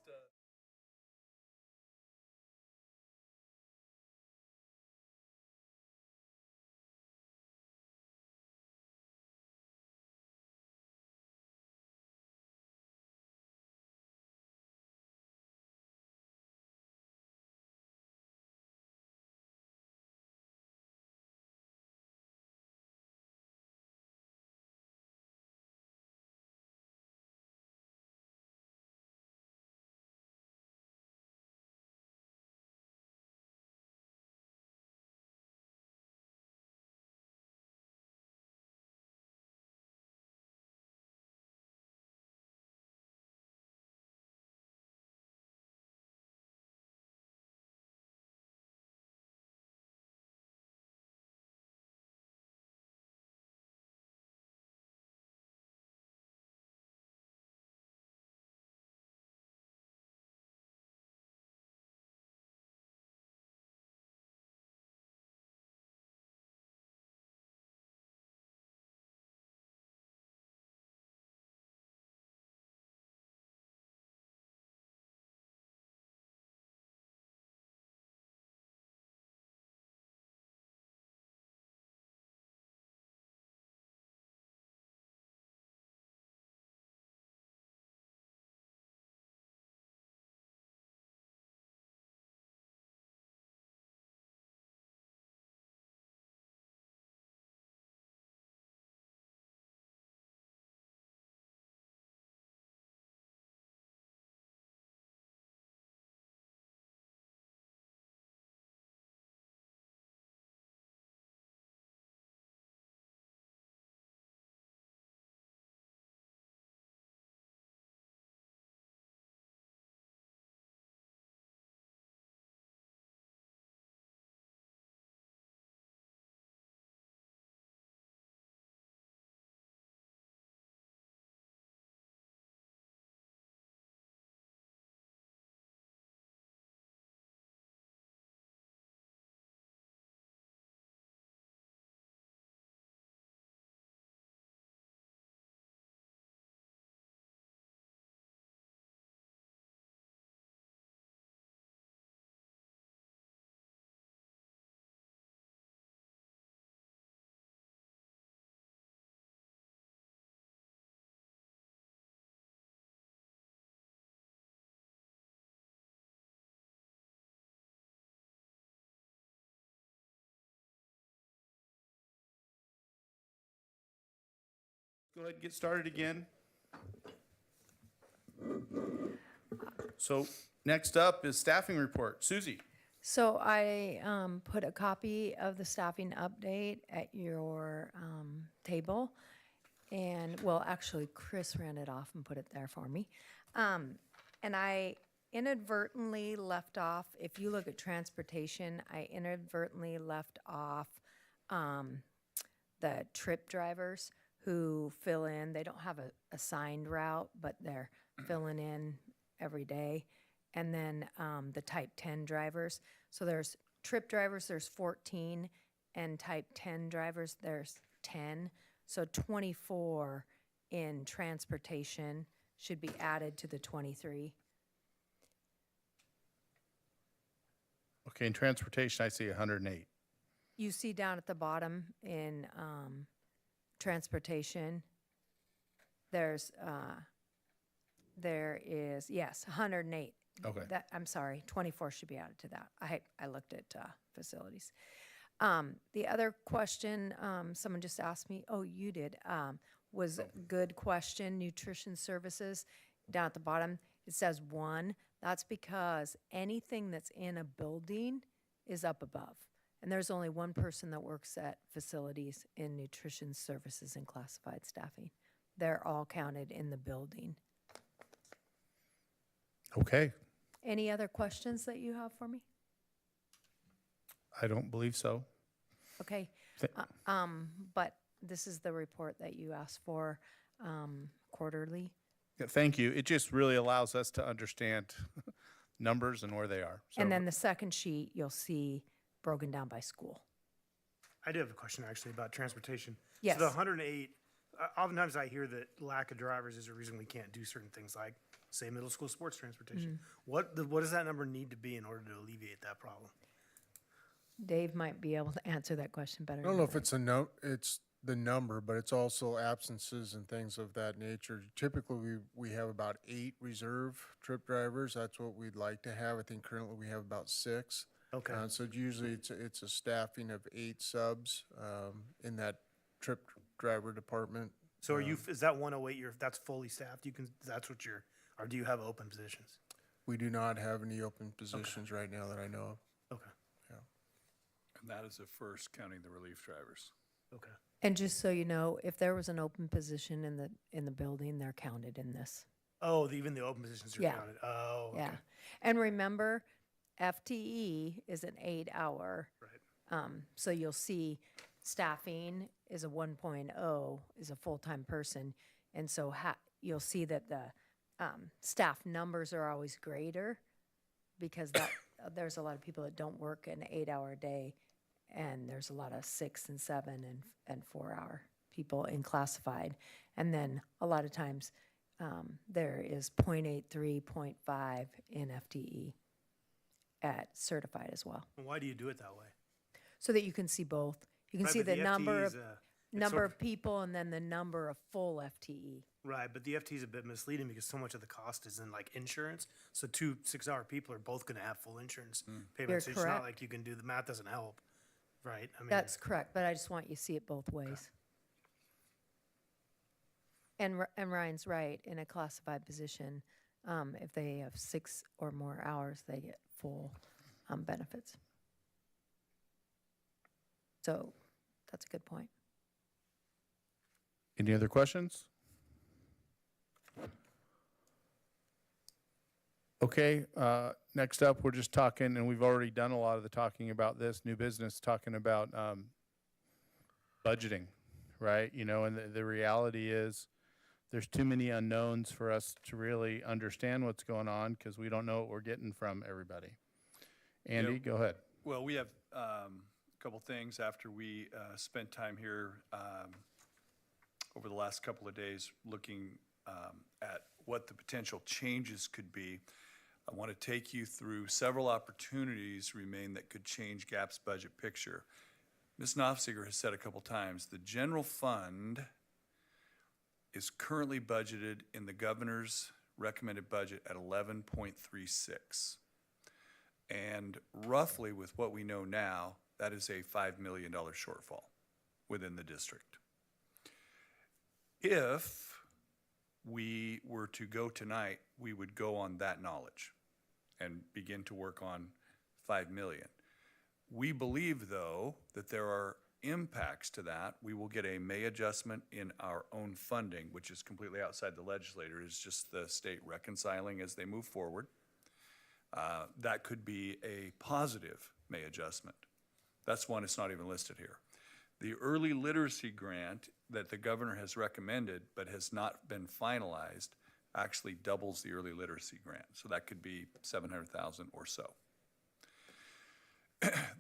Go ahead and get started again. So next up is staffing report. Susie. So I put a copy of the staffing update at your table. And, well, actually, Chris ran it off and put it there for me. And I inadvertently left off, if you look at transportation, I inadvertently left off the trip drivers who fill in. They don't have a assigned route, but they're filling in every day. And then the type 10 drivers. So there's trip drivers, there's 14, and type 10 drivers, there's 10. So 24 in transportation should be added to the 23. Okay, in transportation, I see 108. You see down at the bottom in transportation, there is, yes, 108. Okay. I'm sorry, 24 should be added to that. I looked at facilities. The other question, someone just asked me, oh, you did, was good question, nutrition services. Down at the bottom, it says 1. That's because anything that's in a building is up above. And there's only one person that works at facilities in nutrition services and classified staffing. They're all counted in the building. Okay. Any other questions that you have for me? I don't believe so. Okay. Th- But this is the report that you asked for quarterly. Yeah, thank you. It just really allows us to understand numbers and where they are. So, And then the second sheet, you'll see broken down by school. I do have a question actually about transportation. Yes. So the 108, oftentimes I hear that lack of drivers is a reason we can't do certain things like, say, middle school sports transportation. What does that number need to be in order to alleviate that problem? Dave might be able to answer that question better. I don't than know if I. it's the number, but it's also absences and things of that nature. Typically, we have about 8 reserve trip drivers. That's what we'd like to have. I think currently we have about 6. Okay. So usually it's a staffing of 8 subs in that trip driver department. So is that 108, that's fully staffed? That's what or do you have open positions? We do not have any open positions right now that I know of. Okay, And that is at first counting the relief drivers. okay. And just so you know, if there was an open position in the building, they're counted in this. Oh, even the open positions are Yeah. counted? Oh, okay. Yeah. And remember, FTE is an 8-hour. Right. So you'll see staffing is a 1.0, is a full-time person. And so you'll see that the staff numbers are always greater because there's a lot of people that don't work an 8-hour day. And there's a lot of 6 and 7 and 4-hour people in classified. And then a lot of times there is 0.83, 0.5 in FTE at certified as well. And why do you do it that way? So that you can see both. You can Right, see but the FTE number is, of it's number sort of people and then the number of full FTE. Right, but the FT is a bit misleading because so much of the cost is in like insurance. So 2 6-hour people are both going to have full insurance payments. You're So it's correct. not like you can do the math doesn't help, right? I mean, That's correct, but I just want you to see it both ways. And Ryan's right, in a classified position, if they have 6 or more hours, they get full benefits. So that's a good point. any other questions? Okay, next up, we're just talking, and we've already done a lot of the talking about this, new business, talking about budgeting, right? You know, and the reality is there's too many unknowns for us to really understand what's going on because we don't know what we're getting from everybody. Andy, go ahead. Well, we have a couple things after we spent time here over the last couple of days looking at what the potential changes could be. I want to take you through several opportunities remain that could change GAP's budget picture. Ms. Knopfseger has said a couple times, the general fund is currently budgeted in the governor's recommended budget at 11.36. And roughly with what we know now, that is a $5 million shortfall within the district. If we were to go tonight, we would go on that knowledge and begin to work on 5 million. We believe, though, that there are impacts to that. We will get a May adjustment in our own funding, which is completely outside the legislator. It's just the state reconciling as they move forward. That could be a positive May adjustment. That's one that's not even listed here. The early literacy grant that the governor has recommended but has not been finalized actually doubles the early literacy grant. So that could be 700,000 or so.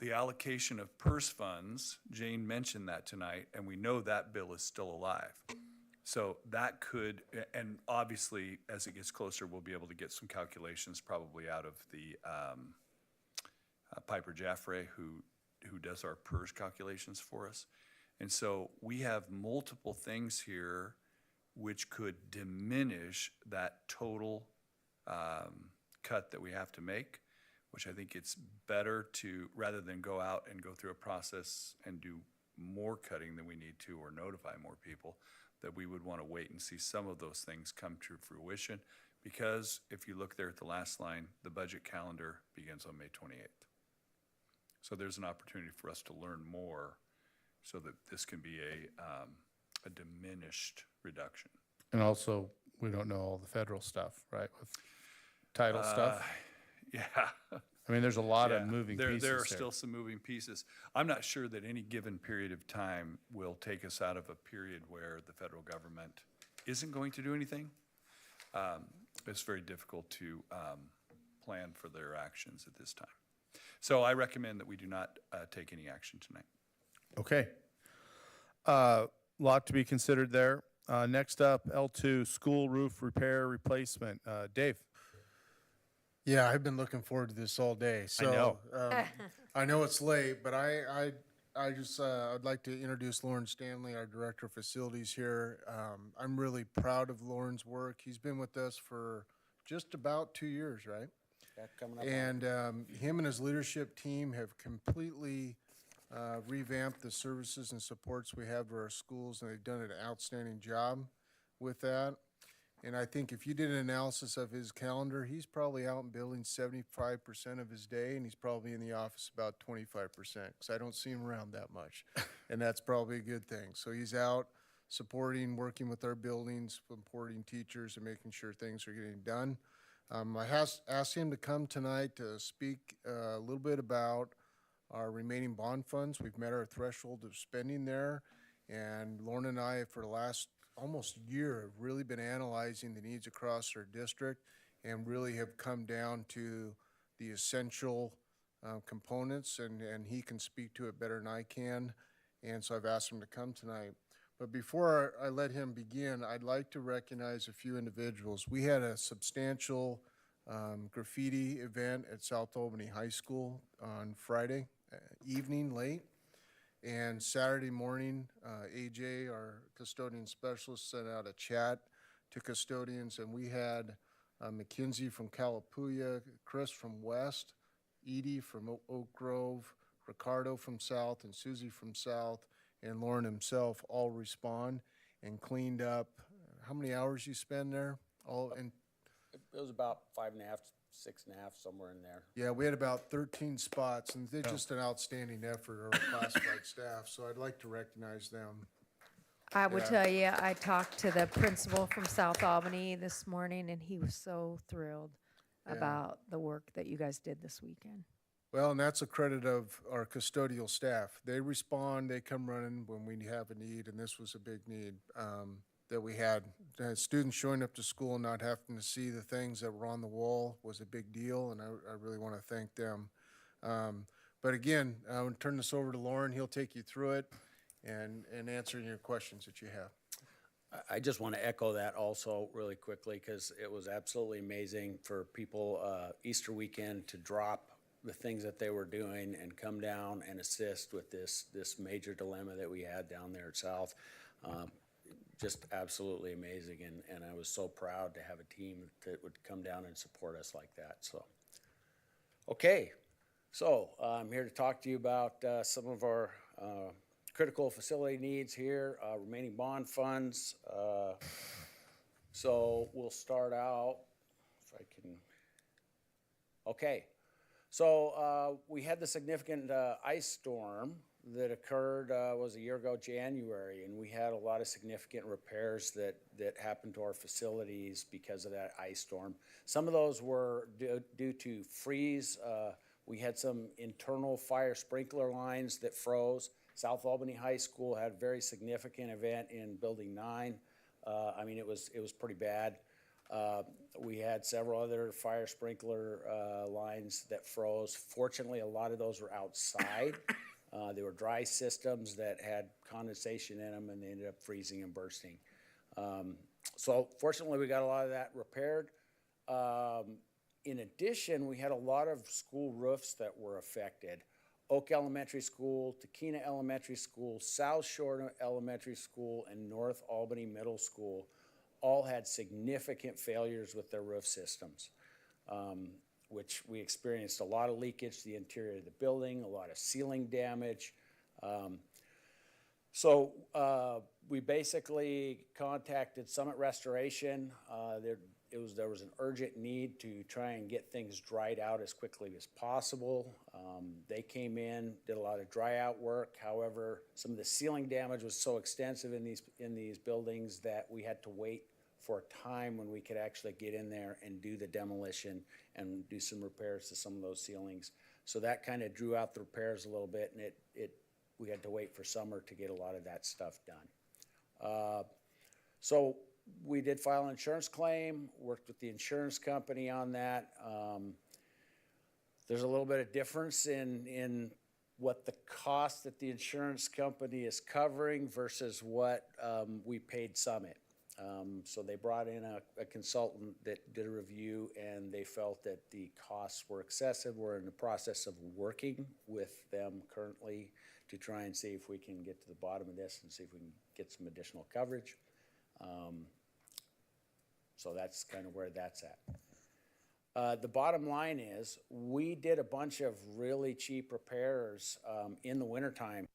The allocation of PERS funds, Jane mentioned that tonight, and we know that bill is still alive. So that could, and obviously as it gets closer, we'll be able to get some calculations probably out of the Piper Jaffray, who does our PERS calculations for us. And so we have multiple things here which could diminish that total cut that we have to make, which I think it's better to, rather than go out and go through a process and do more cutting than we need to or notify more people, that we would want to wait and see some of those things come to fruition. Because if you look there at the last line, the budget calendar begins on May 28th. So there's an opportunity for us to learn more so that this can be a diminished reduction. And also, we don't know all the federal stuff, right, with title stuff? Yeah. I I mean, there's a lot of Yeah, moving there pieces are there. still some moving pieces. I'm not sure that any given period of time will take us out of a period where the federal government isn't going to do anything. It's very difficult to plan for their actions at this time. So I recommend that we do not take any action tonight. Okay. Lot to be considered there. Next up, L2, school roof repair replacement. Dave? Yeah, I've been looking forward to this all day. So, know. I know it's late, but I'd like to introduce Lauren Stanley, our Director of Facilities here. I'm really proud of Lauren's work. He's been with us for just about 2 years, right? And him and his leadership team have completely revamped the services and supports we have to our schools, and they've done an outstanding job with that. And I think if you did an analysis of his calendar, he's probably out in buildings 75% of his day, and he's probably in the office about 25%, because I don't see him around that much. And that's probably a good thing. So he's out supporting, working with our buildings, supporting teachers, and making sure things are getting done. I asked him to come tonight to speak a little bit about our remaining bond funds. We've met our threshold of spending there, and Lauren and I, for the last almost year, have really been analyzing the needs across our district and really have come down to the essential components, and he can speak to it better than I can. And so I've asked him to come tonight. But before I let him begin, I'd like to recognize a few individuals. We had a substantial graffiti event at South Albany High School on Friday evening late. And Saturday morning, AJ, our custodian specialist, sent out a chat to custodians, and we had Mackenzie from Calapooya, Chris from West, Edie from Oak Grove, Ricardo from South, and Susie from South, and Lauren himself all respond and cleaned up. How many hours you spend there? It was about 5.5, 6.5, somewhere in there. Yeah, we had about 13 spots, and they're just an outstanding effort, our classified staff, so I'd like to recognize them. I would Yeah. tell you, I talked to the principal from South Albany this morning, and he was so thrilled Yeah. about the work that you guys did this weekend. Well, and that's a credit of our custodial staff. They respond, they come running when we have a need, and this was a big need that we had. Students showing up to school and not having to see the things that were on the wall was a big deal, and I really want to thank them. But again, I'll turn this over to Lauren. He'll take you through it and answer your questions that you have. I just want to echo that also really quickly, because it was absolutely amazing for people Easter weekend to drop the things that they were doing and come down and assist with this major dilemma that we had down there at South. Just absolutely amazing, and I was so proud to have a team that would come down and support us like that. So, okay, so I'm here to talk to you about some of our critical facility needs here, remaining bond funds. So we'll start out, if I can. Okay, so we had the significant ice storm that occurred, was a year ago, January, and we had a lot of significant repairs that happened to our facilities because of that ice storm. Some of those were due to freeze. We had some internal fire sprinkler lines that froze. South Albany High School had a very significant event in Building 9. I mean, it was pretty bad. We had several other fire sprinkler lines that froze. Fortunately, a lot of those were outside. They were dry systems that had condensation in them, and they ended up freezing and bursting. So fortunately, we got a lot of that repaired. In addition, we had a lot of school roofs that were affected. Oak Elementary School, Takina Elementary School, South Shore Elementary School, and North Albany Middle School all had significant failures with their roof systems, which we experienced a lot of leakage to the interior of the building, a lot of ceiling damage. So we basically contacted Summit Restoration. There was an urgent need to try and get things dried out as quickly as possible. They came in, did a lot of dry out work. However, some of the ceiling damage was so extensive in these buildings that we had to wait for a time when we could actually get in there and do the demolition and do some repairs to some of those ceilings. So that kind of drew out the repairs a little bit, and we had to wait for summer to get a lot of that stuff done. So we did file an insurance claim, worked with the insurance company on that. There's a little bit of difference in what the cost that the insurance company is covering versus what we paid Summit. So they brought in a consultant that did a review, and they felt that the costs were excessive. We're in the process of working with them currently to try and see if we can get to the bottom of this and see if we can get some additional coverage. So that's kind of where that's at. The bottom line is, we did a bunch of really cheap repairs in the wintertime.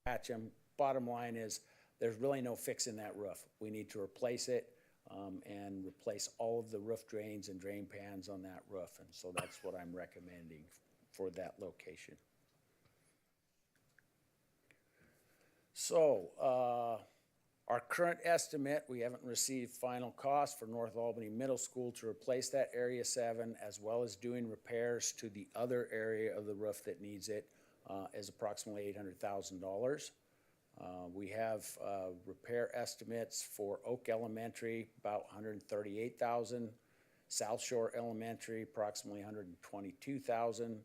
patch them. Bottom line is, there's really no fixing that roof. We need to replace it, and replace all of the roof drains and drain pans on that roof, and so that's what I'm recommending for that location. So, our current estimate, we haven't received final cost for North Albany Middle School to replace that Area 7, as well as doing repairs to the other area of the roof that needs it, is approximately $800,000. We have repair estimates for Oak Elementary, about $138,000. South Shore Elementary, approximately $122,000.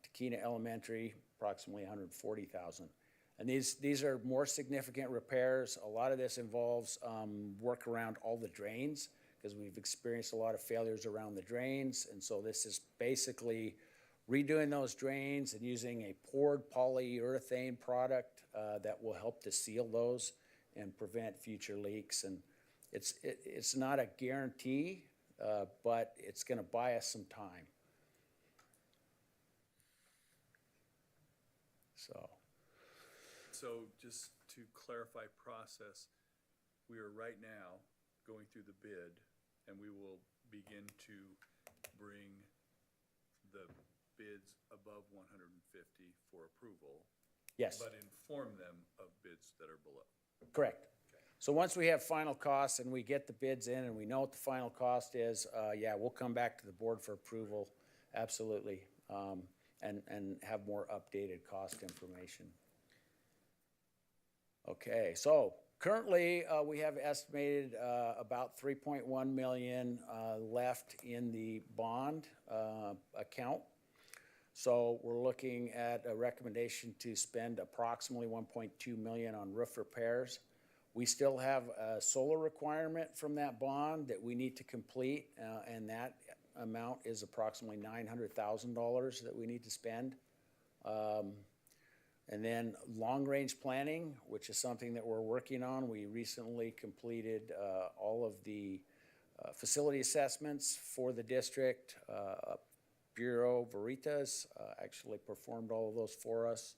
Takena Elementary, approximately $140,000. And these are more significant repairs. A lot of this involves work around all the drains, because we've experienced a lot of failures around the drains. And so this is basically redoing those drains and using a poured polyurethane product that will help to seal those and prevent future leaks. And it's not a guarantee, but it's going to buy us some time. So just to clarify process, we are right now going through the bid, and we will begin to bring the bids above 150 for approval. Yes. But inform them of bids that are below. Correct. So once we have final costs and we get the bids in and we know what the final cost is, yeah, we'll come back to the board for approval, absolutely, and have more updated cost information. Okay, so currently we have estimated about $3.1 million left in the bond account. So we're looking at a recommendation to spend approximately $1.2 million on roof repairs. We still have a solar requirement from that bond that we need to complete, and that amount is approximately $900,000 that we need to spend. And then long-range planning, which is something that we're working on. We recently completed all of the facility assessments for the district. Bureau Veritas actually performed all of those for us.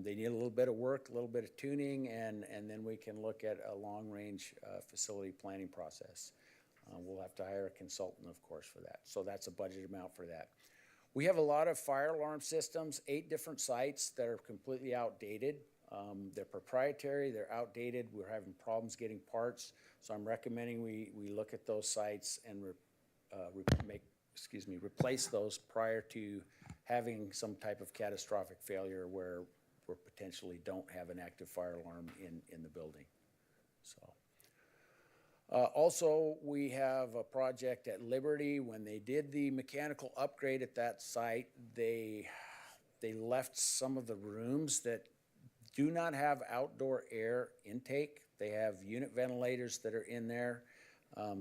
They need a little bit of work, a little bit of tuning, and then we can look at a long-range facility planning process. We'll have to hire a consultant, of course, for that. So that's a budget amount for that. We have a lot of fire alarm systems, 8 different sites that are completely outdated. They're proprietary, they're outdated, we're having problems getting parts. So I'm recommending we look at those sites and replace those prior to having some type of catastrophic failure where we potentially don't have an active fire alarm in the building. So. Also, we have a project at Liberty. When they did the mechanical upgrade at that site, they left some of the rooms that do not have outdoor air intake. They have unit ventilators that are in there.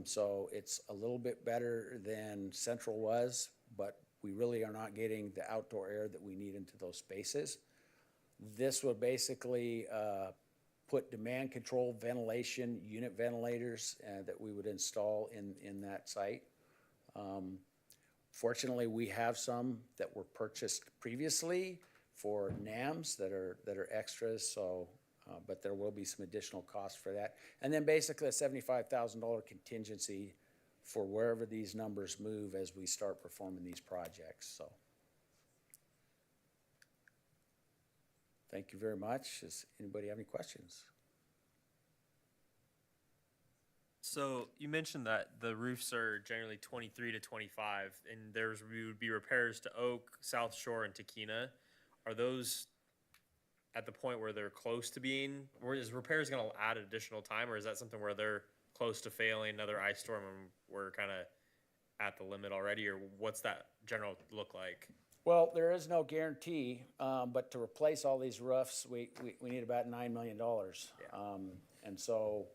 So it's a little bit better than Central was, but we really are not getting the outdoor air that we need into those spaces. This would basically put demand control ventilation unit ventilators that we would install in that site. Fortunately, we have some that were purchased previously for NAMs that are extras, so but there will be some additional costs for that. And then basically a $75,000 contingency for wherever these numbers move as we start performing these projects. So thank you very much. Does anybody have any questions? So you mentioned that the roofs are generally 23 to 25, and would be repairs to Oak, South Shore, and Takena. Are those at the point where they're close to being, or is repairs going to add additional time, or is that something where they're close to failing, another ice storm, and we're kind of at the limit already, or what's that general look like? Well, there is no guarantee, but to replace all these roofs, we need about $9 million. Yeah. And so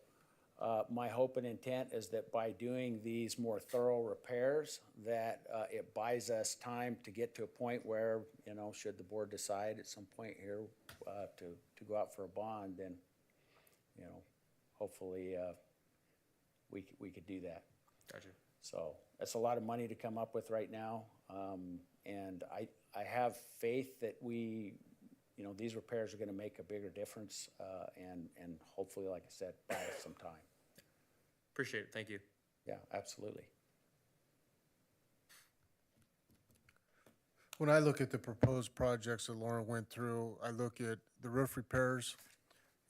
my hope and intent is that by doing these more thorough repairs, that it buys us time to get to a point where, you know, should the board decide at some point here to go out for a bond, then, you know, hopefully we could do that. Gotcha. So that's a lot of money to come up with right now. And I have faith that we you know, these repairs are gonna make a bigger difference, and hopefully, like I said, buy us some time. Appreciate it. Thank you. Yeah, absolutely. When I look at the proposed projects that Lauren went through, I look at the roof repairs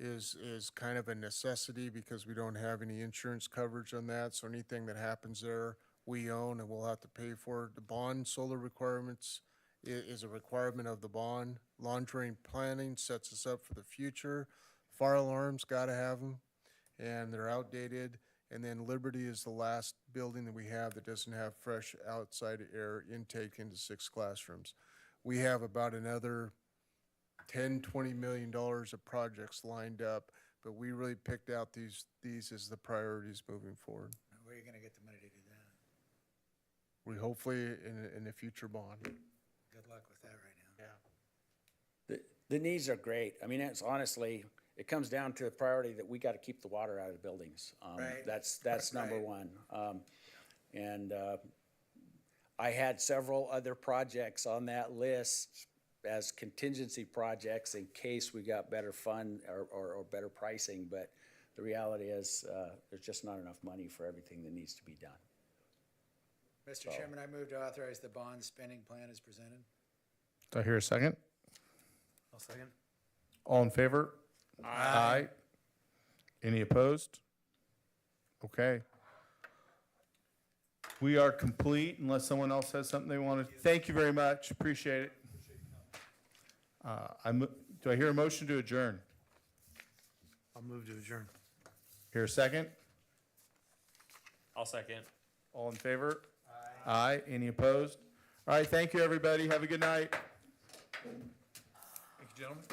is kind of a necessity because we don't have any insurance coverage on that. So anything that happens there, we own and we'll have to pay for. The bond solar requirements is a requirement of the bond. Lawn drain planning sets us up for the future. Fire alarms, gotta have them, and they're outdated. And then Liberty is the last building that we have that doesn't have fresh outside air intake into 6 classrooms. We have about another $10-20 million of projects lined up, but we really picked out these as the priorities moving forward. Where are you gonna get the money to do that? We hopefully in a future bond. Good luck with that right now. Yeah. The needs are great. I mean, it's honestly, it comes down to the priority that we gotta keep the water out of the buildings. Right. That's number Right. one. And I had several other projects on that list as contingency projects in case we got better fund or better pricing, but the reality is, there's just not enough money for everything that needs to be done. Mr. Chairman, I move to authorize the bond spending plan as presented. Do I hear a second? I'll second. All in favor? Aye. Any opposed? Okay. We are complete unless someone else has something they want to. Thank you very much. Appreciate it. Do I hear a motion to adjourn? I'll move to adjourn. Hear a second? I'll second. All in favor? Aye. Any opposed? All right, thank you, everybody. Have a good night. Thank you, gentlemen.